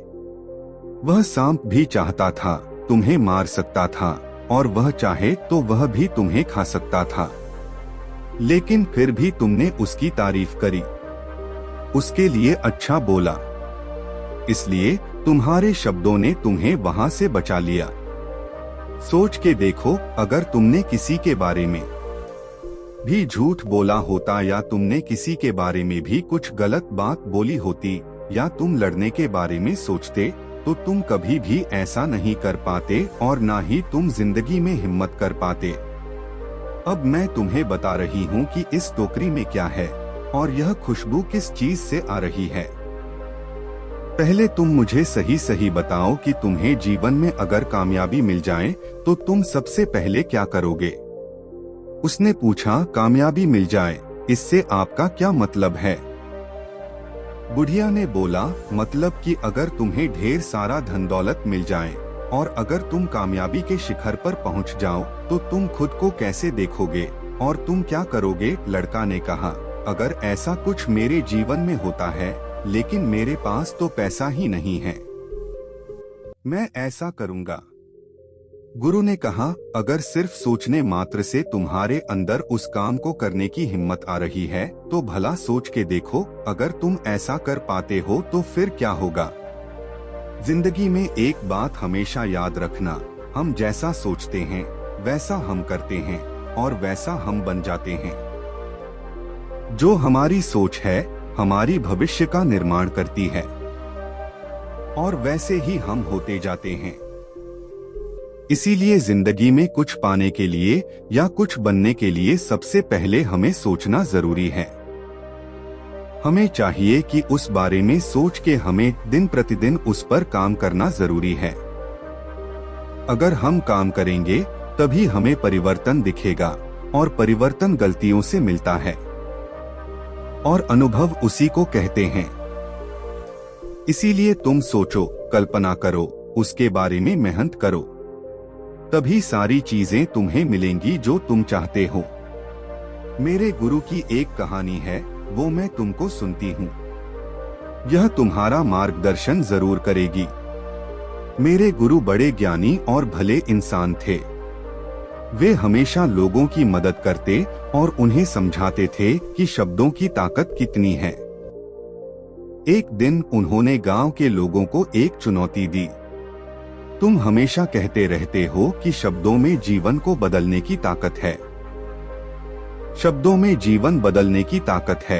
वह सांप भी चाहता था तुम्हें मार सकता था, और वह चाहे तो वह भी तुम्हें खा सकता था, लेकिन फिर भी तुमने उसकी तारीफ करी, उसके लिए अच्छा बोला। इसलिए तुम्हारे शब्दों ने तुम्हें वहां से बचा लिया। सोच के देखो, अगर तुमने किसी के बारे में भी झूठ बोला होता, या तुमने किसी के बारे में भी कुछ गलत बात बोली होती, या तुम लड़ने के बारे में सोचते, तो तुम कभी भी ऐसा नहीं कर पाते और ना ही तुम जिंदगी में हिम्मत कर पाते। अब मैं तुम्हें बता रही हूँ कि इस टोकरी में क्या है और यह खुशबू किस चीज से आ रही है। पहले तुम मुझे सही सही बताओ कि तुम्हें जीवन में अगर कामयाबी मिल जाए तो तुम सबसे पहले क्या करोगे? उसने पूछा, कामयाबी मिल जाए, इससे आपका क्या मतलब है? बुढ़िया ने बोला, मतलब कि अगर तुम्हें ढेर सारा धन दौलत मिल जाए और अगर तुम कामयाबी के शिखर पर पहुंच जाओ तो तुम खुद को कैसे देखोगे और तुम क्या करोगे? लड़का ने कहा, अगर ऐसा कुछ मेरे जीवन में होता है, लेकिन मेरे पास तो पैसा ही नहीं है, मैं ऐसा करूंगा। गुरु ने कहा, अगर सिर्फ सोचने मात्र से तुम्हारे अंदर उस काम को करने की हिम्मत आ रही है तो भला सोच के देखो, अगर तुम ऐसा कर पाते हो तो फिर क्या होगा। जिंदगी में एक बात हमेशा याद रखना, हम जैसा सोचते हैं वैसा हम करते हैं और वैसा हम बन जाते हैं। जो हमारी सोच है हमारी भविष्य का निर्माण करती है और वैसे ही हम होते जाते हैं। इसीलिए जिंदगी में कुछ पाने के लिए या कुछ बनने के लिए सबसे पहले हमें सोचना जरूरी है। हमें चाहिए कि उस बारे में सोच के हमें दिन प्रतिदिन उस पर काम करना जरूरी है। अगर हम काम करेंगे तभी हमें परिवर्तन दिखेगा, और परिवर्तन गलतियों से मिलता है और अनुभव उसी को कहते हैं। इसीलिए तुम सोचो, कल्पना करो, उसके बारे में मेहनत करो, तभी सारी चीजें तुम्हें मिलेंगी जो तुम चाहते हो। मेरे गुरु की एक कहानी है, वो मैं तुमको सुनती हूँ। यह तुम्हारा मार्गदर्शन जरूर करेगी। मेरे गुरु बड़े ज्ञानी और भले इंसान थे। वे हमेशा लोगों की मदद करते और उन्हें समझाते थे कि शब्दों की ताकत कितनी है। एक दिन उन्होंने गांव के लोगों को एक चुनौती दी। तुम हमेशा कहते रहते हो कि शब्दों में जीवन को बदलने की ताकत है। शब्दों में जीवन बदलने की ताकत है।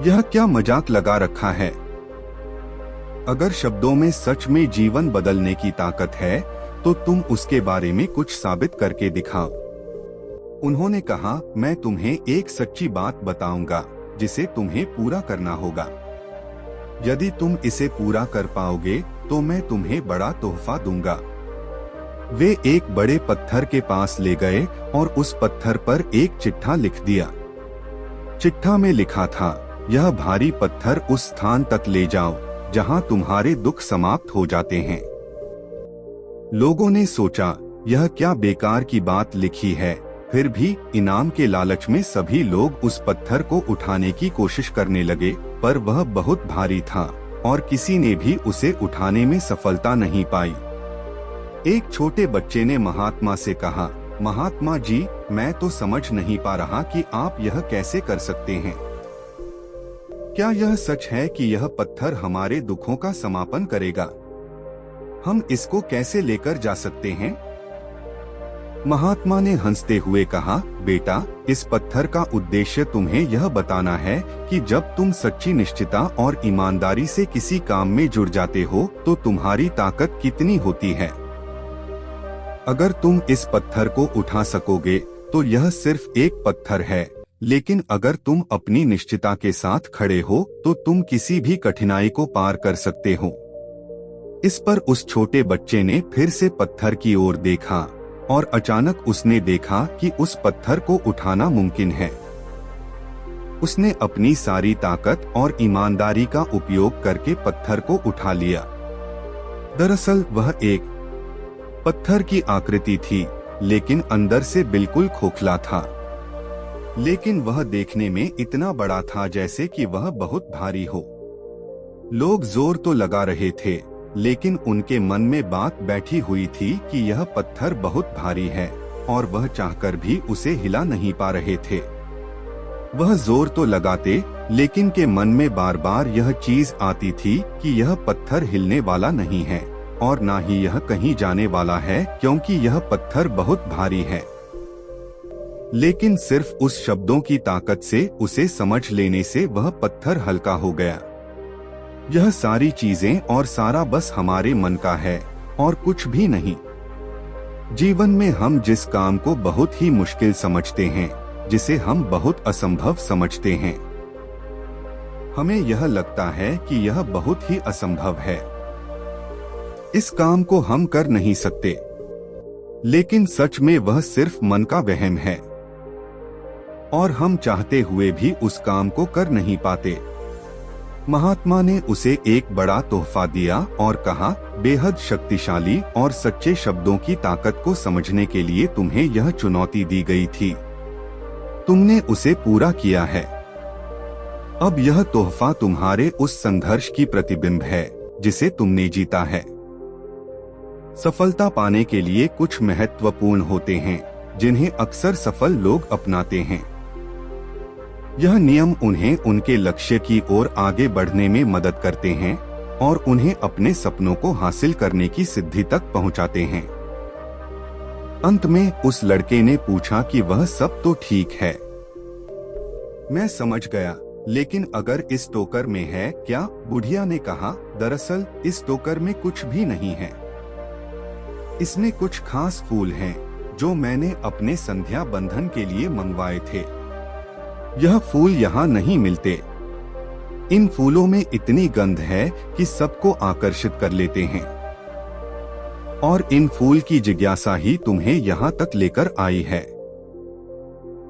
यह क्या मजाक लगा रखा है? अगर शब्दों में सच में जीवन बदलने की ताकत है तो तुम उसके बारे में कुछ साबित करके दिखाओ। उन्होंने कहा, मैं तुम्हें एक सच्ची बात बताऊंगा जिसे तुम्हें पूरा करना होगा। यदि तुम इसे पूरा कर पाओगे तो मैं तुम्हें बड़ा तोहफा दूंगा। वे एक बड़े पत्थर के पास ले गए और उस पत्थर पर एक चिट्ठा लिख दिया। चिट्ठा में लिखा था, यह भारी पत्थर उस स्थान तक ले जाओ जहां तुम्हारे दुख समाप्त हो जाते हैं। लोगों ने सोचा, यह क्या बेकार की बात लिखी है। फिर भी इनाम के लालच में सभी लोग उस पत्थर को उठाने की कोशिश करने लगे, पर वह बहुत भारी था और किसी ने भी उसे उठाने में सफलता नहीं पाई। एक छोटे बच्चे ने महात्मा से कहा, महात्मा जी, मैं तो समझ नहीं पा रहा कि आप यह कैसे कर सकते हैं। क्या यह सच है कि यह पत्थर हमारे दुखों का समापन करेगा? हम इसको कैसे लेकर जा सकते हैं? महात्मा ने हंसते हुए कहा, बेटा, इस पत्थर का उद्देश्य तुम्हें यह बताना है कि जब तुम सच्ची निश्चितता और ईमानदारी से किसी काम में जुड़ जाते हो तो तुम्हारी ताकत कितनी होती है। अगर तुम इस पत्थर को उठा सकोगे तो यह सिर्फ एक पत्थर है, लेकिन अगर तुम अपनी निश्चितता के साथ खड़े हो तो तुम किसी भी कठिनाई को पार कर सकते हो। इस पर उस छोटे बच्चे ने फिर से पत्थर की ओर देखा और अचानक उसने देखा कि उस पत्थर को उठाना मुमकिन है। उसने अपनी सारी ताकत और ईमानदारी का उपयोग करके पत्थर को उठा लिया। दरअसल वह एक पत्थर की आकृति थी, लेकिन अंदर से बिल्कुल खोखला था। लेकिन वह देखने में इतना बड़ा था जैसे कि वह बहुत भारी हो। लोग जोर तो लगा रहे थे, लेकिन उनके मन में बात बैठी हुई थी कि यह पत्थर बहुत भारी है और वह चाहकर भी उसे हिला नहीं पा रहे थे। वह जोर तो लगाते, लेकिन के मन में बार बार यह चीज आती थी कि यह पत्थर हिलने वाला नहीं है और ना ही यह कहीं जाने वाला है, क्योंकि यह पत्थर बहुत भारी है। लेकिन सिर्फ उस शब्दों की ताकत से उसे समझ लेने से वह पत्थर हल्का हो गया। यह सारी चीजें और सारा बस हमारे मन का है और कुछ भी नहीं। जीवन में हम जिस काम को बहुत ही मुश्किल समझते हैं, जिसे हम बहुत असंभव समझते हैं, हमें यह लगता है कि यह बहुत ही असंभव है, इस काम को हम कर नहीं सकते। लेकिन सच में वह सिर्फ मन का वहम है और हम चाहते हुए भी उस काम को कर नहीं पाते। महात्मा ने उसे एक बड़ा तोहफा दिया और कहा, बेहद शक्तिशाली और सच्चे शब्दों की ताकत को समझने के लिए तुम्हें यह चुनौती दी गई थी। तुमने उसे पूरा किया है। अब यह तोहफा तुम्हारे उस संघर्ष की प्रतिबिंब है जिसे तुमने जीता है। सफलता पाने के लिए कुछ महत्वपूर्ण होते हैं जिन्हें अक्सर सफल लोग अपनाते हैं। यह नियम उन्हें उनके लक्ष्य की ओर आगे बढ़ने में मदद करते हैं और उन्हें अपने सपनों को हासिल करने की सिद्धि तक पहुंचाते हैं। अंत में उस लड़के ने पूछा कि वह सब तो ठीक है, मैं समझ गया, लेकिन अगर इस टोकर में है क्या? बुढ़िया ने कहा, दरअसल इस टोकर में कुछ भी नहीं है। इसमें कुछ खास फूल हैं जो मैंने अपने संध्या बंधन के लिए मंगवाए थे। यह फूल यहाँ नहीं मिलते। इन फूलों में इतनी गंध है कि सबको आकर्षित कर लेते हैं और इन फूल की जिज्ञासा ही तुम्हें यहाँ तक लेकर आई है।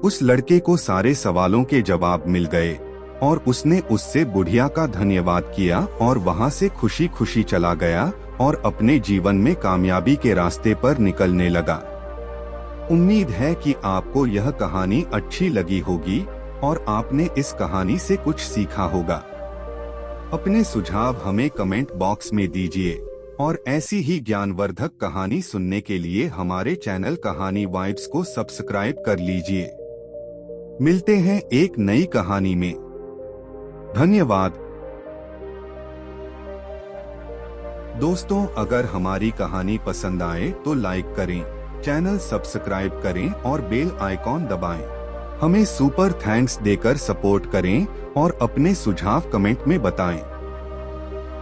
उस लड़के को सारे सवालों के जवाब मिल गए और उसने उससे बुढ़िया का धन्यवाद किया और वहाँ से खुशी खुशी चला गया और अपने जीवन में कामयाबी के रास्ते पर निकलने लगा। उम्मीद है कि आपको यह कहानी अच्छी लगी होगी और आपने इस कहानी से कुछ सीखा होगा। अपने सुझाव हमें कमेंट बॉक्स में दीजिए और ऐसी ही ज्ञानवर्धक कहानी सुनने के लिए हमारे चैनल कहानी वाइब्स को सब्सक्राइब कर लीजिए। मिलते हैं एक नई कहानी में। धन्यवाद। दोस्तों, अगर हमारी कहानी पसंद आए तो लाइक करें, चैनल सब्सक्राइब करें और बेल आइकॉन दबाएं। हमें सुपर थैंक्स देकर सपोर्ट करें और अपने सुझाव कमेंट में बताएं।